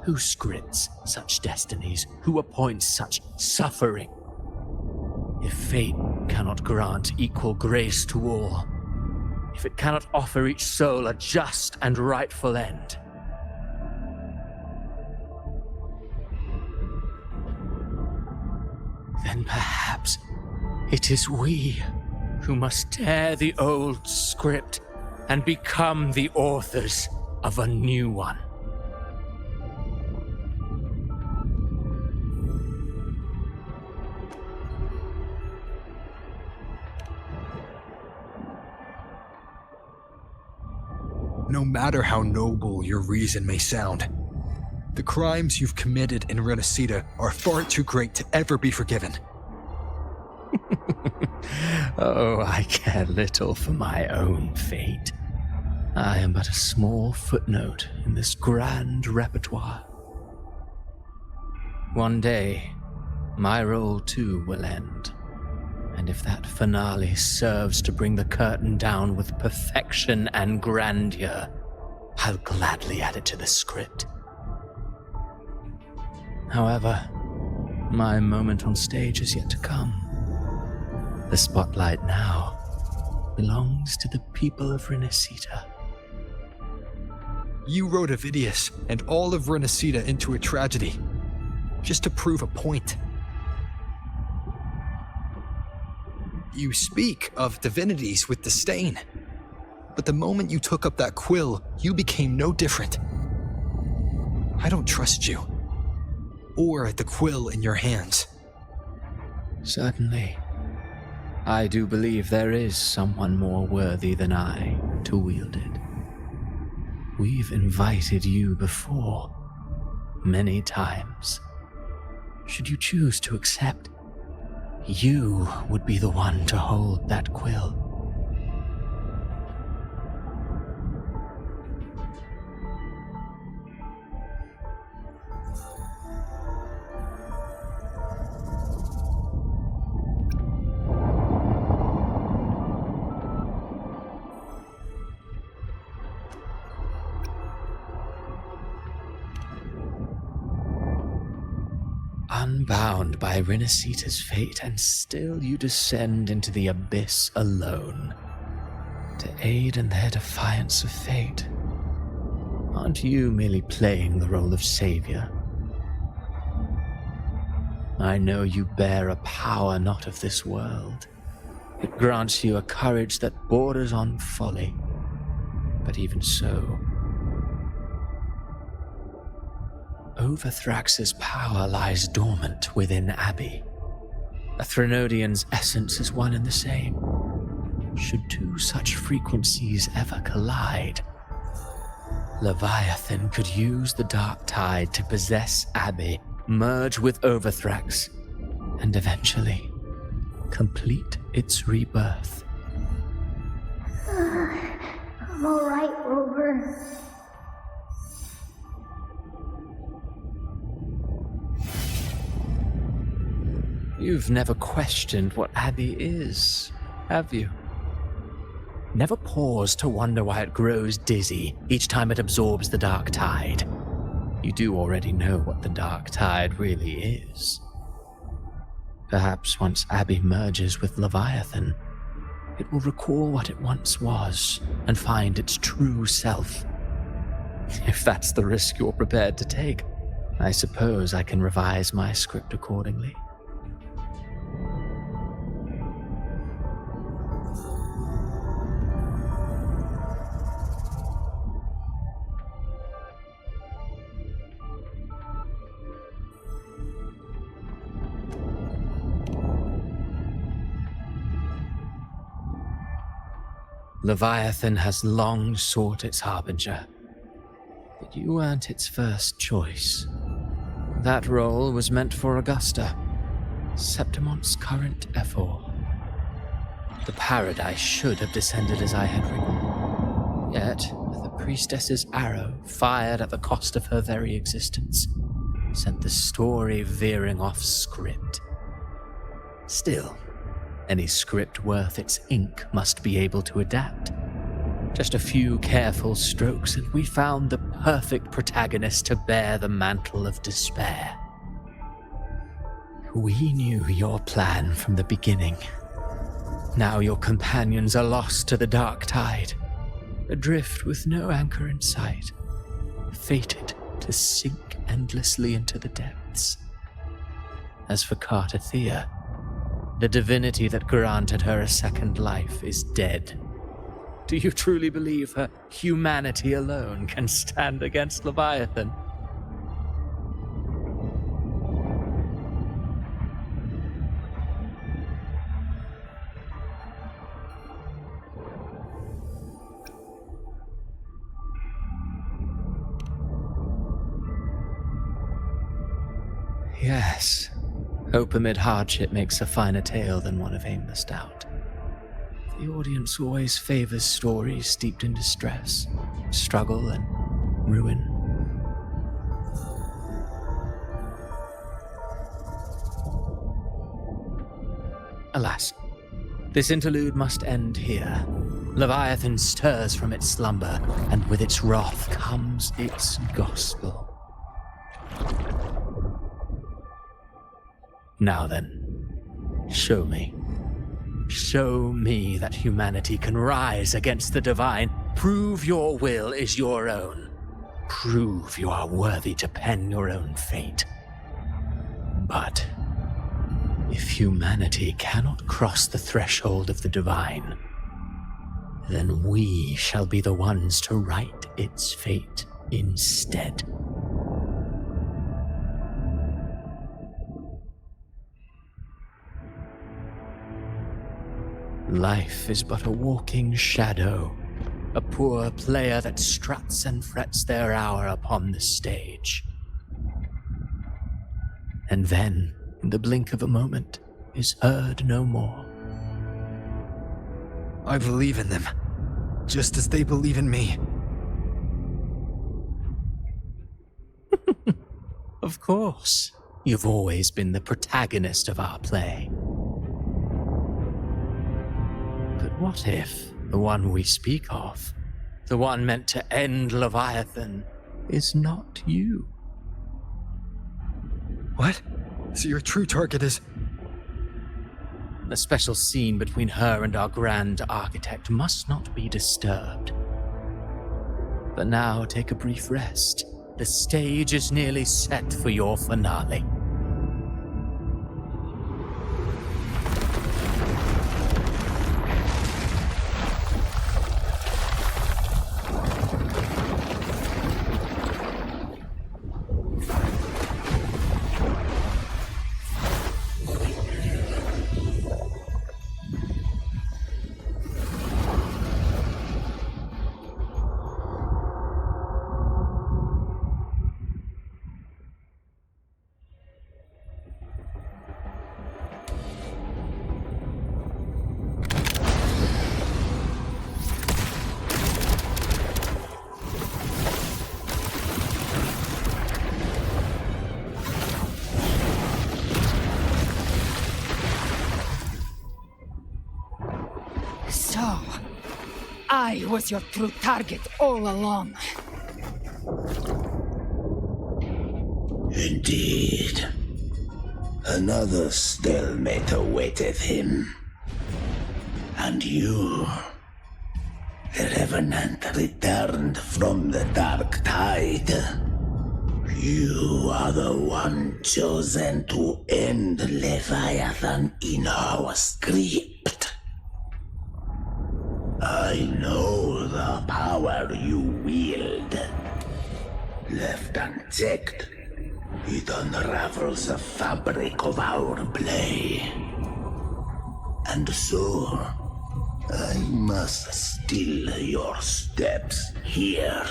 Who scripts such destinies? Who appoints such suffering? If fate cannot grant equal grace to all, if it cannot offer each soul a just and rightful end, then perhaps it is we who must tear the old script and become the authors of a new one.
No matter how noble your reason may sound, the crimes you've committed in Rinascita are far too great to ever be forgiven.
Oh, I care little for my own fate. I am but a small footnote in this grand repertoire. One day, my role too will end. And if that finale serves to bring the curtain down with perfection and grandeur, I'll gladly add it to the script. However, my moment on stage is yet to come. The spotlight now belongs to the people of Rinascita.
You wrote Avidius and all of Rinascita into a tragedy, just to prove a point. You speak of divinities with disdain, but the moment you took up that quill, you became no different. I don't trust you, or the quill in your hands.
Certainly. I do believe there is someone more worthy than I to wield it. We've invited you before, many times. Should you choose to accept, you would be the one to hold that quill. Unbound by Rinascita's fate, and still you descend into the abyss alone, to aid in their defiance of fate. Aren't you merely playing the role of savior? I know you bear a power not of this world. It grants you a courage that borders on folly. But even so, Overthrax's power lies dormant within Abbey. A Threnodian's essence is one and the same. Should two such frequencies ever collide, Leviathan could use the dark tide to possess Abbey, merge with Overthrax, and eventually complete its rebirth.
I'm alright, Rover.
You've never questioned what Abbey is, have you? Never paused to wonder why it grows dizzy each time it absorbs the dark tide. You do already know what the dark tide really is. Perhaps once Abbey merges with Leviathan, it will recall what it once was and find its true self. If that's the risk you're prepared to take, I suppose I can revise my script accordingly. Leviathan has long sought its harbinger, but you weren't its first choice. That role was meant for Augusta, Septimont's current Ephor. The paradise should have descended as I had written. Yet, the priestess's arrow, fired at the cost of her very existence, sent the story veering off script. Still, any script worth its ink must be able to adapt. Just a few careful strokes, and we found the perfect protagonist to bear the mantle of despair. We knew your plan from the beginning. Now your companions are lost to the dark tide, adrift with no anchor in sight, fated to sink endlessly into the depths. As for Cartathea, the divinity that granted her a second life is dead. Do you truly believe her humanity alone can stand against Leviathan? Yes. Hope amid hardship makes a finer tale than one of aimless doubt. The audience always favors stories steeped in distress, struggle, and ruin. Alas, this interlude must end here. Leviathan stirs from its slumber, and with its wrath comes its gospel. Now then, show me. Show me that humanity can rise against the divine. Prove your will is your own. Prove you are worthy to pen your own fate. But if humanity cannot cross the threshold of the divine, then we shall be the ones to write its fate instead. Life is but a walking shadow, a poor player that struts and frets their hour upon the stage. And then, in the blink of a moment, is heard no more.
I believe in them, just as they believe in me.
Of course, you've always been the protagonist of our play. But what if the one we speak of, the one meant to end Leviathan, is not you?
What? So your true target is...
The special scene between her and our grand architect must not be disturbed. But now take a brief rest. The stage is nearly set for your finale.
So, I was your true target all along.
Indeed. Another stalemate awaiteth him. And you, the Revenant returned from the Dark Tide. You are the one chosen to end Leviathan in our script. I know the power you wield. Left unchecked, it unravels the fabric of our play. And so, I must still your steps here.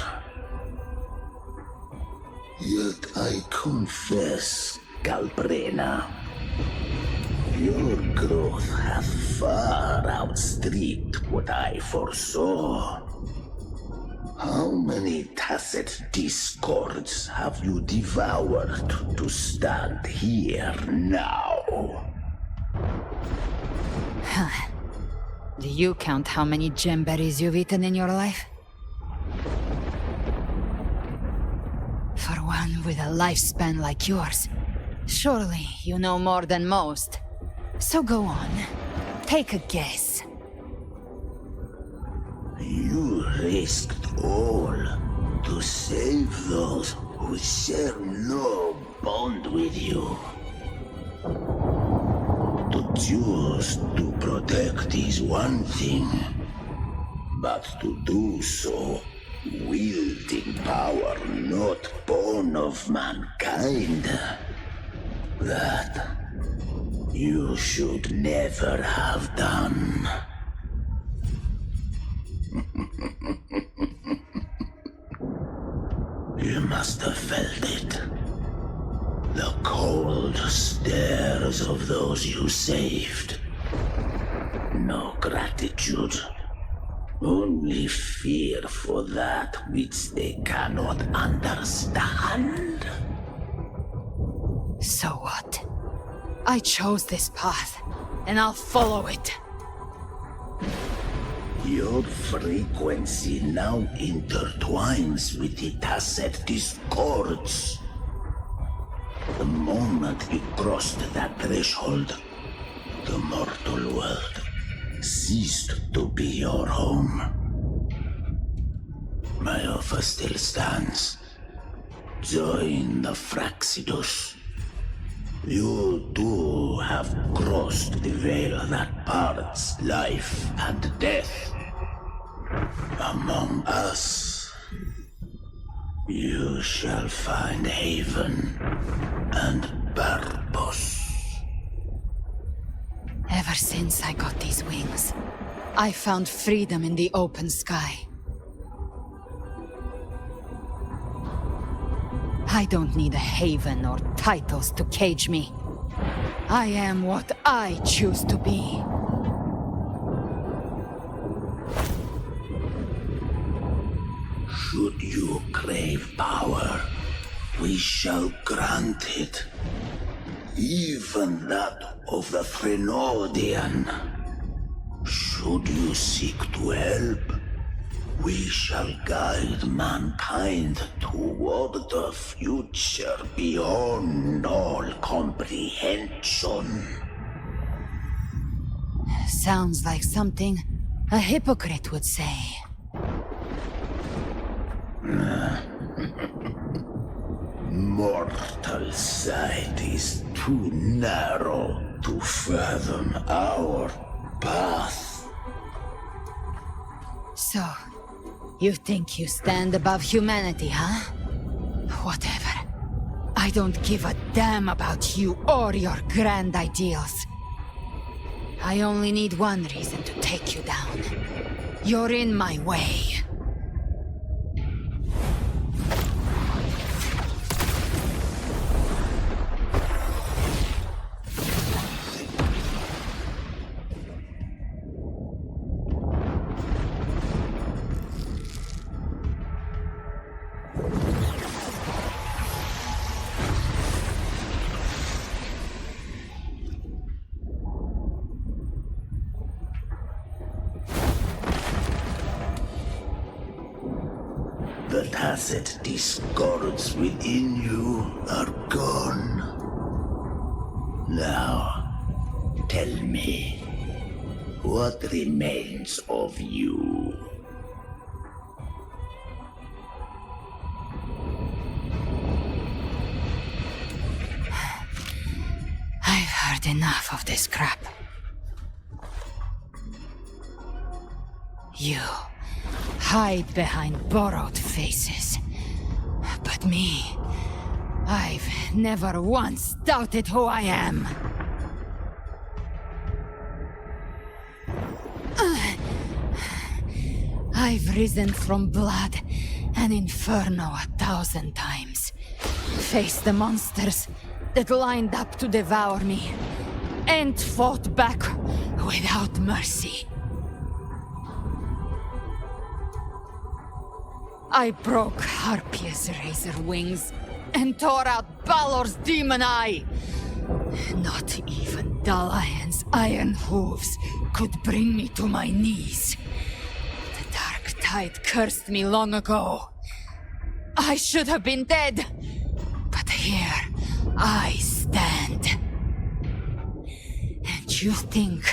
Yet I confess, Galbrena, your growth hath far outstripped what I foresaw. How many tacit discords have you devoured to stand here now?
Do you count how many gemberries you've eaten in your life? For one with a lifespan like yours, surely you know more than most. So go on, take a guess.
You risked all to save those who share no bond with you. To choose to protect is one thing, but to do so wielding power not born of mankind, that you should never have done. You must have felt it. The cold stares of those you saved. No gratitude. Only fear for that which they cannot understand.
So what? I chose this path, and I'll follow it.
Your frequency now intertwines with the tacit discords. The moment you crossed that threshold, the mortal world ceased to be your home. My offer still stands. Join the Fraxidus. You too have crossed the veil that parts life and death. Among us, you shall find haven and purpose.
Ever since I got these wings, I found freedom in the open sky. I don't need a haven or titles to cage me. I am what I choose to be.
Should you crave power, we shall grant it. Even that of the Threnodian. Should you seek to help, We shall guide mankind toward the future beyond all comprehension.
Sounds like something a hypocrite would say.
Mortal sight is too narrow to fathom our path.
So, you think you stand above humanity, huh? Whatever. I don't give a damn about you or your grand ideals. I only need one reason to take you down. You're in my way.
The tacit discords within you are gone. Now, tell me, what remains of you?
I've heard enough of this crap. You hide behind borrowed faces. But me, I've never once doubted who I am. I've risen from blood and inferno 1,000 times. Faced the monsters that lined up to devour me, and fought back without mercy. I broke Harpia's razor wings and tore out Balor's demon eye. Not even Dalahan's iron hooves could bring me to my knees. The dark tide cursed me long ago. I should have been dead, but here I stand. And you think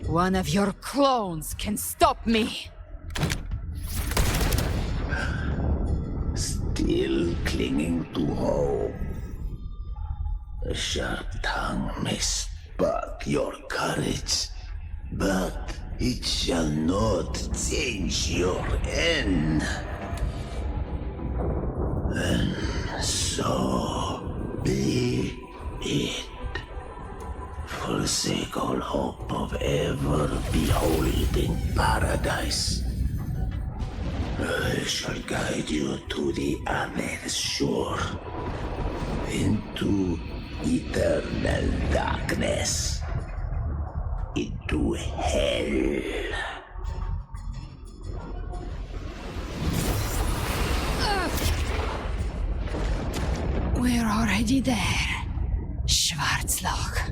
one of your clones can stop me?
Still clinging to hope. A sharp tongue may spark your courage, but it shall not change your end. And so be it. Forsake all hope of ever beholding paradise. I shall guide you to the other shore, into eternal darkness, into hell.
We're already there, Schwarzloch.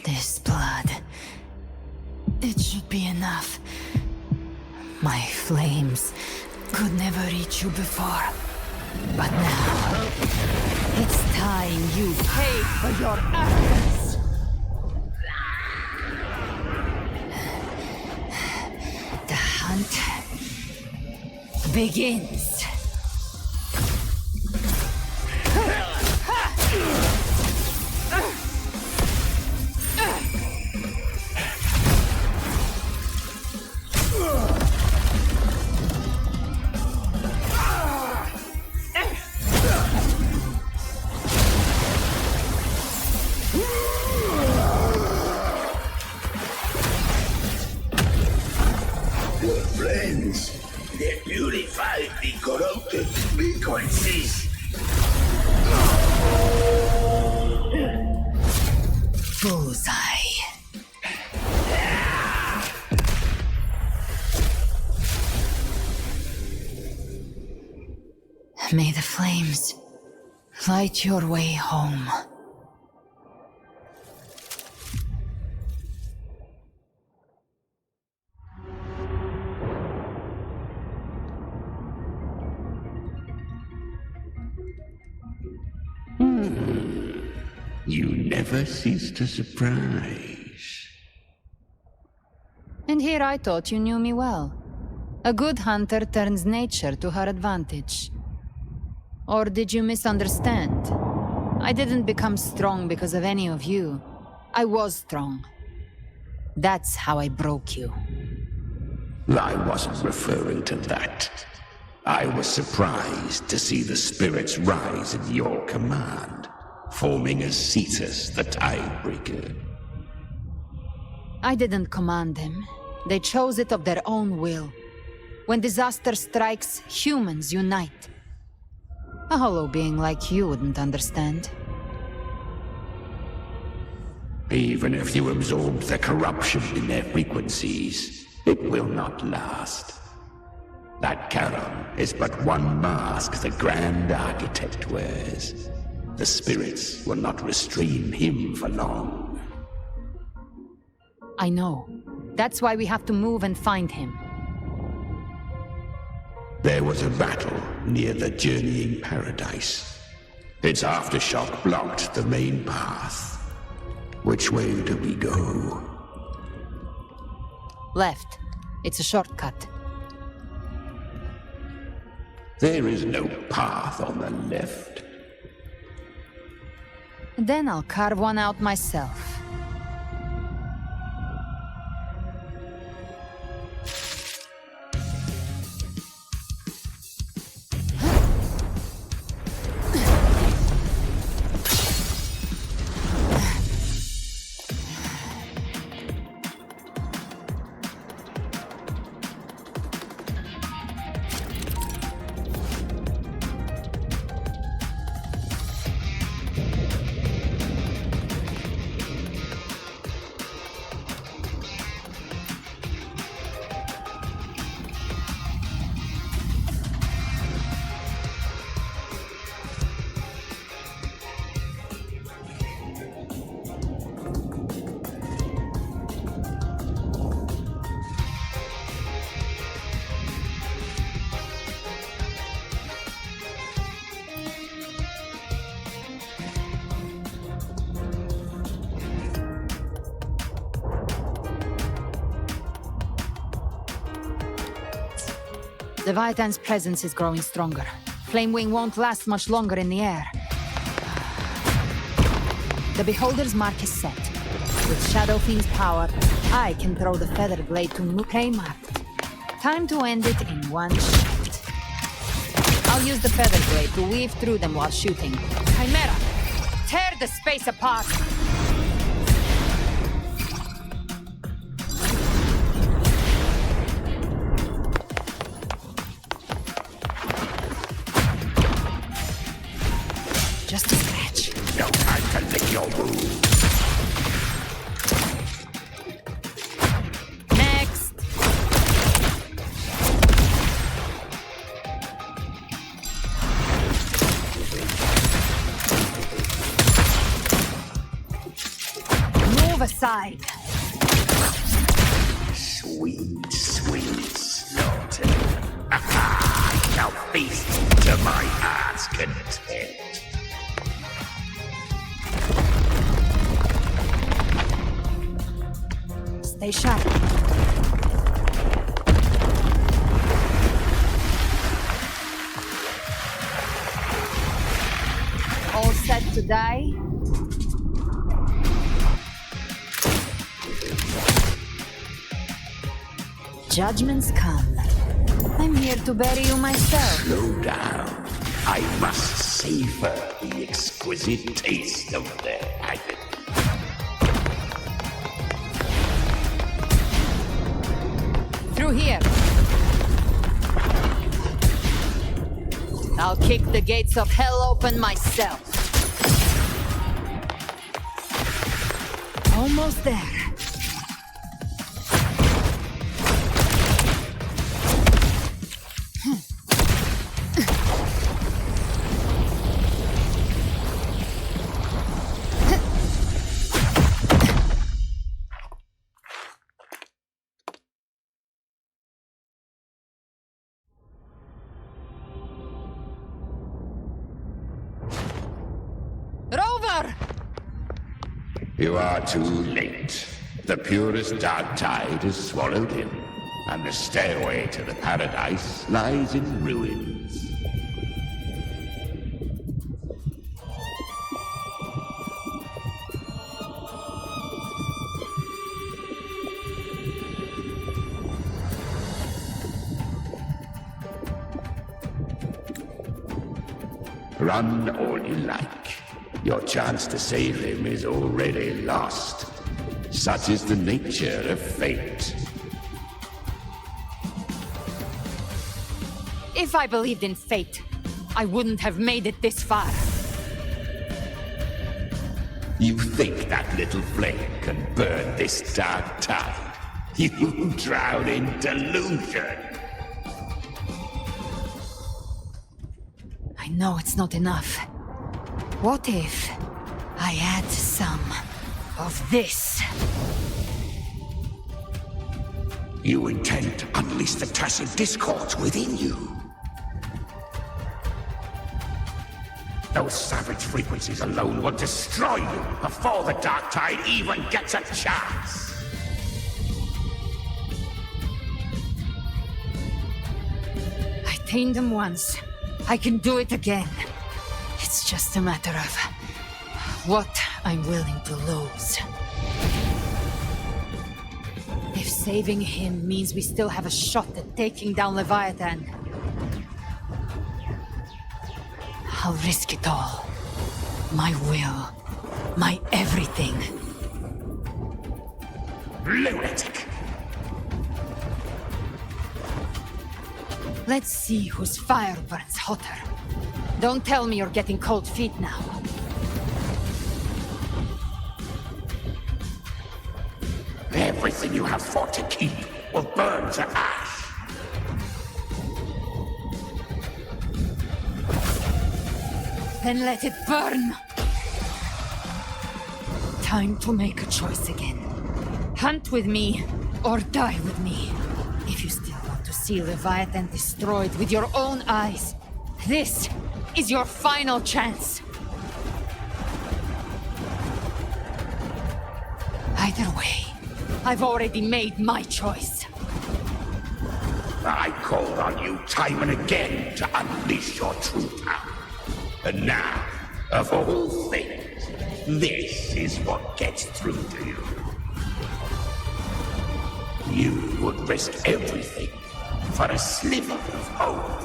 This blood, it should be enough. My flames could never reach you before, but now it's time you pay for your arrogance. The hunt begins.
They purify the corrupted frequencies.
Bullseye. May the flames Fight your way home.
You never cease to surprise.
And here I thought you knew me well. A good hunter turns nature to her advantage. Or did you misunderstand? I didn't become strong because of any of you. I was strong. That's how I broke you.
I wasn't referring to that. I was surprised to see the spirits rise at your command, forming as Cetus the Tidebreaker.
I didn't command them. They chose it of their own will. When disaster strikes, humans unite. A hollow being like you wouldn't understand.
Even if you absorb the corruption in their frequencies, it will not last. That Charon is but one mask the Grand Architect wears. The spirits will not restrain him for long.
I know. That's why we have to move and find him.
There was a battle near the Journeying Paradise. Its aftershock blocked the main path. Which way do we go?
Left. It's a shortcut.
There is no path on the left.
Then I'll carve one out myself. Leviathan's presence is growing stronger. Flamewing won't last much longer in the air. The Beholder's mark is set. With Shadow Fiend's power, I can throw the Feather Blade to Mukay marked. Time to end it in one shot. I'll use the Feather Blade to weave through them while shooting. Chimera! Tear the space apart! Just a scratch.
No time to lick your wound.
Next! Move aside.
Sweet, sweet slaughter. I shall feast to my heart's content.
Stay sharp. All set to die? Judgments come. I'm here to bury you myself.
Slow down. I must savor the exquisite taste of their agony.
Through here. I'll kick the gates of hell open myself. Almost there.
You are too late. The purest dark tide has swallowed him, and the stairway to the paradise lies in ruins. Run all you like. Your chance to save him is already lost. Such is the nature of fate.
If I believed in fate, I wouldn't have made it this far.
You think that little flame can burn this dark tide? You drown in delusion.
I know it's not enough. What if I add some of this?
You intend to unleash the tacit discords within you. Those savage frequencies alone will destroy you before the dark tide even gets a chance.
I tamed them once. I can do it again. It's just a matter of what I'm willing to lose. If saving him means we still have a shot at taking down Leviathan, I'll risk it all. My will. My everything.
Lunatic!
Let's see whose fire burns hotter. Don't tell me you're getting cold feet now.
Everything you have fought to keep will burn to ash.
Then let it burn! Time to make a choice again. Hunt with me, or die with me. If you still want to see Leviathan destroyed with your own eyes, this is your final chance. Either way, I've already made my choice.
I called on you time and again to unleash your true power. And now, of all things, this is what gets through to you. You would risk everything for a sliver of hope.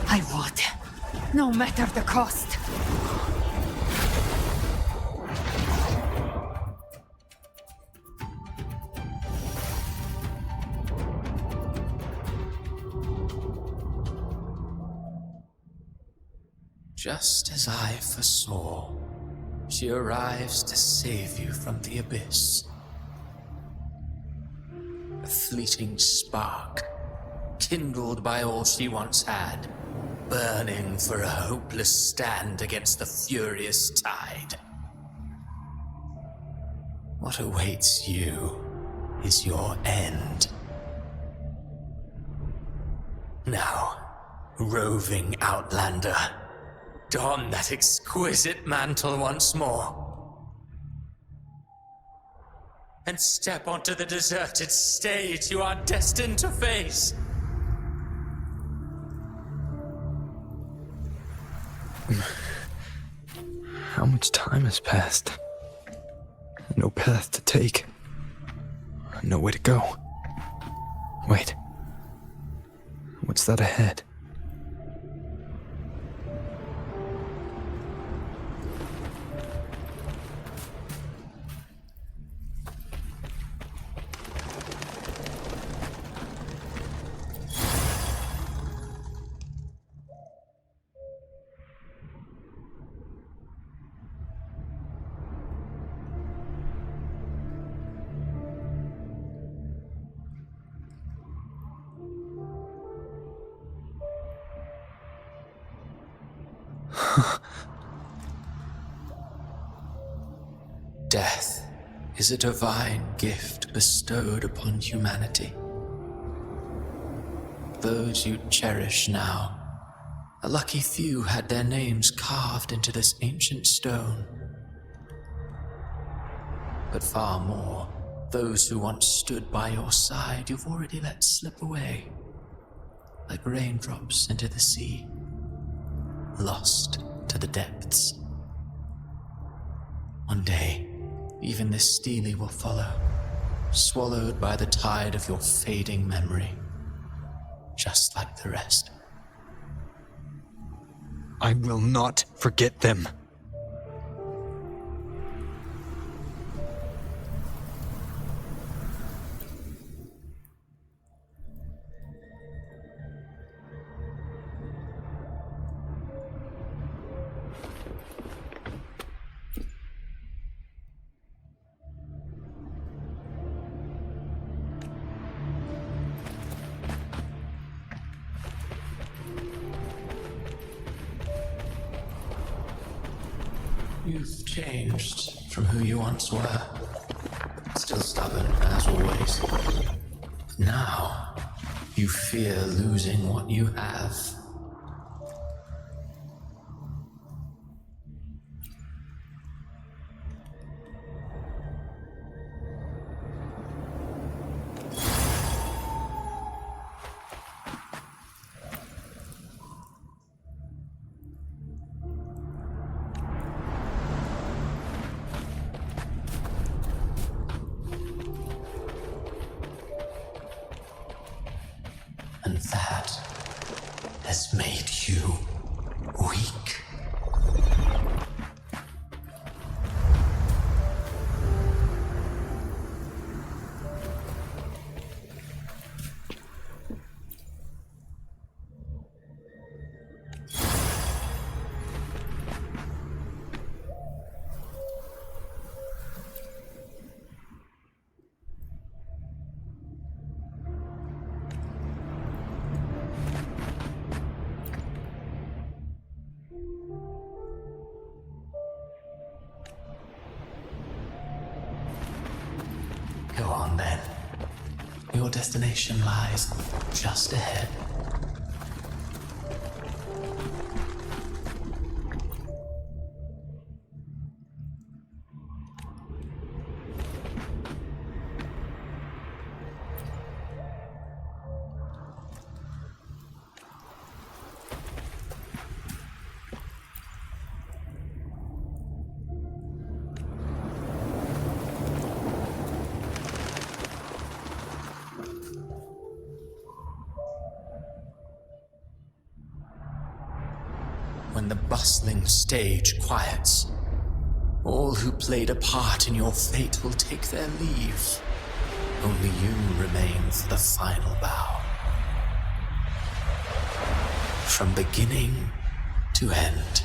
I would, no matter the cost.
Just as I foresaw, she arrives to save you from the abyss. A fleeting spark, kindled by all she once had, burning for a hopeless stand against the furious tide. What awaits you is your end. Now, roving outlander, don that exquisite mantle once more, and step onto the deserted stage you are destined to face.
How much time has passed? No path to take. Nowhere to go. Wait. What's that ahead?
Death is a divine gift bestowed upon humanity. Those you cherish now A lucky few had their names carved into this ancient stone. But far more, those who once stood by your side, you've already let slip away, like raindrops into the sea, lost to the depths. One day, even this Steely will follow, swallowed by the tide of your fading memory, just like the rest.
I will not forget them.
You've changed from who you once were. Still stubborn, as always. But now, you fear losing what you have. And that has made you weak. Go on then. Your destination lies just ahead. When the bustling stage quiets, all who played a part in your fate will take their leave. Only you remain for the final bow. From beginning to end,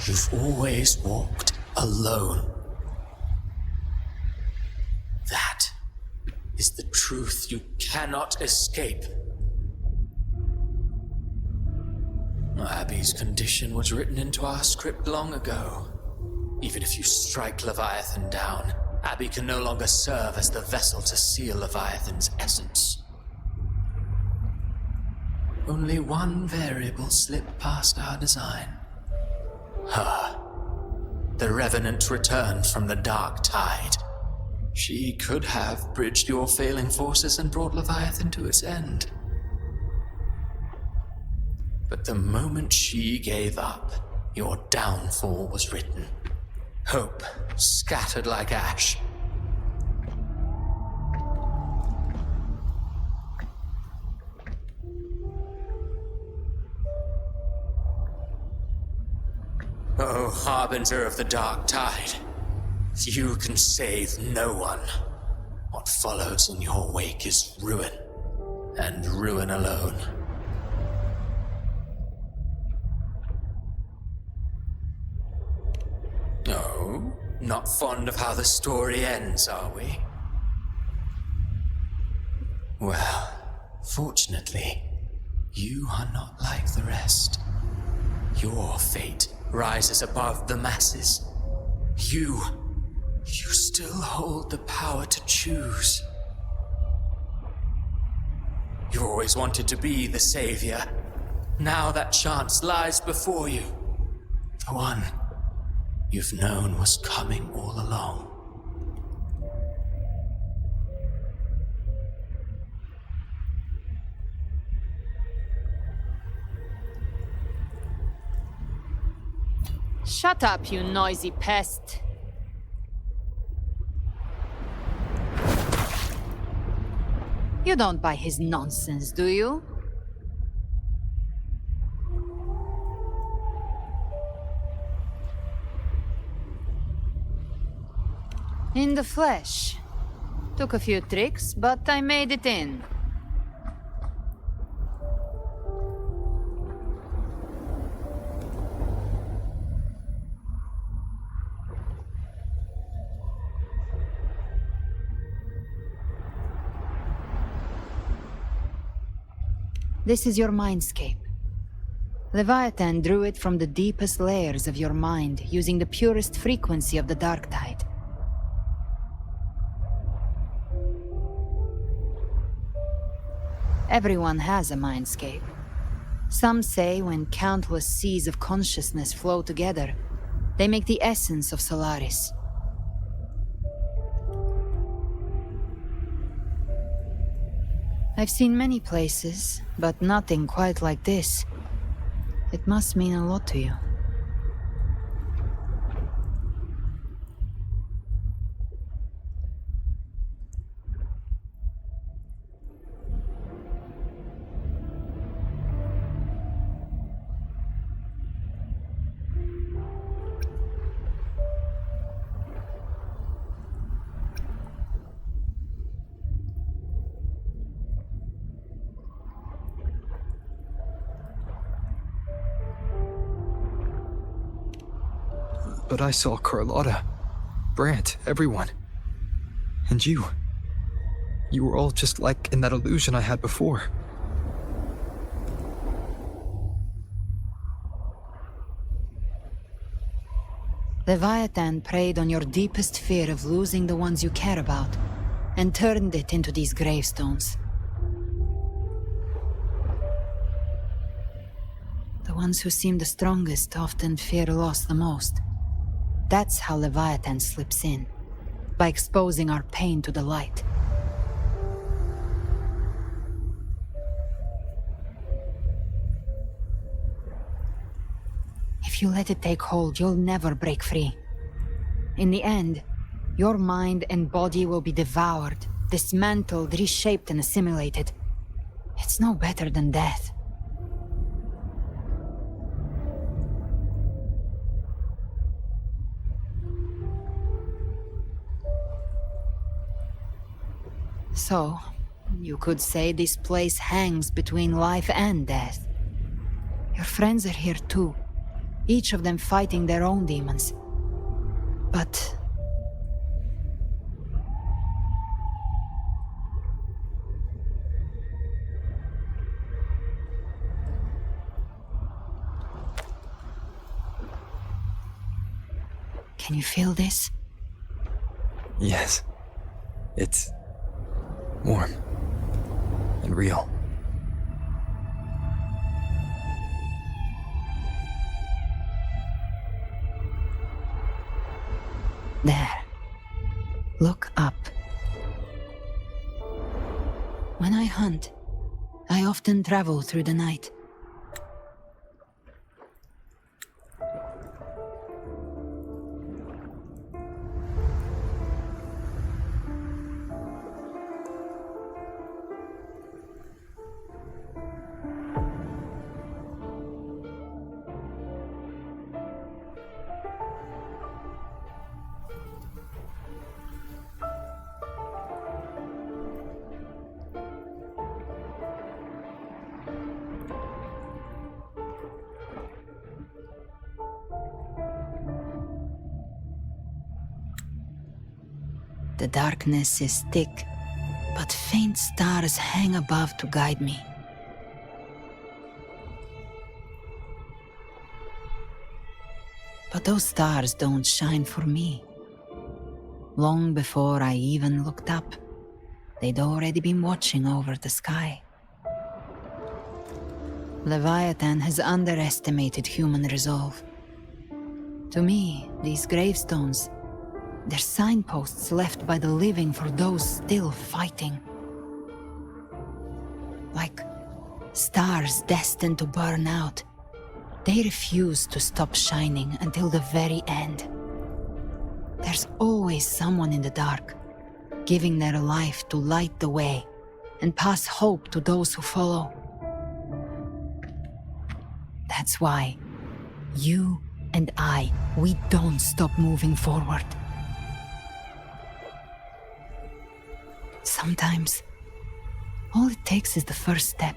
you've always walked alone. That is the truth you cannot escape. Abby's condition was written into our script long ago. Even if you strike Leviathan down, Abby can no longer serve as the vessel to seal Leviathan's essence. Only one variable slipped past our design. Her. The Revenant returned from the dark tide. She could have bridged your failing forces and brought Leviathan to its end. But the moment she gave up, your downfall was written. Hope scattered like ash. Oh, harbinger of the dark tide, you can save no one. What follows in your wake is ruin, and ruin alone. No, not fond of how the story ends, are we? Well, fortunately, you are not like the rest. Your fate rises above the masses. You still hold the power to choose. You always wanted to be the savior, Now that chance lies before you. The one you've known was coming all along.
Shut up, you noisy pest. You don't buy his nonsense, do you? In the flesh. Took a few tricks, but I made it in. This is your mindscape. Leviathan drew it from the deepest layers of your mind, using the purest frequency of the dark tide. Everyone has a mindscape. Some say when countless seas of consciousness flow together, they make the essence of Solaris. I've seen many places, but nothing quite like this. It must mean a lot to you.
But I saw Carlotta, Brant, everyone. And you. You were all just like in that illusion I had before.
Leviathan preyed on your deepest fear of losing the ones you care about, and turned it into these gravestones. The ones who seem the strongest often fear loss the most. That's how Leviathan slips in, by exposing our pain to the light. If you let it take hold, you'll never break free. In the end, your mind and body will be devoured, dismantled, reshaped, and assimilated. It's no better than death. So, you could say this place hangs between life and death. Your friends are here too, each of them fighting their own demons. But... can you feel this?
Yes. It's warm and real.
There. Look up. When I hunt, I often travel through the night. The darkness is thick, but faint stars hang above to guide me. But those stars don't shine for me. Long before I even looked up, they'd already been watching over the sky. Leviathan has underestimated human resolve. To me, these gravestones, they're signposts left by the living for those still fighting. Like stars destined to burn out, they refuse to stop shining until the very end. There's always someone in the dark, giving their life to light the way and pass hope to those who follow. That's why you and I, we don't stop moving forward. Sometimes, all it takes is the first step.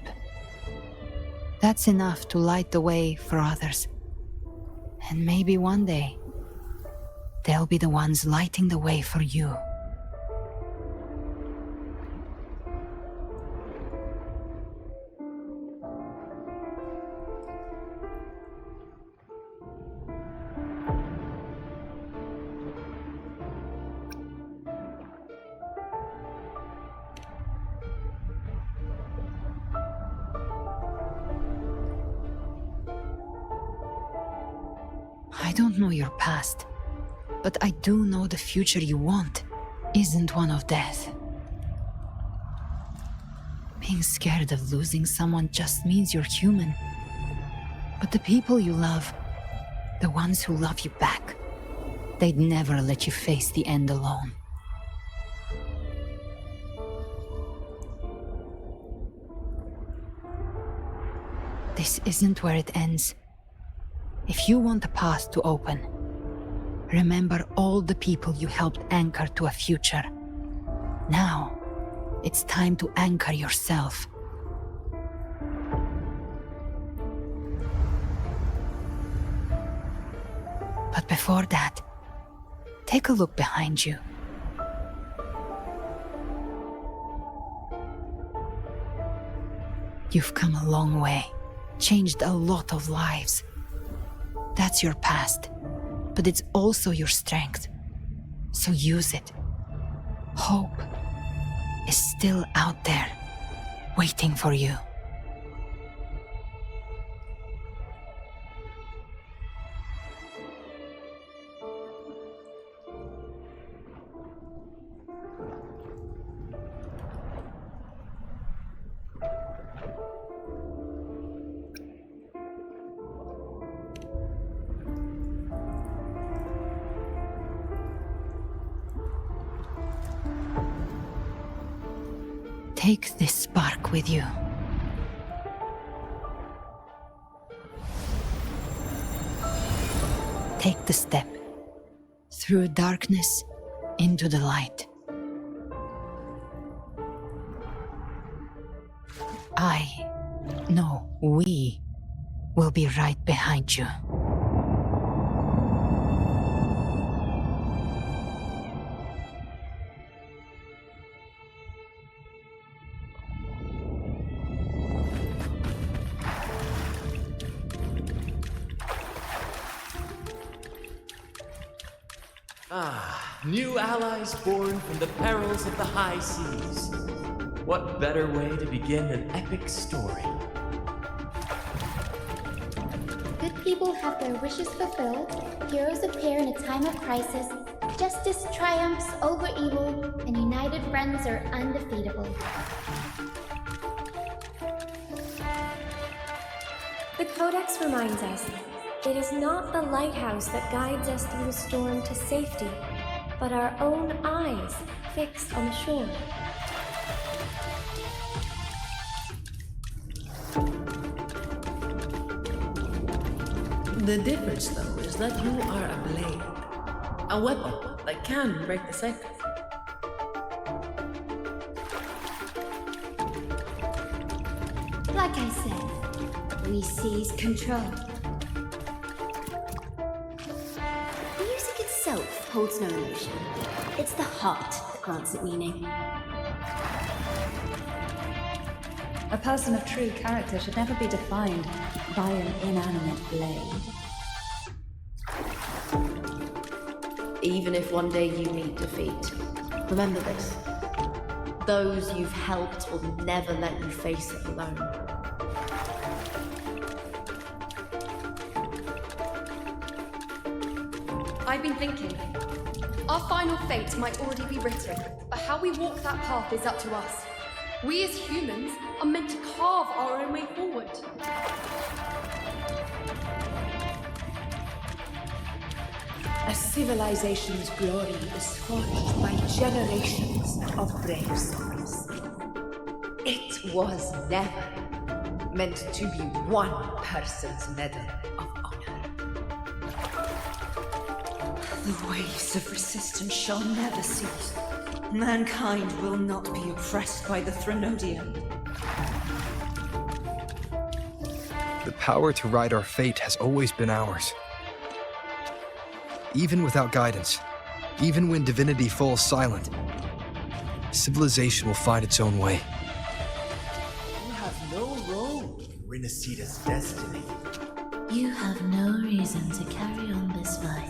That's enough to light the way for others. And maybe one day, they'll be the ones lighting the way for you. I don't know your past, but I do know the future you want isn't one of death. Being scared of losing someone just means you're human. But the people you love, the ones who love you back, they'd never let you face the end alone. This isn't where it ends. If you want the path to open, remember all the people you helped anchor to a future. Now, it's time to anchor yourself. But before that, take a look behind you. You've come a long way, changed a lot of lives. That's your past, but it's also your strength. So use it. Hope is still out there, waiting for you. Take this spark with you. Take the step through darkness into the light. We will be right behind you.
New allies born from the perils of the high seas. What better way to begin an epic story?
Good people have their wishes fulfilled, heroes appear in a time of crisis, justice triumphs over evil, and united friends are undefeatable.
The Codex reminds us, it is not the lighthouse that guides us through the storm to safety, but our own eyes fixed on the shore.
The difference, though, is that you are a blade. A weapon that can break the cycle.
Like I said, we seize control. Music itself holds no emotion. It's the heart that grants it meaning.
A person of true character should never be defined by an inanimate blade.
Even if one day you meet defeat, remember this. Those you've helped will never let you face it alone.
I've been thinking. Our final fate might already be written, but how we walk that path is up to us. We as humans are meant to carve our own way forward.
A civilization's glory is forged by generations of brave souls. It was never meant to be one person's medal of honor.
The waves of resistance shall never cease. Mankind will not be oppressed by the Threnodian.
The power to write our fate has always been ours. Even without guidance, even when divinity falls silent, civilization will find its own way.
You have no role in Rinascita's destiny.
You have no reason to carry on this fight.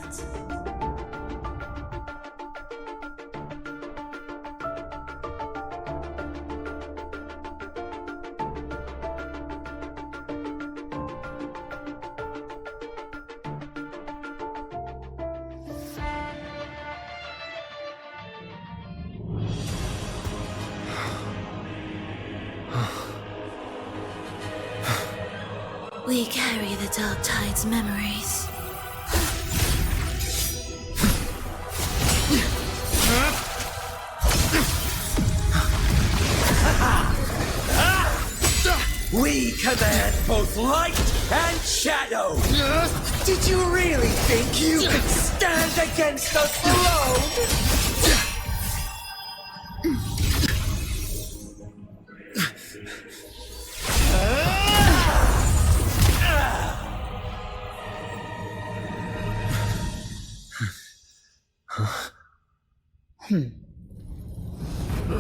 We carry the Dark Tide's memories.
We command both light and shadow! Did you really think you could stand against us alone?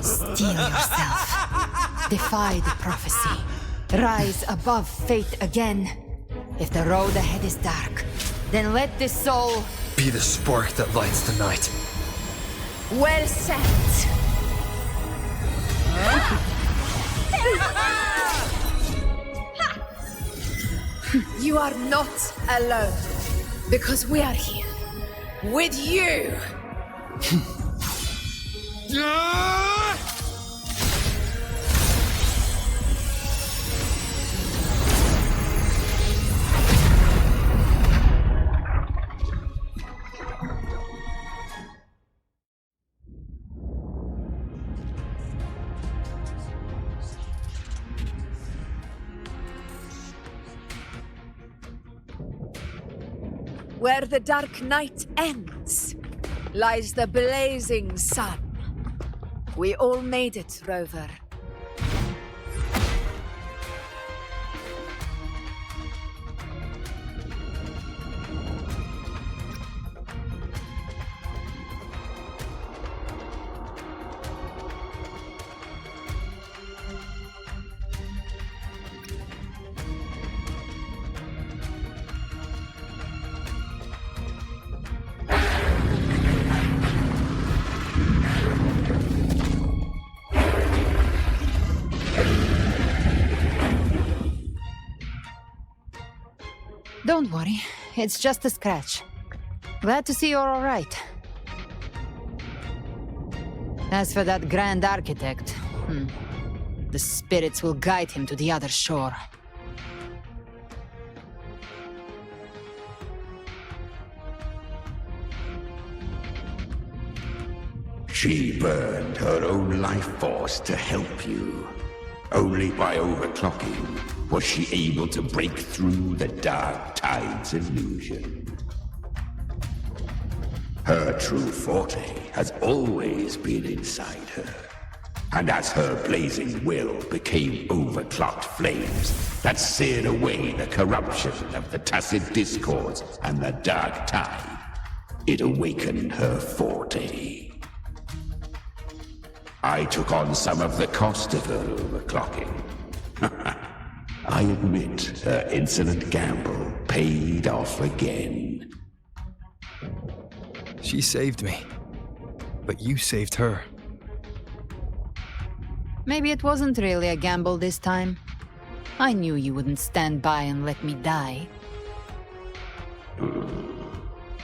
Steel yourself. Defy the prophecy. Rise above fate again. If the road ahead is dark, then let this soul
Be the spark that lights the night.
Well said. You are not alone, because we are here with you. Where the dark night ends, lies the blazing sun. We all made it, Rover.
Don't worry, it's just a scratch. Glad to see you're all right. As for that Grand Architect, the spirits will guide him to the other shore.
She burned her own life force to help you. Only by overclocking was she able to break through the Dark Tide's illusion. Her true forte has always been inside her. And as her blazing will became overclocked flames that seared away the corruption of the Tacit Discords and the Dark Tide, it awakened her forte. I took on some of the cost of her overclocking. I admit her insolent gamble paid off again.
She saved me, but you saved her.
Maybe it wasn't really a gamble this time. I knew you wouldn't stand by and let me die.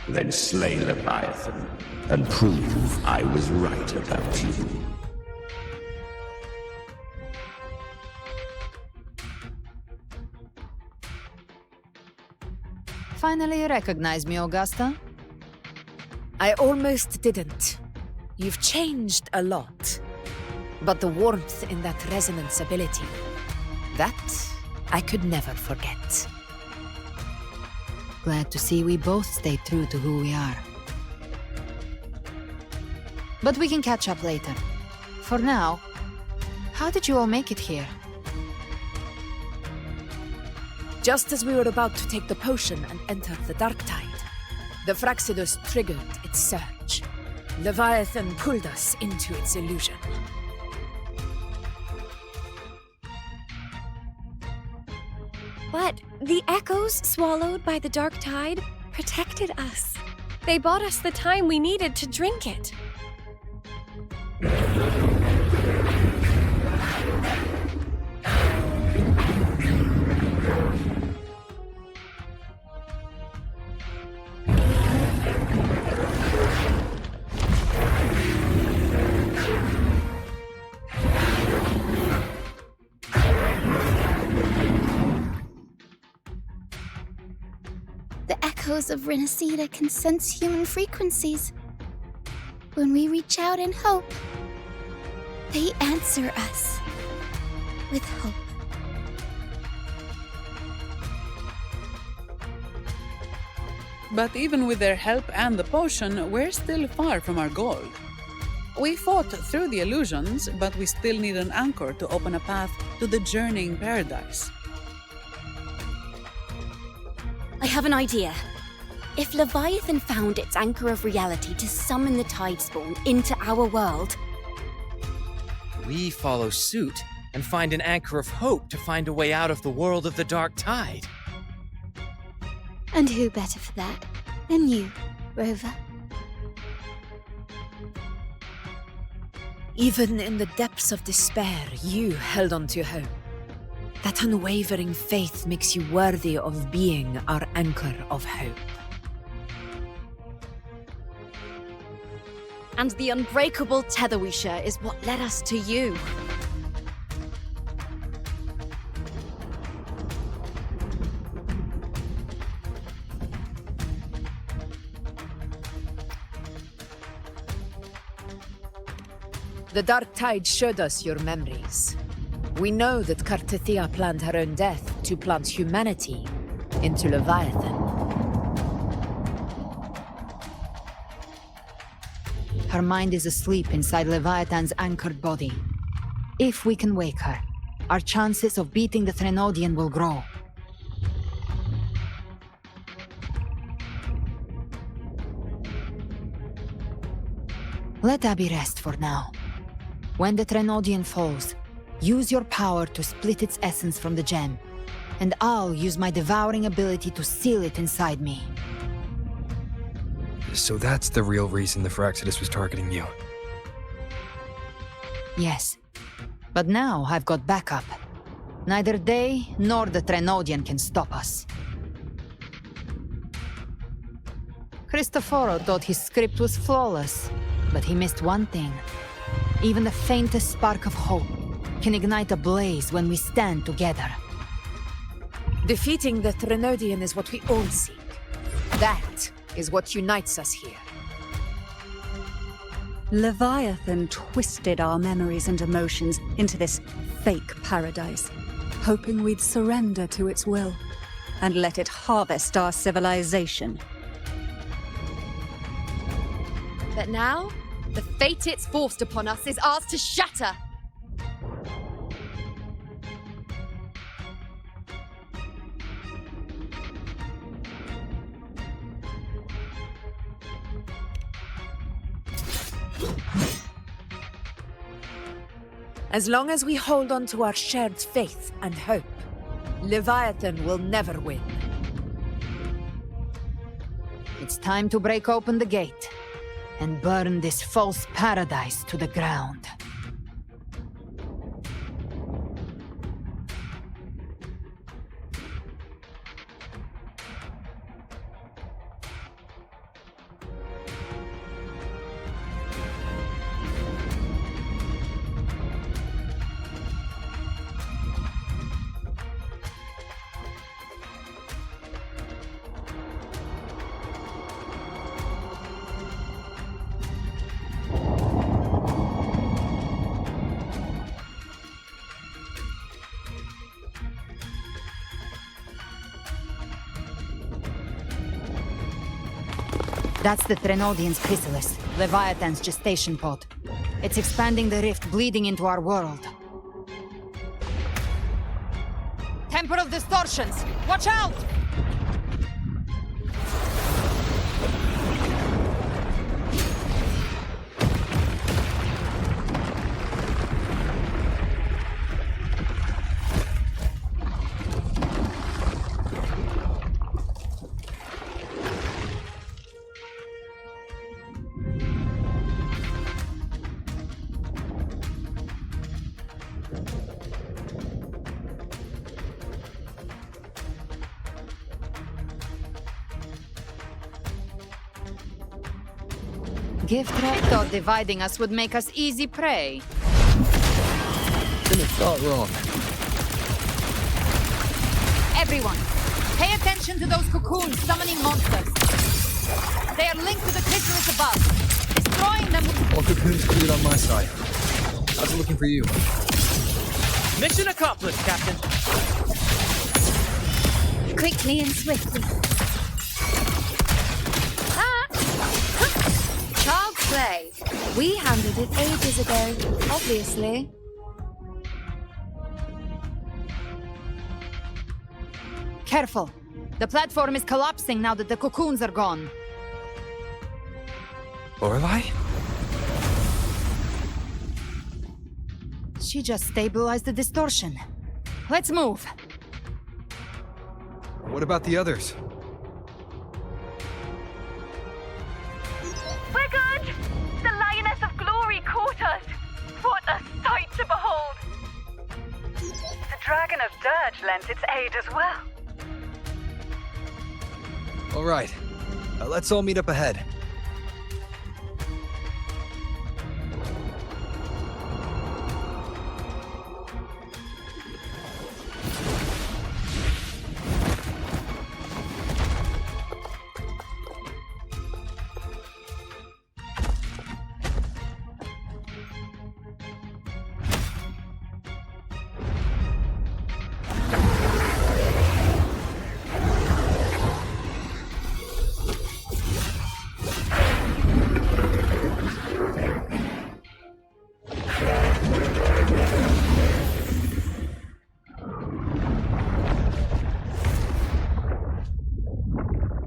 Then slay Leviathan and prove I was right about you.
Finally recognize me, Augusta?
I almost didn't. You've changed a lot. But the warmth in that resonance ability, that I could never forget.
Glad to see we both stay true to who we are. But we can catch up later. For now, how did you all make it here?
Just as we were about to take the potion and enter the dark tide, the Fraxidus triggered its surge. Leviathan pulled us into its illusion.
But the echoes swallowed by the dark tide protected us. They bought us the time we needed to drink it.
The echoes of Rinascita can sense human frequencies. When we reach out in hope, they answer us with hope.
But even with their help and the potion, we're still far from our goal. We fought through the illusions, but we still need an anchor to open a path to the journeying paradise.
I have an idea. If Leviathan found its anchor of reality to summon the tide spawn into our world,
we follow suit and find an anchor of hope to find a way out of the world of the dark tide.
And who better for that than you, Rover?
Even in the depths of despair, you held on to hope. That unwavering faith makes you worthy of being our anchor of hope.
And the unbreakable tether we share is what led us to you.
The dark tide showed us your memories. We know that Kartathea planned her own death to plant humanity into Leviathan.
Her mind is asleep inside Leviathan's anchored body. If we can wake her, our chances of beating the Threnodian will grow. Let Abby rest for now. When the Threnodian falls, use your power to split its essence from the gem, and I'll use my devouring ability to seal it inside me.
So that's the real reason the Fraxidus was targeting you.
Yes, but now I've got backup. Neither they nor the Threnodian can stop us. Cristoforo thought his script was flawless, but he missed one thing. Even the faintest spark of hope can ignite a blaze when we stand together.
Defeating the Threnodian is what we all seek. That is what unites us here.
Leviathan twisted our memories and emotions into this fake paradise, hoping we'd surrender to its will and let it harvest our civilization.
But now, the fate it's forced upon us is ours to shatter.
As long as we hold on to our shared faith and hope, Leviathan will never win.
It's time to break open the gate and burn this false paradise to the ground. That's the Threnodian's chrysalis, Leviathan's gestation pod. It's expanding the rift, bleeding into our world. Temper of distortions! Watch out! Gift wrapped thought dividing us would make us easy prey.
Then it's not wrong.
Everyone, pay attention to those cocoons summoning monsters. They are linked to the chrysalis above. Destroying them will...
All cocoons cleared on my side. How's it looking for you?
Mission accomplished, Captain.
Quickly and swiftly.
Child's play. We handled it ages ago, obviously.
Careful. The platform is collapsing now that the cocoons are gone.
Lorelei?
She just stabilized the distortion. Let's move.
What about the others?
We're good! The Lioness of Glory caught us! What a sight to behold! The Dragon of Dirge lent its aid as well.
All right. Let's all meet up ahead.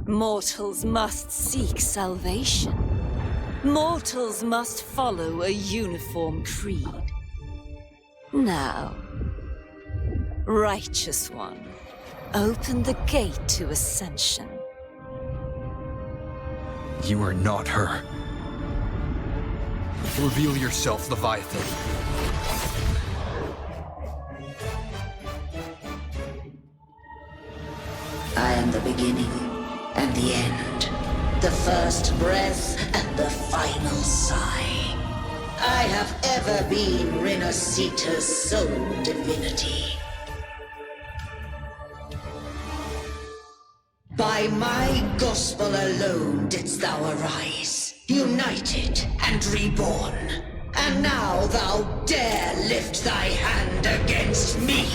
Mortals must seek salvation. Mortals must follow a uniform creed. Now, Righteous One, open the gate to ascension.
You are not her. Reveal yourself, Leviathan.
I am the beginning and the end, the first breath and the final sigh. I have ever been Rinascita's sole divinity. By my gospel alone didst thou arise, united and reborn. And now thou dare lift thy hand against me!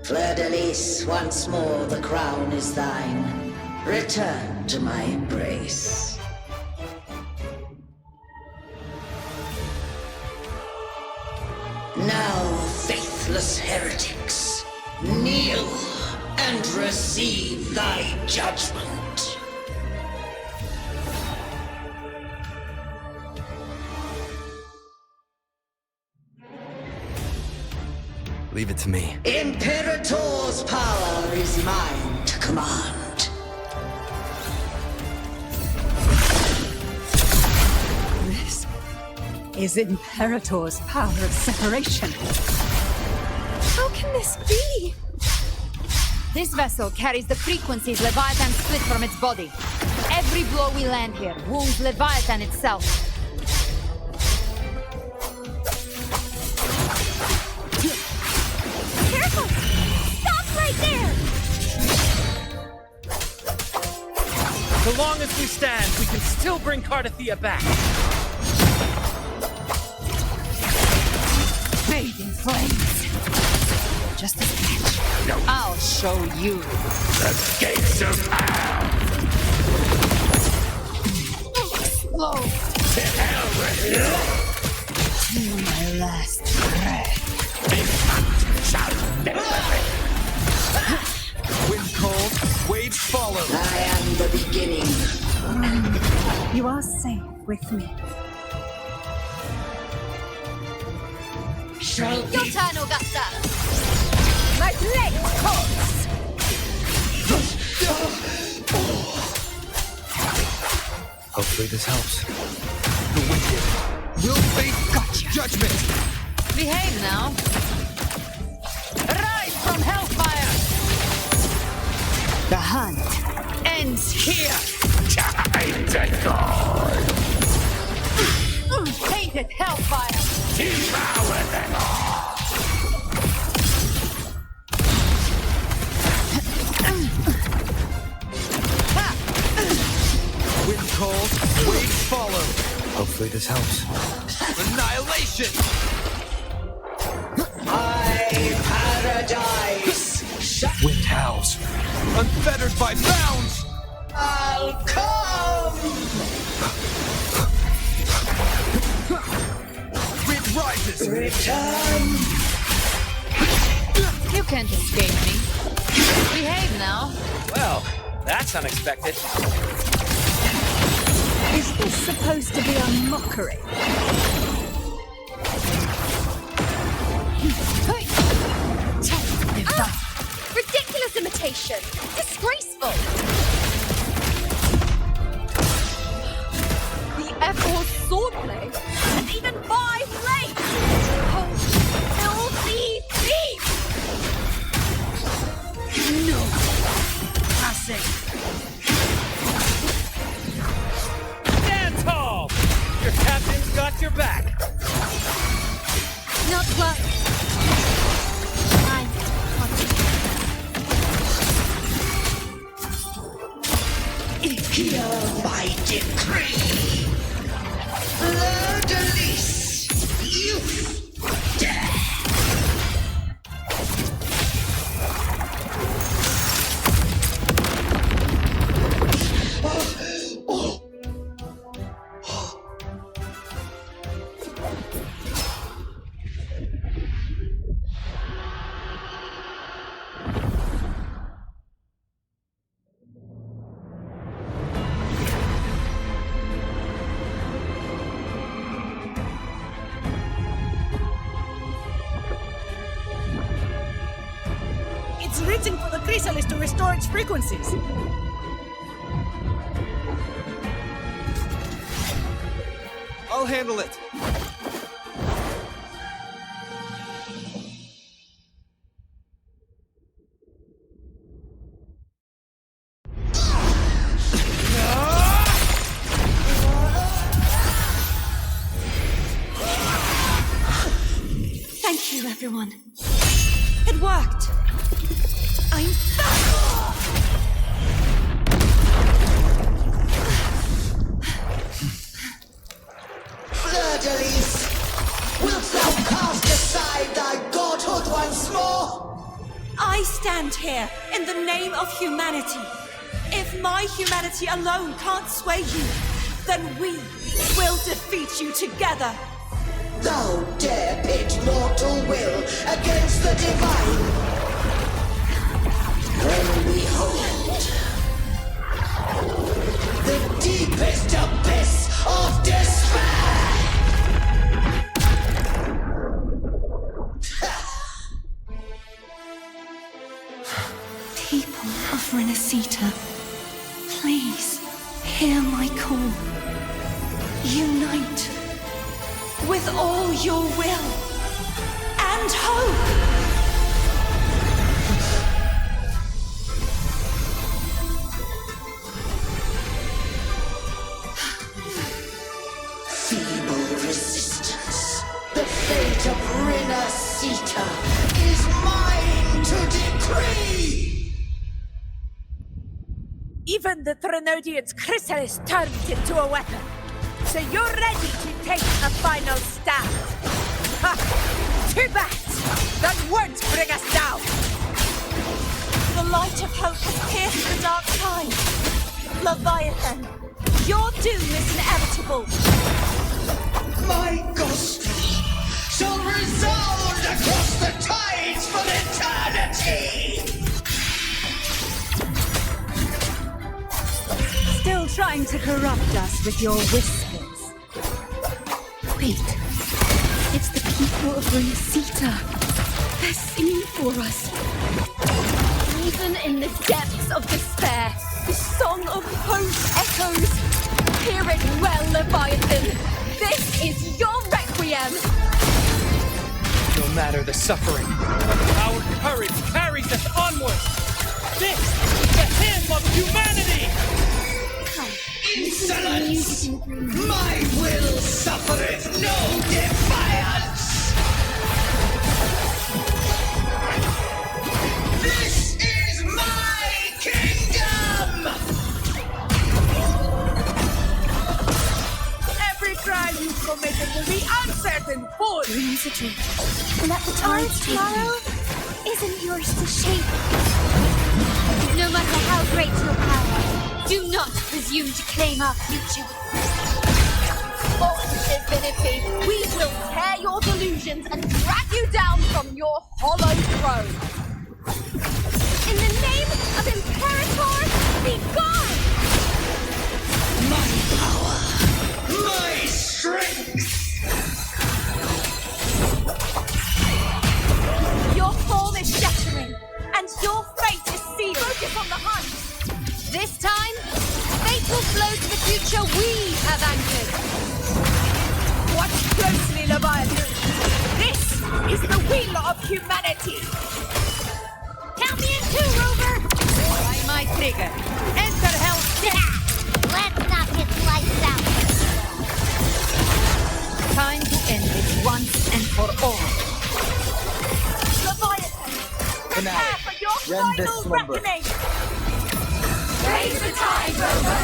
Fleur-de-Lis, once more the crown is thine. Return to my embrace. Now, faithless heretics, kneel and receive thy judgment.
Leave it to me.
Imperator's power is mine to command.
This is Imperator's power of separation.
How can this be?
This vessel carries the frequencies Leviathan split from its body. Every blow we land here wounds Leviathan itself.
So long as we stand, we can still bring Cardathia back.
Bathe in flames. Just a sketch. I'll show you.
The gates of hell!
My last breath.
Wind calls, waves follow.
I am the beginning.
You are safe with me.
Your turn, Augusta!
My blade calls!
Hopefully this helps. The wicked will face judgment.
Behave now. Rise from hellfire! The hunt ends here!
Time to go.
Tainted hellfire!
Devour them all.
Wind calls, waves follow. Hopefully this helps. Annihilation!
My paradise.
Wind howls. Unfettered by bounds!
I'll come.
Wind rises!
Return.
You can't escape me. Behave now.
Well, that's unexpected.
Is this supposed to be a mockery?
Ridiculous imitation! Disgraceful! The F-Force swordplay! And even my blade! Oh, filthy thief!
No. Passing.
Stand tall! Your captain's got your back.
Not quite. I'm
Hear my decree. Fleur-de-lis. You dare.
It's written for the chrysalis to restore its frequencies.
I'll handle it.
Thank you, everyone. It worked. I'm
Fleur-de-lis, wilt thou cast aside thy godhood once more?
I stand here in the name of humanity. If my humanity alone can't sway you, then we will defeat you together.
Thou dare pit mortal will against the divine. When we hold the deepest abyss of despair.
People of Rinascita, please hear my call. Unite with all your will and hope.
Feeble resistance. The fate of Rinascita is mine to decree!
Even the Threnodian's chrysalis turned it into a weapon. So you're ready to take a final stand. Ha! Too bad! That won't bring us down! The light of hope has pierced the dark tide. Leviathan, your doom is inevitable.
My gospel shall resound across the tides for eternity!
Still trying to corrupt us with your whispers.
Wait. It's the people of Rinascita. They're singing for us. Even in the depths of despair, the song of hope echoes. Hear it well, Leviathan. This is your requiem.
No matter the suffering, our courage carries us onward. This is the hymn of humanity!
Insolence! My will suffereth no defiance! This is my kingdom!
Every crime you've committed will be uncertain for.
Dreams a dream. Let the tides tomorrow isn't yours to shape. No matter how great your power, do not presume to claim our future.
For divinity, we will tear your delusions and drag you down from your hollow throne. In the name of Imperator, be gone!
My power! My strength!
Your form is shattering, and your fate is sealed. Focus on the hunt. This time, fate will flow to the future we have anchored.
Watch closely, Leviathan. This is the wheel of humanity.
Count me in too, Rover!
By my trigger. Enter Hell's Den.
Let's knock its lights out.
Time to end this once and for all.
Leviathan, prepare for your
Rend this
final
slumber.
reckoning. Raise the tide, Rover.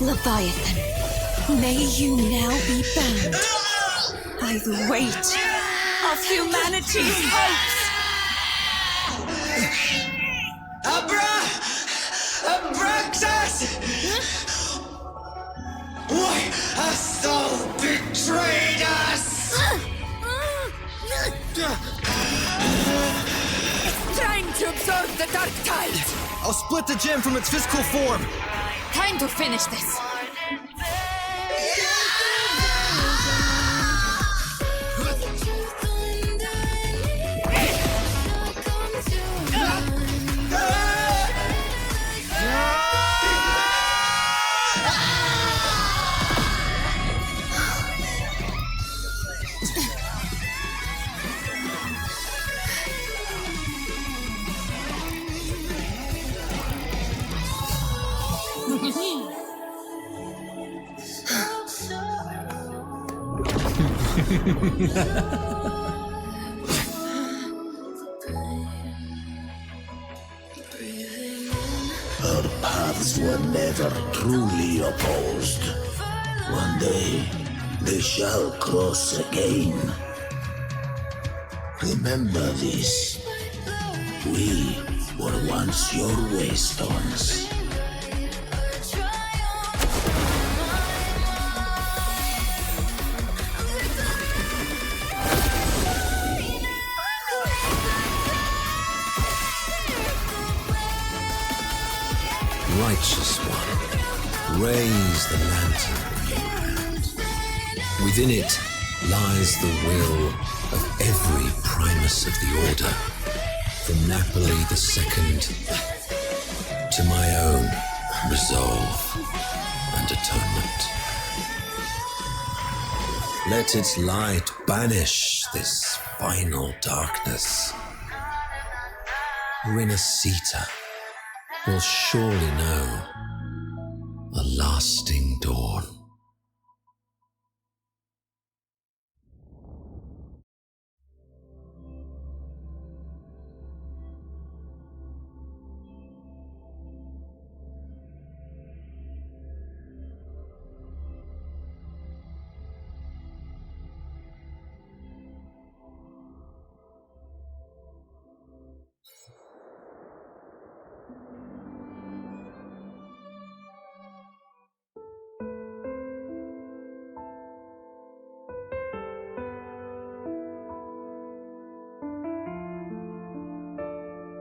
Leviathan, may you now be bound by the weight of humanity's hopes.
Abraxas! Why hast thou betrayed us?
It's trying to absorb the dark tide.
I'll split the gem from its physical form.
Time to finish this.
Our paths were never truly opposed. One day, they shall cross again. Remember this. We were once your waystones.
Righteous one.
Raise the lantern. Within it lies the will of every primus of the Order, from Napoli II to my own resolve and atonement. Let its light banish this final darkness. Rinascita will surely know a lasting dawn.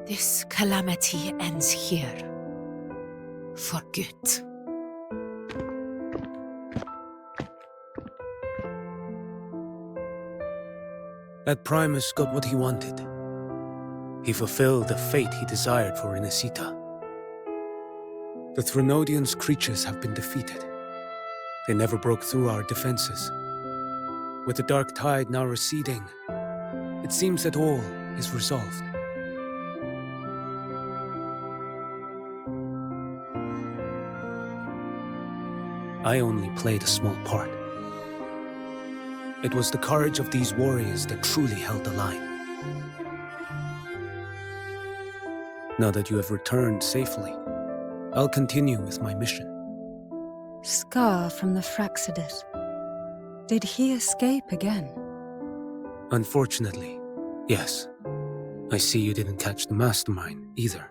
This calamity ends here. For good.
That Primus got what he wanted. He fulfilled the fate he desired for Rinascita. The Threnodians' creatures have been defeated. They never broke through our defenses. With the dark tide now receding, it seems that all is resolved. I only played a small part. It was the courage of these warriors that truly held the line. Now that you have returned safely, I'll continue with my mission.
Scar from the Fraxidus. Did he escape again?
Unfortunately, yes. I see you didn't catch the mastermind either.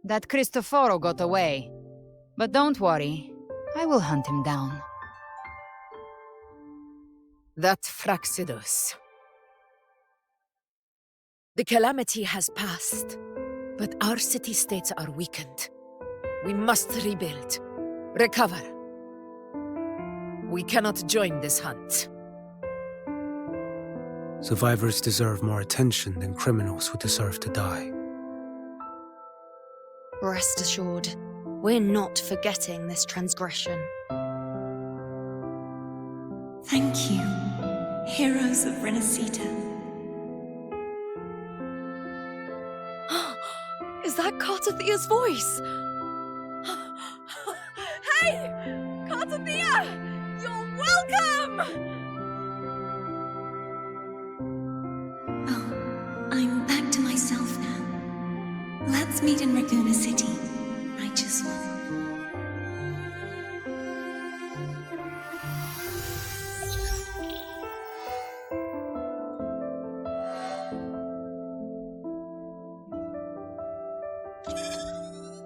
That Cristoforo got away. But don't worry, I will hunt him down.
That Fraxidus. The calamity has passed, but our city-states are weakened. We must rebuild, recover. We cannot join this hunt.
Survivors deserve more attention than criminals who deserve to die.
Rest assured, we're not forgetting this transgression.
Thank you, heroes of Rinascita.
Is that Cartathea's voice? Hey! Cartathea! You're welcome!
Oh, I'm back to myself now. Let's meet in Raguna City, righteous one.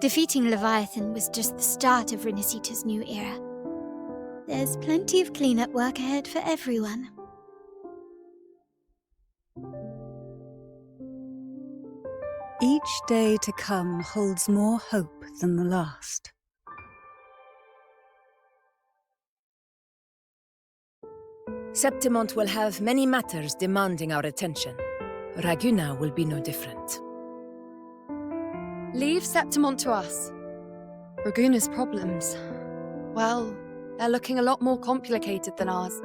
Defeating Leviathan was just the start of Rinascita's new era. There's plenty of cleanup work ahead for everyone.
Each day to come holds more hope than the last.
Septimont will have many matters demanding our attention. Raguna will be no different.
Leave Septimont to us. Raguna's problems, well, they're looking a lot more complicated than ours.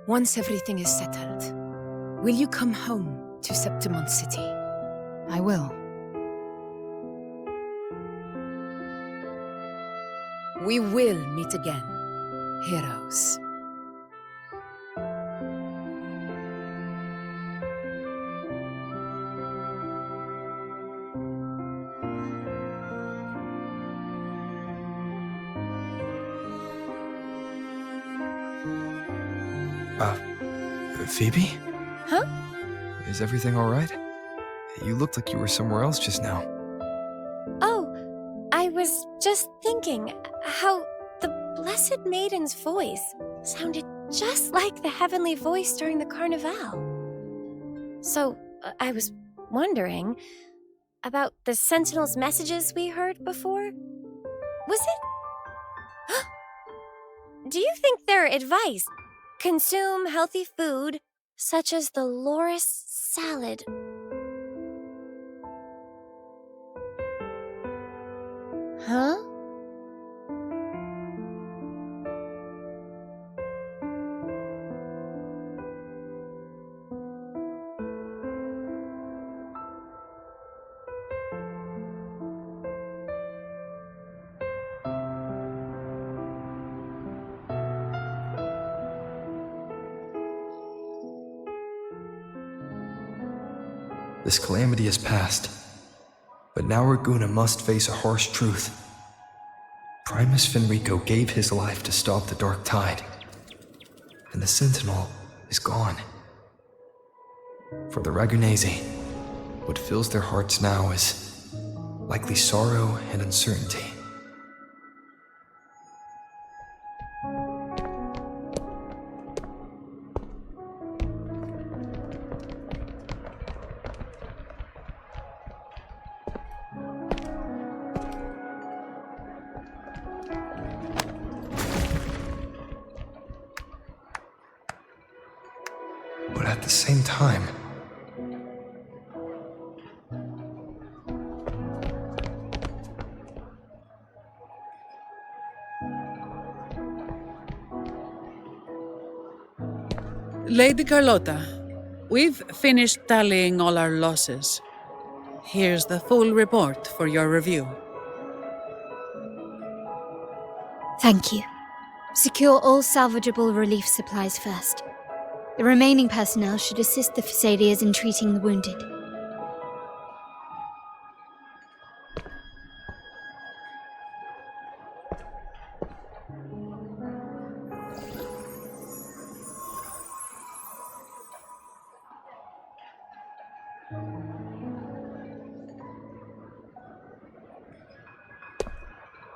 Once everything is settled, will you come home to Septimont City?
I will.
We will meet again, heroes.
Phoebe?
Huh?
Is everything all right? You looked like you were somewhere else just now.
Oh, I was just thinking how the Blessed Maiden's voice sounded just like the heavenly voice during the Carnival. So, I was wondering,
About the Sentinel's messages we heard before? Was it? Do you think their advice? Consume healthy food, such as the loris salad. Huh?
This calamity is past, but now Raguna must face a harsh truth. Primus Fenrico gave his life to stop the Dark Tide, and the Sentinel is gone. For the Ragunesi, what fills their hearts now is likely sorrow and uncertainty. But at the same time,
Lady Carlotta, we've finished tallying all our losses. Here's the full report for your review.
Thank you. Secure all salvageable relief supplies first. The remaining personnel should assist the Phasadeas in treating the wounded.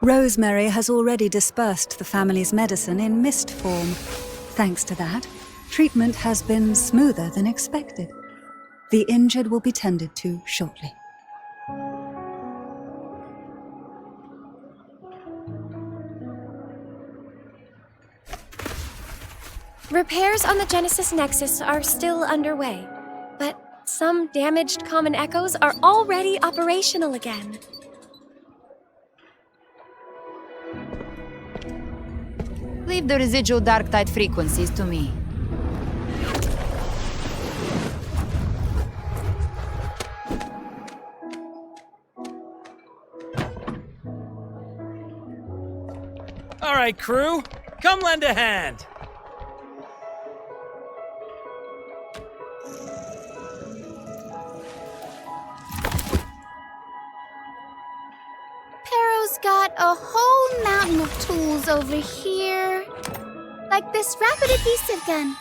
Rosemary has already dispersed the family's medicine in mist form. Thanks to that, treatment has been smoother than expected. The injured will be tended to shortly.
Repairs on the Genesis Nexus are still underway, but some damaged common echoes are already operational again.
Leave the residual dark tide frequencies to me.
All right, crew, come lend a hand.
Pero's got a whole mountain of tools over here. Like this rapid adhesive gun.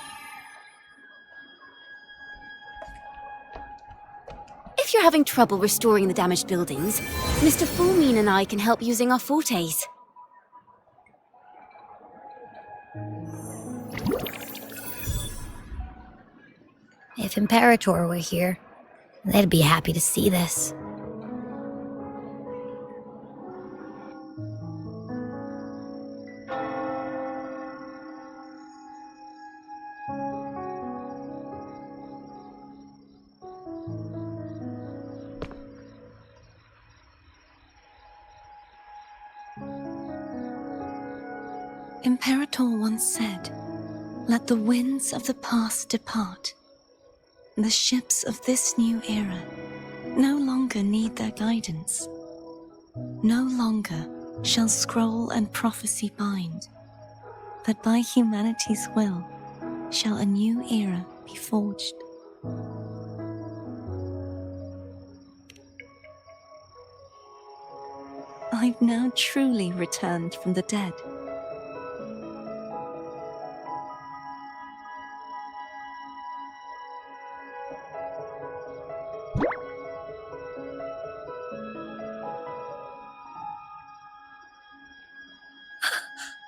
If you're having trouble restoring the damaged buildings, Mr. Fullmean and I can help using our fortes.
If Imperator were here, they'd be happy to see this.
Imperator once said, "Let the winds of the past depart. The ships of this new era no longer need their guidance. No longer shall scroll and prophecy bind, but by humanity's will shall a new era be forged." I've now truly returned from the dead.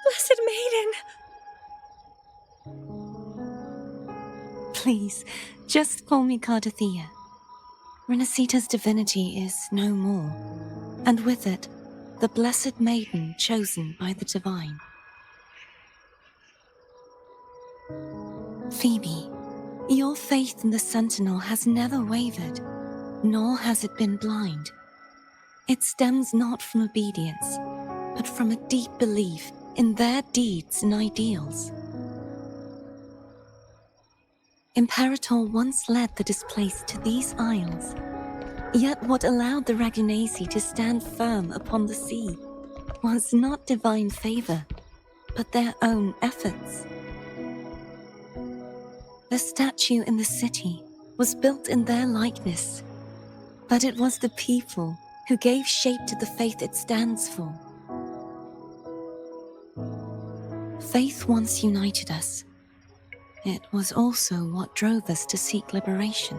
Blessed Maiden!
Please, just call me Cardothea. Rinascita's divinity is no more, and with it, the blessed maiden chosen by the divine. Phoebe, your faith in the Sentinel has never wavered, nor has it been blind. It stems not from obedience, but from a deep belief in their deeds and ideals. Imperator once led the displaced to these isles, yet what allowed the Ragunasi to stand firm upon the sea was not divine favor, but their own efforts. The statue in the city was built in their likeness, but it was the people who gave shape to the faith it stands for. Faith once united us. It was also what drove us to seek liberation.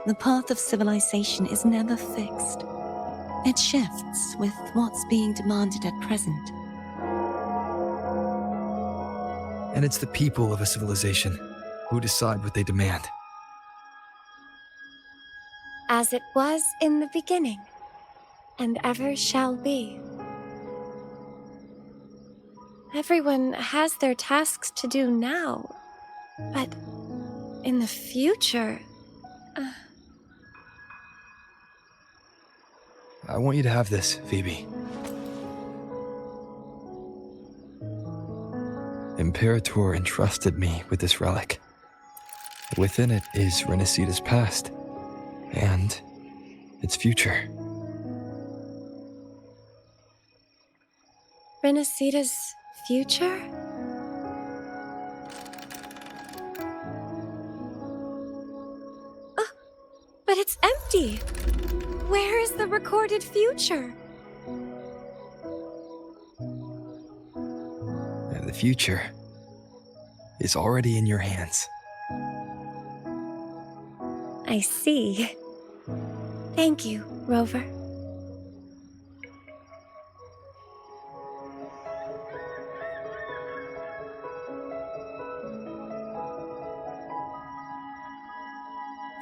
The path of civilization is never fixed. It shifts with what's being demanded at present.
And it's the people of a civilization who decide what they demand.
As it was in the beginning, and ever shall be. Everyone has their tasks to do now, but in the future...
I want you to have this, Phoebe. Imperator entrusted me with this relic. Within it is Rinascita's past, and its future.
Rinascita's future? Oh, but it's empty! Where is the recorded future?
The future is already in your hands.
I see. Thank you, Rover.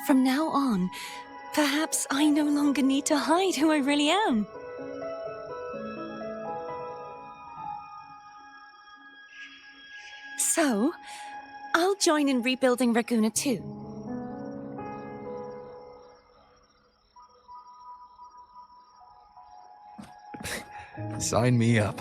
From now on, perhaps I no longer need to hide who I really am. So, I'll join in rebuilding Raguna too.
Sign me up.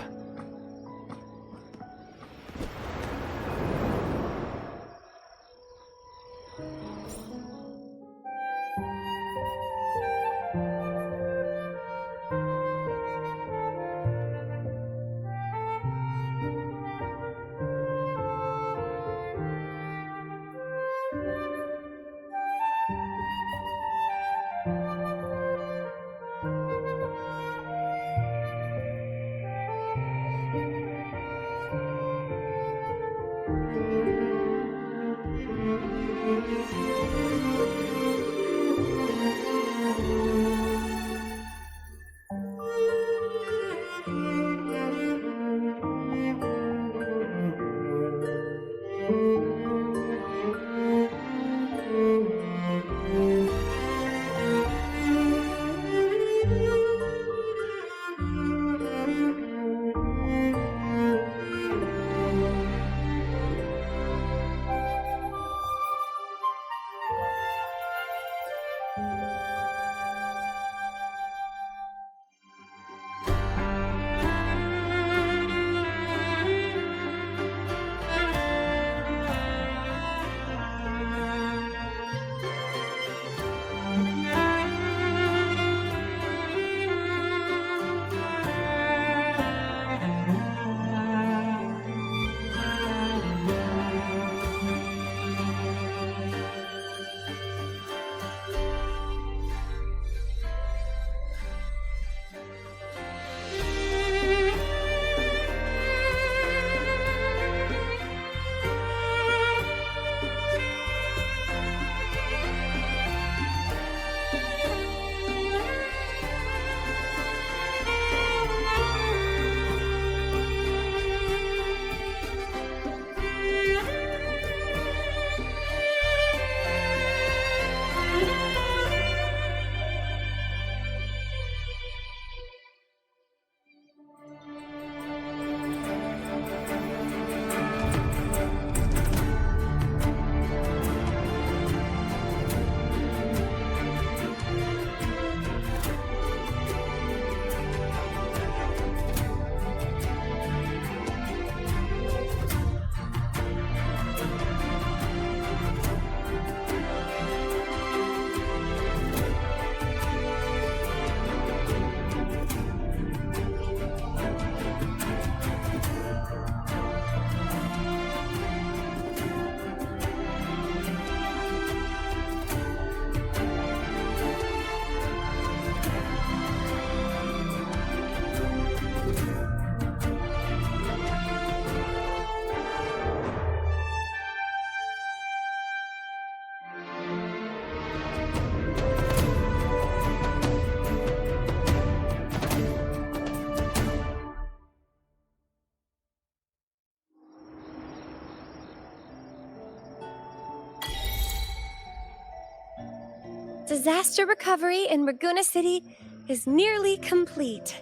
Disaster recovery in Raguna City is nearly complete.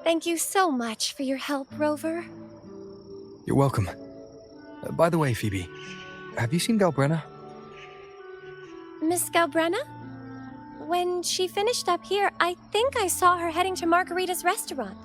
Thank you so much for your help, Rover.
You're welcome. By the way, Phoebe, have you seen Galbrenna?
Miss Galbrenna? When she finished up here, I think I saw her heading to Margarita's restaurant.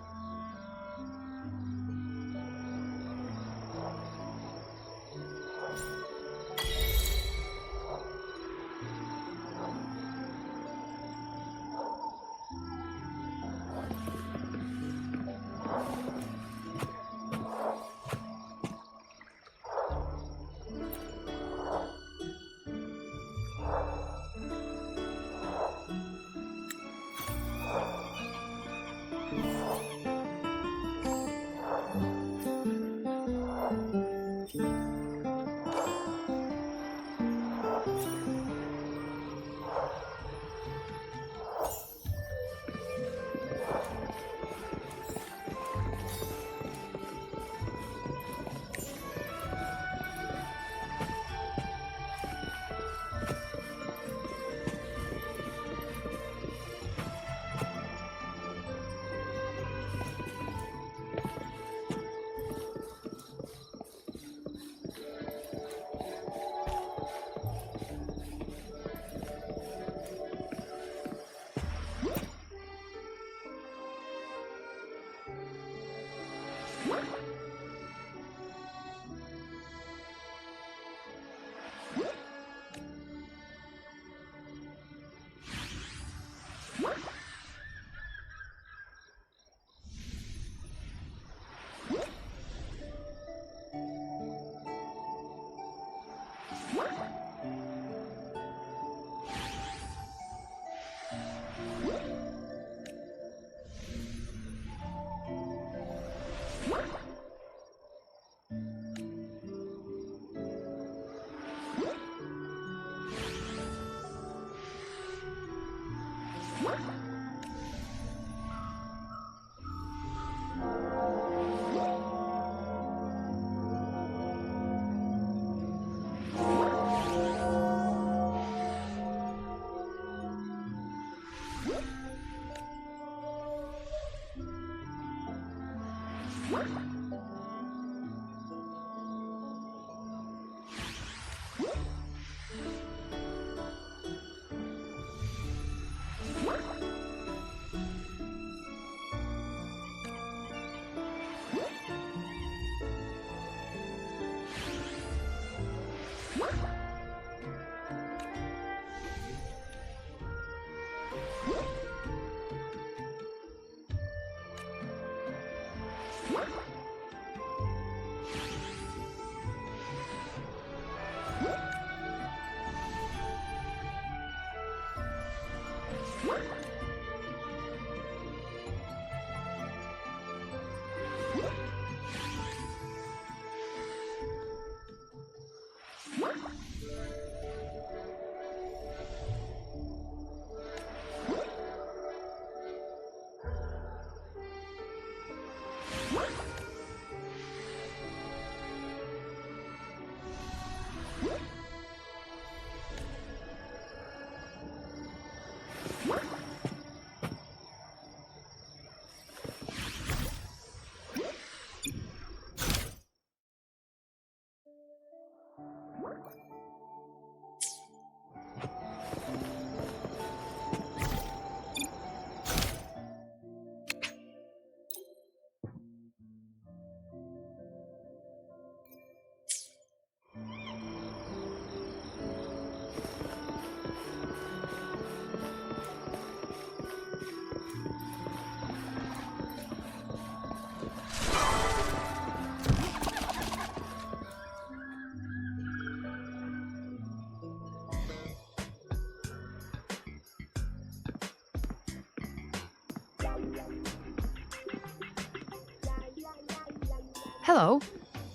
Hello.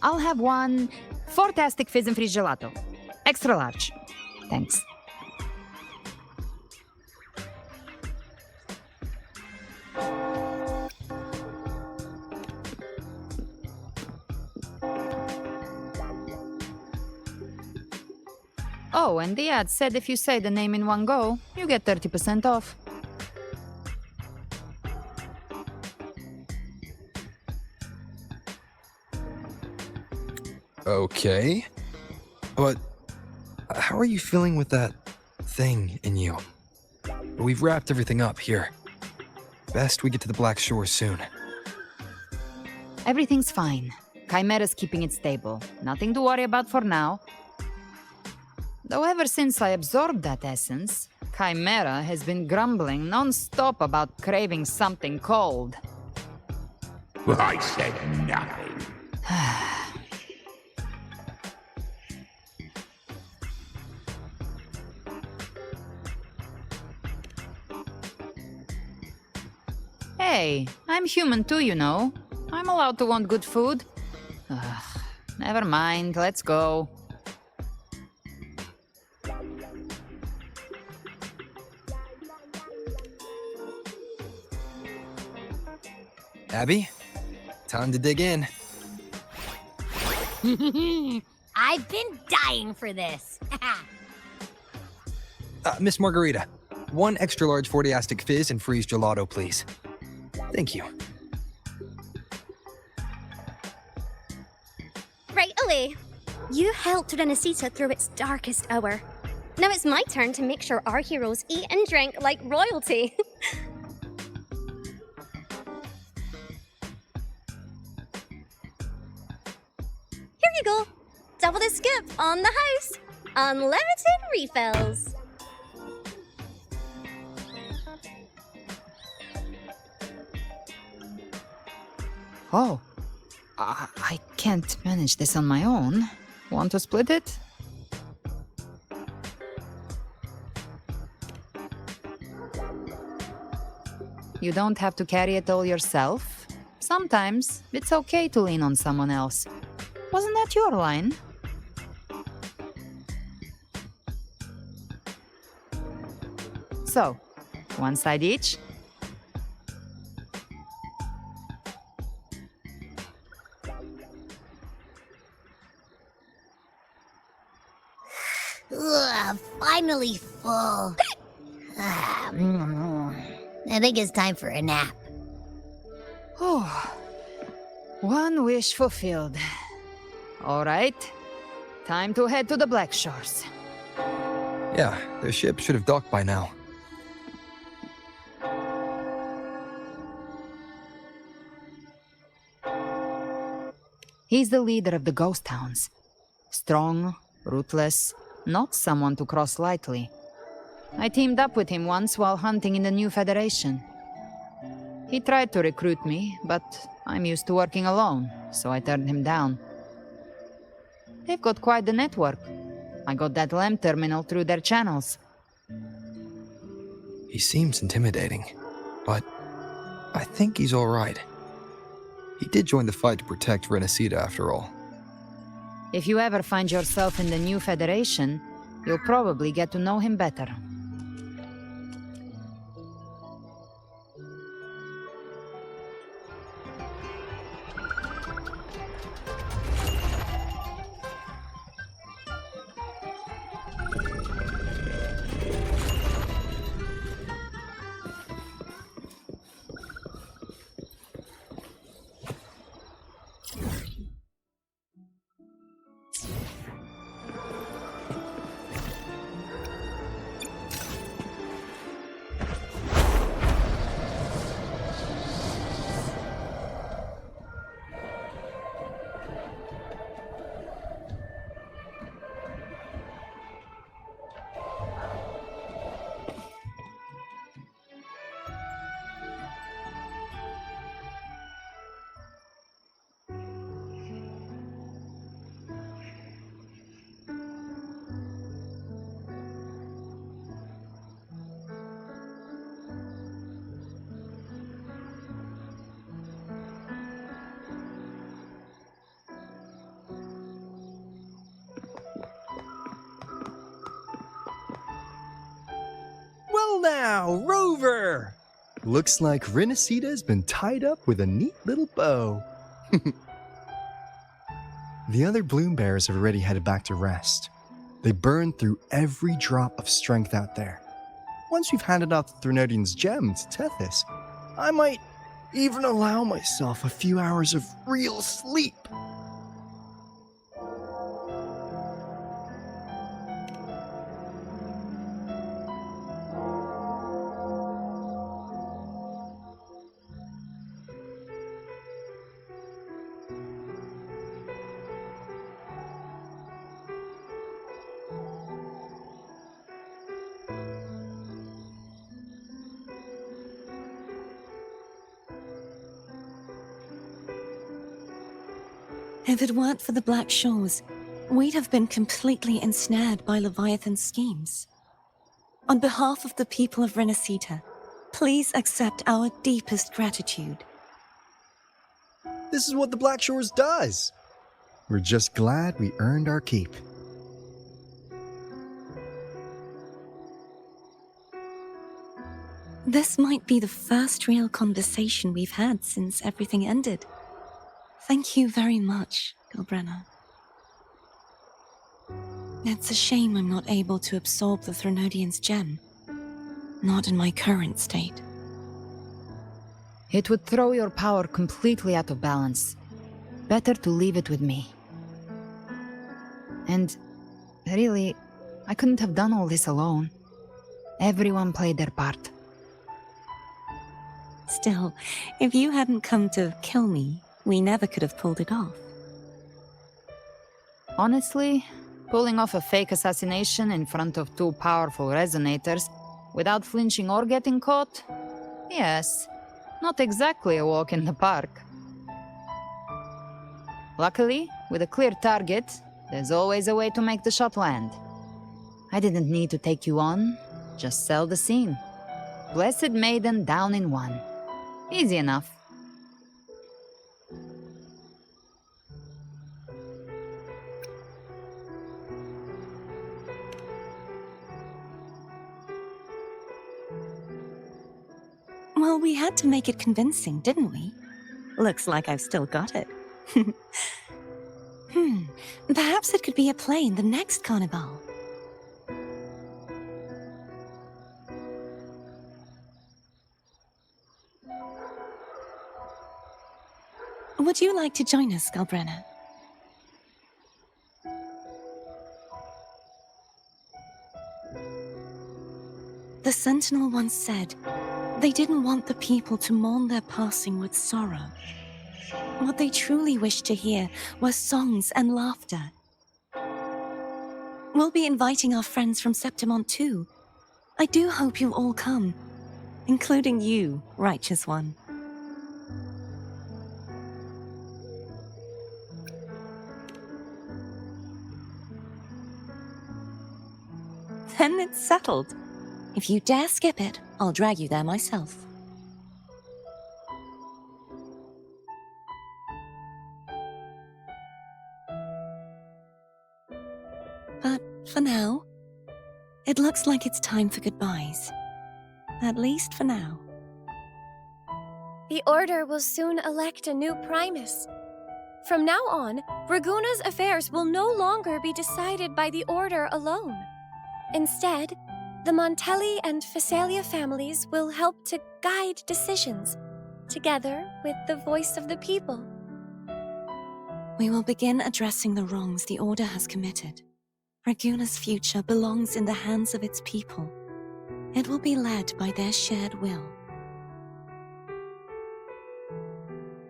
I'll have one fantastic fizz and freeze gelato. Extra large. Thanks. Oh, and the ad said if you say the name in one go, you get 30% off.
Okay. But how are you feeling with that thing in you? We've wrapped everything up here. Best we get to the Black Shore soon.
Everything's fine. Chimera's keeping it stable. Nothing to worry about for now. Though ever since I absorbed that essence, Chimera has been grumbling non-stop about craving something cold.
I said nothing.
Hey, I'm human too, you know. I'm allowed to want good food. Ugh, never mind, let's go.
Abby, time to dig in.
I've been dying for this.
Miss Margarita, one extra large 40-astic fizz and freeze gelato, please. Thank you.
Right away. You helped Rinascita through its darkest hour. Now it's my turn to make sure our heroes eat and drink like royalty. Here you go. Double the skip on the house. Unlimited refills.
Oh, I can't manage this on my own. Want to split it? You don't have to carry it all yourself. Sometimes it's okay to lean on someone else. Wasn't that your line? So, one side each?
Ugh, finally full. I think it's time for a nap.
Oh, one wish fulfilled. All right, time to head to the Black Shores.
Yeah, the ship should have docked by now.
He's the leader of the ghost towns. Strong, ruthless, not someone to cross lightly. I teamed up with him once while hunting in the new Federation. He tried to recruit me, but I'm used to working alone, so I turned him down. They've got quite the network. I got that LEM terminal through their channels.
He seems intimidating, but I think he's all right. He did join the fight to protect Rinascita after all.
If you ever find yourself in the new Federation, you'll probably get to know him better.
Well now, Rover! Looks like Rinascita's been tied up with a neat little bow. The other bloom bearers have already headed back to rest. They burn through every drop of strength out there. Once we've handed off the Threnodian's gem to Tethys, I might even allow myself a few hours of real sleep.
If it weren't for the Black Shores, we'd have been completely ensnared by Leviathan's schemes. On behalf of the people of Rinascita, please accept our deepest gratitude.
This is what the Black Shores does. We're just glad we earned our keep.
This might be the first real conversation we've had since everything ended. Thank you very much, Galbrenna. It's a shame I'm not able to absorb the Threnodian's gem. Not in my current state.
It would throw your power completely out of balance. Better to leave it with me. And really, I couldn't have done all this alone. Everyone played their part.
Still, if you hadn't come to kill me, we never could have pulled it off.
Honestly, pulling off a fake assassination in front of two powerful resonators without flinching or getting caught? Yes, not exactly a walk in the park. Luckily, with a clear target, there's always a way to make the shot land. I didn't need to take you on, just sell the scene. Blessed Maiden down in one. Easy enough.
Well, we had to make it convincing, didn't we? Looks like I've still got it. Perhaps it could be a play in the next carnival. Would you like to join us, Galbrenna? The Sentinel once said, they didn't want the people to mourn their passing with sorrow. What they truly wished to hear were songs and laughter. We'll be inviting our friends from Septimont too. I do hope you'll all come, including you, Righteous One. Then it's settled. If you dare skip it, I'll drag you there myself. But for now, it looks like it's time for goodbyes. At least for now.
The Order will soon elect a new Primus. From now on, Raguna's affairs will no longer be decided by the Order alone. Instead, the Montelli and Phasalia families will help to guide decisions, together with the voice of the people.
We will begin addressing the wrongs the Order has committed. Raguna's future belongs in the hands of its people. It will be led by their shared will.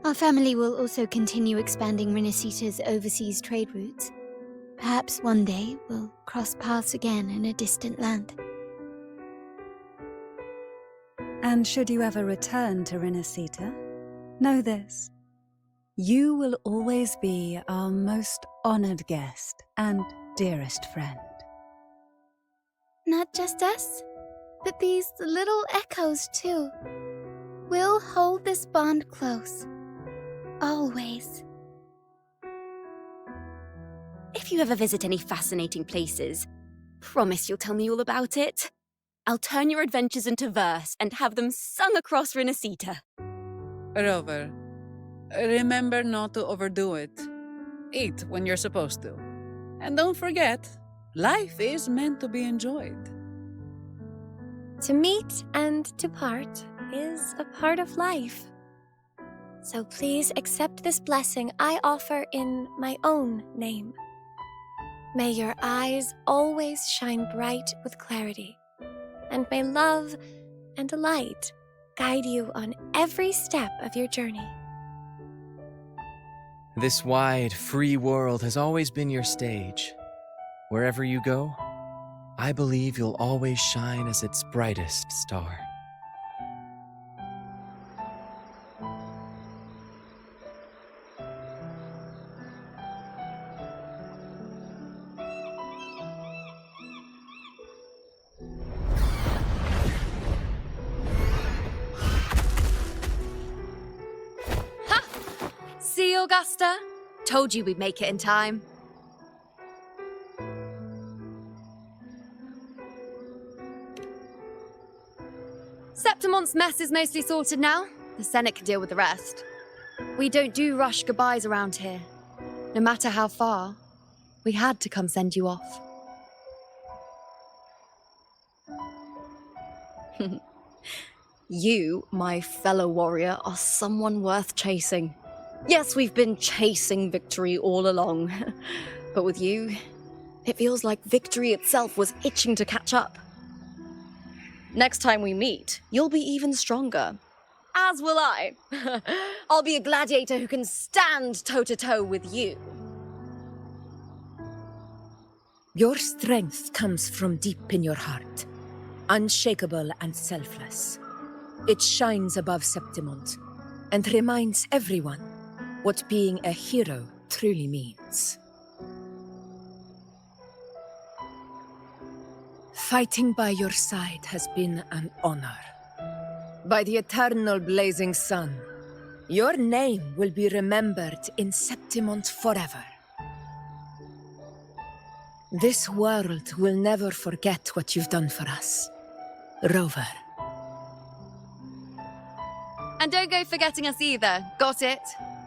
Our family will also continue expanding Rinascita's overseas trade routes. Perhaps one day we'll cross paths again in a distant land.
And should you ever return to Rinascita, know this. You will always be our most honored guest and dearest friend.
Not just us, but these little echoes too. We'll hold this bond close. Always.
If you ever visit any fascinating places, promise you'll tell me all about it. I'll turn your adventures into verse and have them sung across Rinascita.
Rover, remember not to overdo it. Eat when you're supposed to. And don't forget, Life is meant to be enjoyed.
To meet and to part is a part of life. So please accept this blessing I offer in my own name. May your eyes always shine bright with clarity, and may love and light guide you on every step of your journey.
This wide, free world has always been your stage. Wherever you go, I believe you'll always shine as its brightest star.
See, Augusta? Told you we'd make it in time. Septimont's mess is mostly sorted now. The Senate can deal with the rest. We don't do rush goodbyes around here. No matter how far, we had to come send you off.
You, my fellow warrior, are someone worth chasing. Yes, we've been chasing victory all along. But with you, it feels like victory itself was itching to catch up. Next time we meet, you'll be even stronger. As will I. I'll be a gladiator who can stand toe-to-toe with you.
Your strength comes from deep in your heart, unshakable and selfless. It shines above Septimont and reminds everyone what being a hero truly means. Fighting by your side has been an honor. By the eternal blazing sun, your name will be remembered in Septimont forever. This world will never forget what you've done for us, Rover.
And don't go forgetting us either, got it?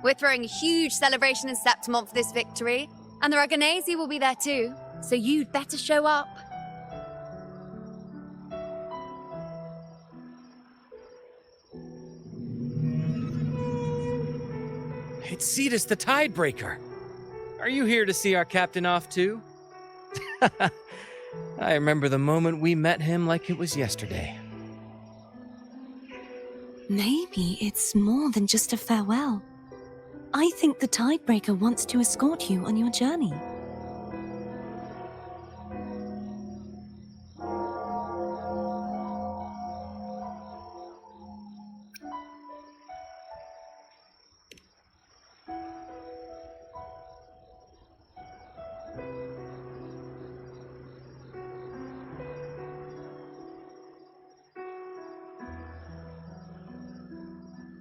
We're throwing a huge celebration in Septimont for this victory, and the Raganesi will be there too, so you'd better show up.
It's Cetus the Tidebreaker. Are you here to see our captain off too? I remember the moment we met him like it was yesterday.
Maybe it's more than just a farewell. I think the Tidebreaker wants to escort you on your journey.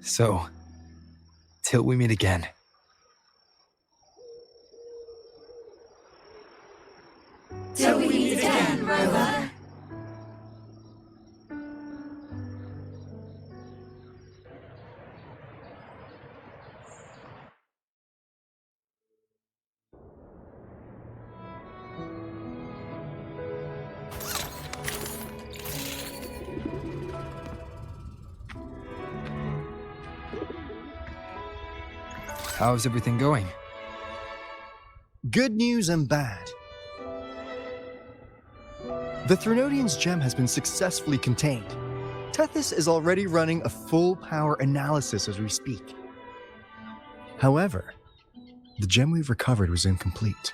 So, till we meet again.
Till we meet again, Rover.
How's everything going?
Good news and bad. The Threnodian's gem has been successfully contained. Tethys is already running a full power analysis as we speak. However, the gem we've recovered was incomplete.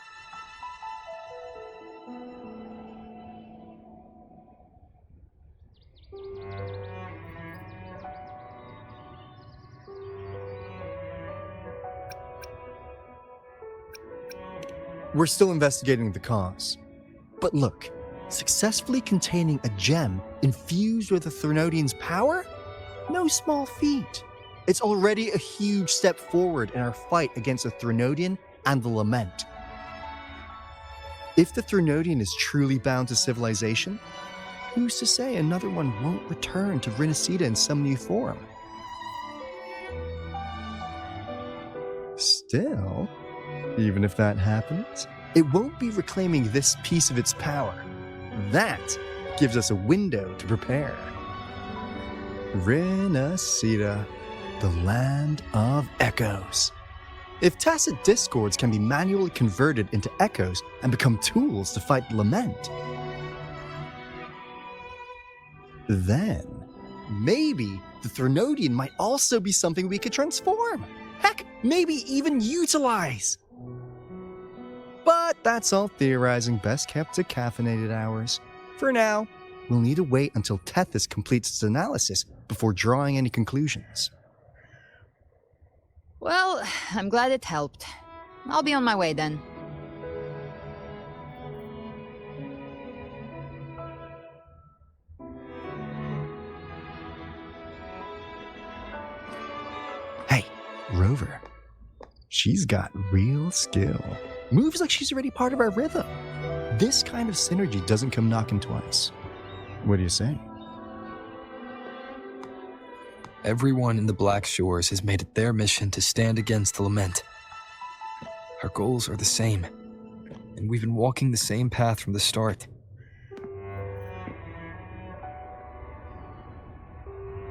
We're still investigating the cause. But look, successfully containing a gem infused with the Threnodian's power? No small feat. It's already a huge step forward in our fight against the Threnodian and the Lament. If the Threnodian is truly bound to civilization, who's to say another one won't return to Rinascita in some new form? Still, even if that happens, it won't be reclaiming this piece of its power. That gives us a window to prepare. Rinascita, the land of echoes. If tacit discords can be manually converted into echoes and become tools to fight lament, then maybe the Threnodian might also be something we could transform. Heck, maybe even utilize. But that's all theorizing best kept to caffeinated hours. For now, we'll need to wait until Tethys completes its analysis before drawing any conclusions.
Well, I'm glad it helped. I'll be on my way then.
Hey, Rover. She's got real skill. Moves like she's already part of our rhythm. This kind of synergy doesn't come knocking twice. What do you say?
Everyone in the Black Shores has made it their mission to stand against the lament. Our goals are the same, and we've been walking the same path from the start.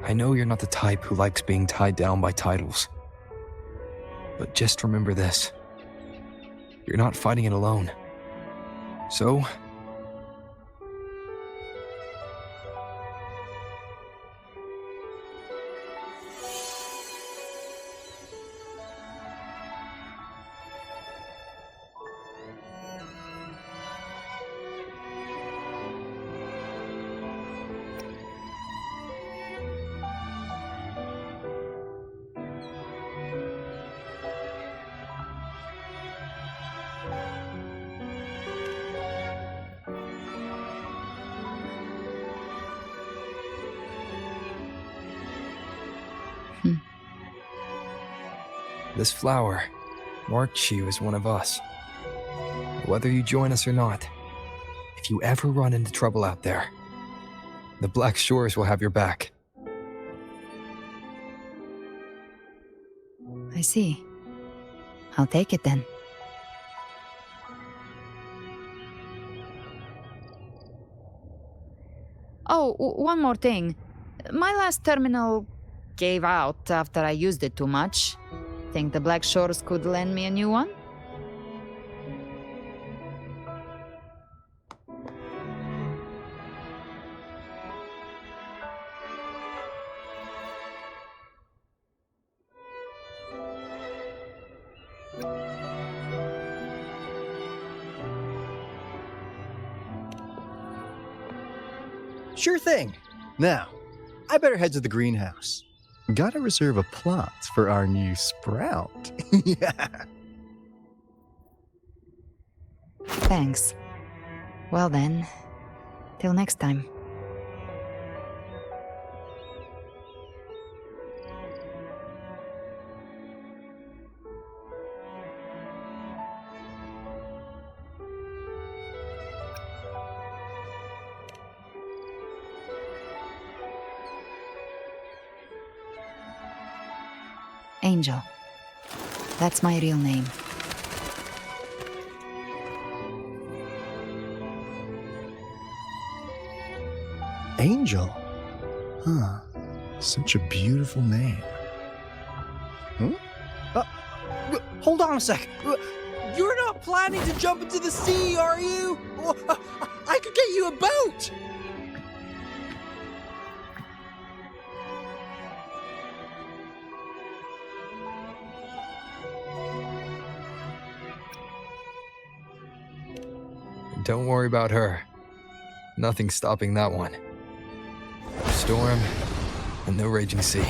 I know you're not the type who likes being tied down by titles, but just remember this. You're not fighting it alone. So, this flower marks you as one of us. Whether you join us or not, if you ever run into trouble out there, the Black Shores will have your back.
I see. I'll take it then. Oh, one more thing. My last terminal gave out after I used it too much. Think the Black Shores could lend me a new one?
Sure thing. Now, I better head to the greenhouse. Gotta reserve a plot for our new sprout. Yeah.
Thanks. Well then, till next time. Angel. That's my real name.
Angel? Huh. Such a beautiful name. Hold on a sec. You're not planning to jump into the sea, are you? I could get you a boat!
Don't worry about her. Nothing's stopping that one. No storm and no raging sea.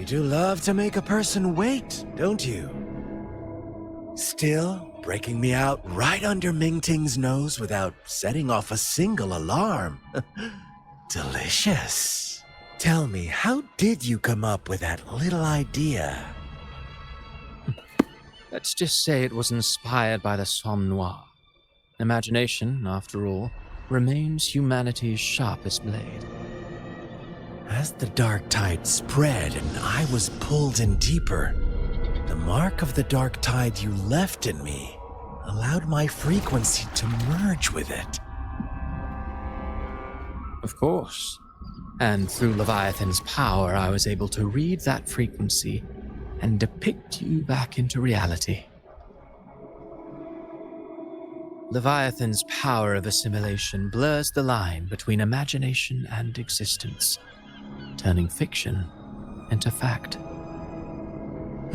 do love to make a person wait, don't you? Still, breaking me out right under Mingting's nose without setting off a single alarm. Delicious. Tell me, how did you come up with that little idea?
Let's just say it was inspired by the Somme Noire. Imagination, after all, remains humanity's sharpest blade.
As the dark tide spread and I was pulled in deeper, the mark of the dark tide you left in me allowed my frequency to merge with it.
Of course. And through Leviathan's power, I was able to read that frequency and depict you back into reality. Leviathan's power of assimilation blurs the line between imagination and existence, turning fiction into fact.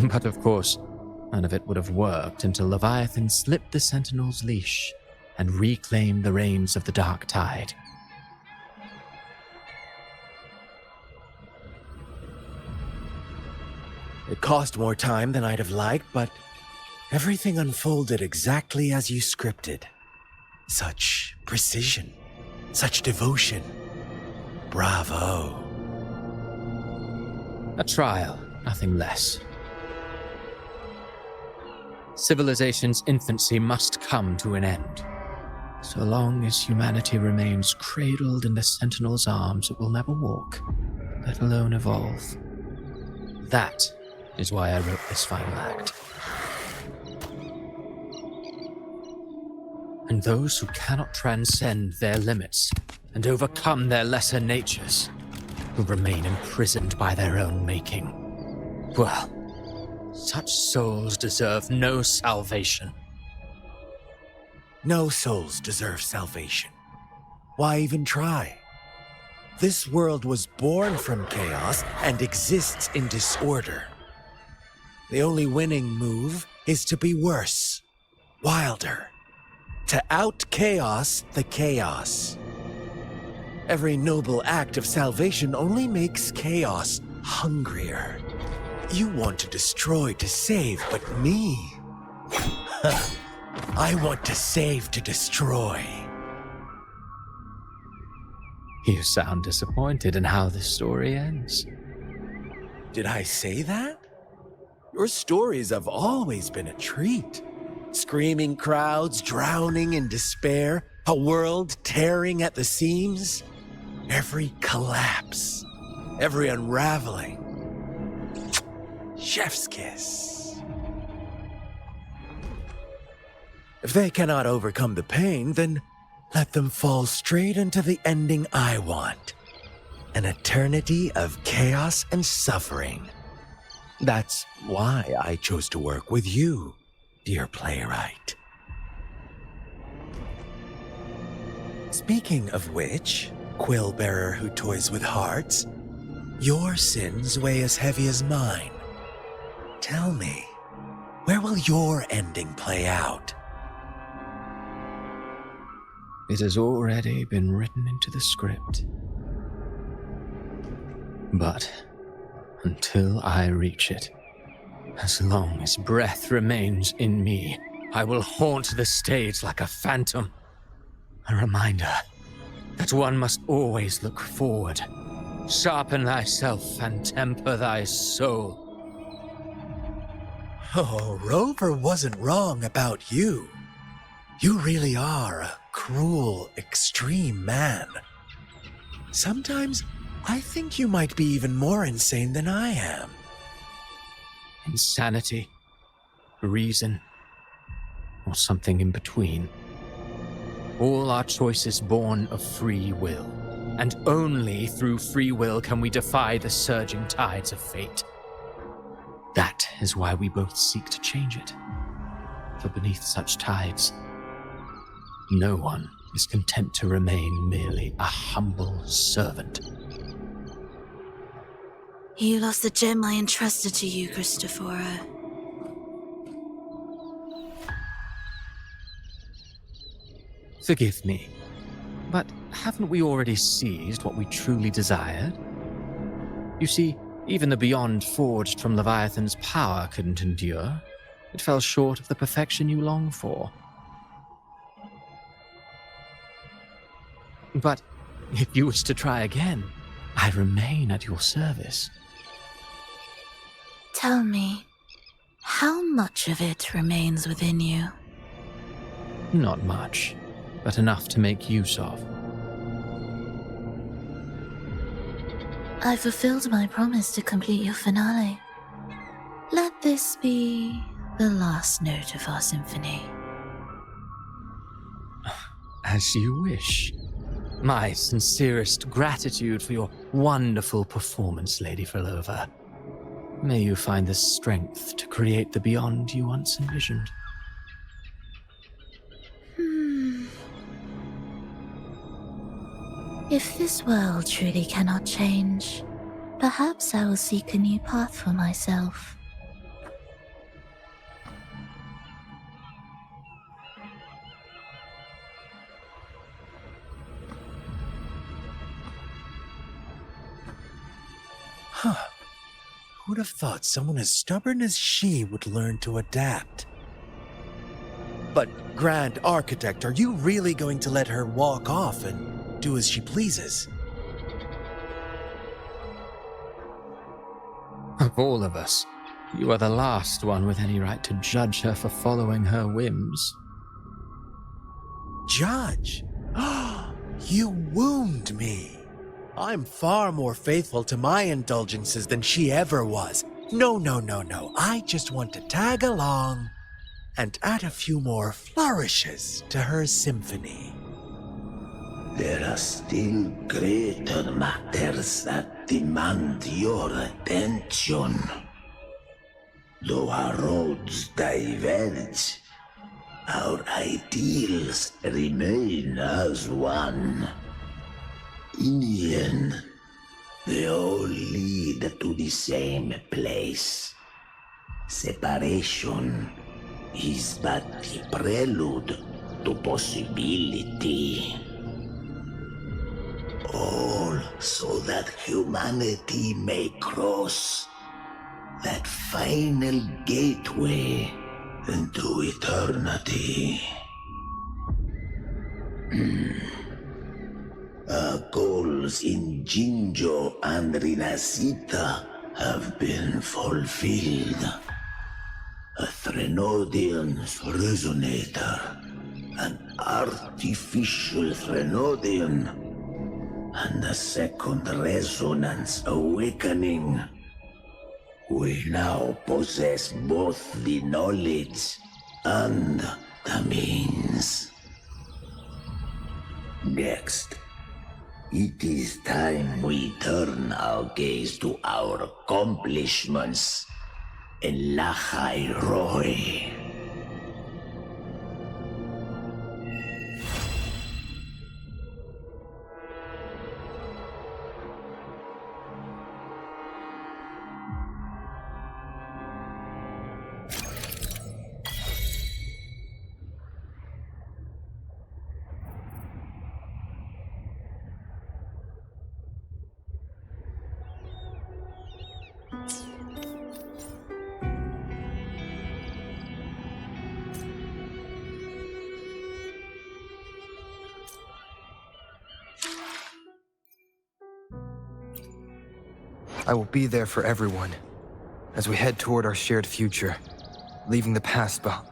But of course, none of it would have worked until Leviathan slipped the Sentinel's leash and reclaimed the reins of the Dark Tide.
It cost more time than I'd have liked, but everything unfolded exactly as you scripted. Such precision, such devotion. Bravo.
A trial, nothing less. Civilization's infancy must come to an end. So long as humanity remains cradled in the Sentinel's arms, it will never walk, let alone evolve. That is why I wrote this final act. And those who cannot transcend their limits and overcome their lesser natures, who remain imprisoned by their own making, well, such souls deserve no salvation.
No souls deserve salvation. Why even try? This world was born from chaos and exists in disorder. The only winning move is to be worse, wilder, to out-chaos the chaos. Every noble act of salvation only makes chaos hungrier. You want to destroy to save, but me? I want to save to destroy.
You sound disappointed in how this story ends.
Did I say that? Your stories have always been a treat. Screaming crowds drowning in despair, a world tearing at the seams. Every collapse, every unraveling. Chef's kiss. If they cannot overcome the pain, then let them fall straight into the ending I want. An eternity of chaos and suffering. That's why I chose to work with you, dear playwright. Speaking of which, quill bearer who toys with hearts, your sins weigh as heavy as mine. Tell me, where will your ending play out?
It has already been written into the script. But until I reach it, as long as breath remains in me, I will haunt the stage like a phantom. A reminder that one must always look forward. Sharpen thyself and temper thy soul.
Oh, Rover wasn't wrong about you. You really are a cruel, extreme man. Sometimes I think you might be even more insane than I am.
Insanity, reason, or something in between. All our choices born of free will, and only through free will can we defy the surging tides of fate. That is why we both seek to change it. For beneath such tides, no one is content to remain merely a humble servant.
You lost the gem I entrusted to you, Christophora.
Forgive me, but haven't we already seized what we truly desired? You see, Even the beyond forged from Leviathan's power couldn't endure. It fell short of the perfection you long for. But if you wish to try again, I remain at your service.
Tell me, how much of it remains within you?
Not much, but enough to make use of.
I fulfilled my promise to complete your finale. Let this be the last note of our symphony.
As you wish. My sincerest gratitude for your wonderful performance, Lady Frolova. May you find the strength to create the beyond you once envisioned.
If this world truly cannot change, perhaps I will seek a new path for myself.
Huh. Who'd have thought someone as stubborn as she would learn to adapt? But, Grand Architect, are you really going to let her walk off and do as she pleases?
Of all of us, you are the last one with any right to judge her for following her whims.
Judge? You wound me. I'm far more faithful to my indulgences than she ever was. No. I just want to tag along and add a few more flourishes to her symphony.
There are still greater matters that demand your attention. Though our roads diverge, our ideals remain as one. In the end, they all lead to the same place. Separation is but the prelude to possibility. All so that humanity may cross that final gateway into eternity. Our goals in Jinjo and Rinascita have been fulfilled. A Threnodian's resonator, an artificial Threnodian, and a second resonance awakening. We now possess both the knowledge and the means. Next, it is time we turn our gaze to our accomplishments in Lahai Roy.
I will be there for everyone as we head toward our shared future, leaving the past behind.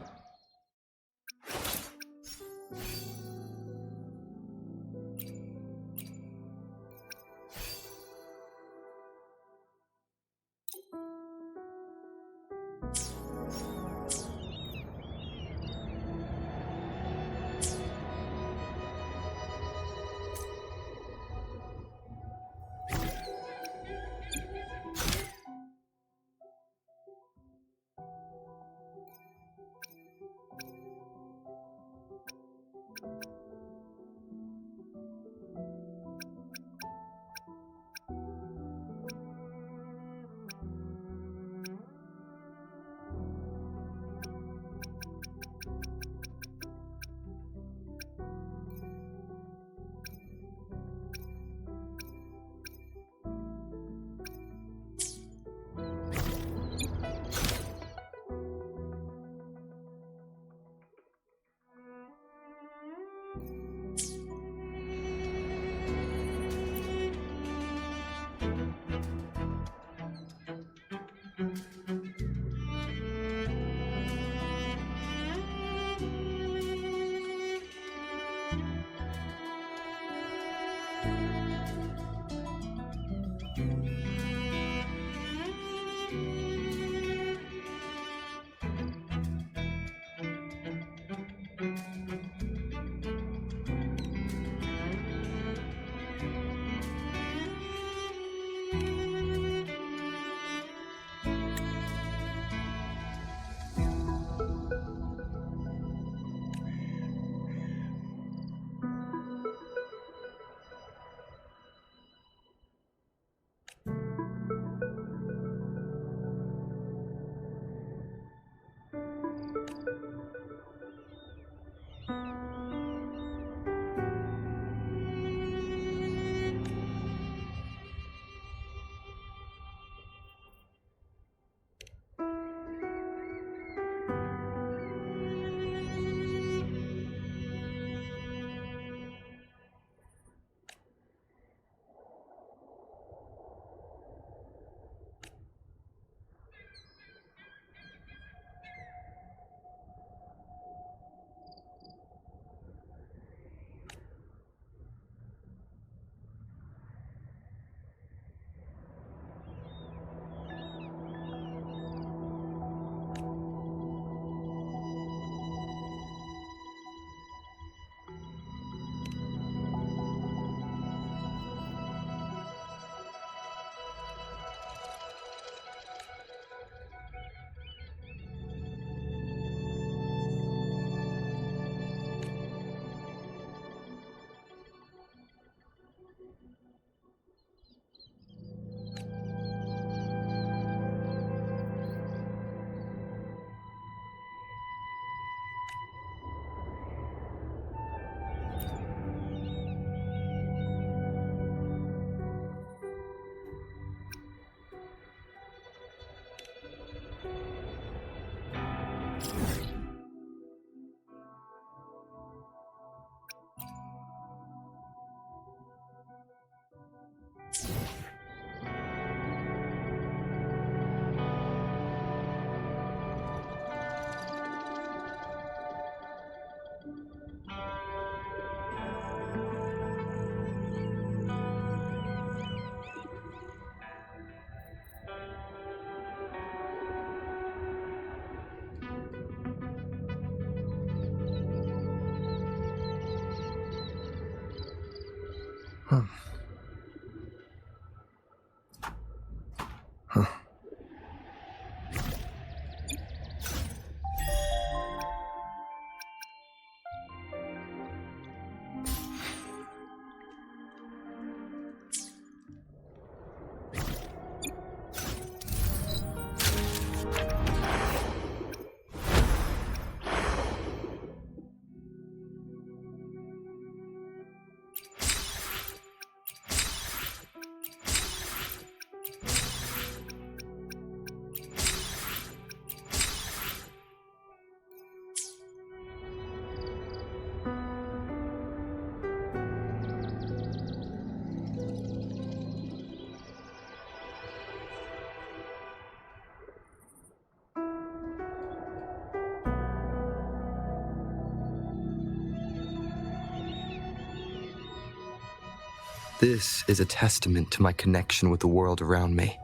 This is a testament to my connection with the world around me.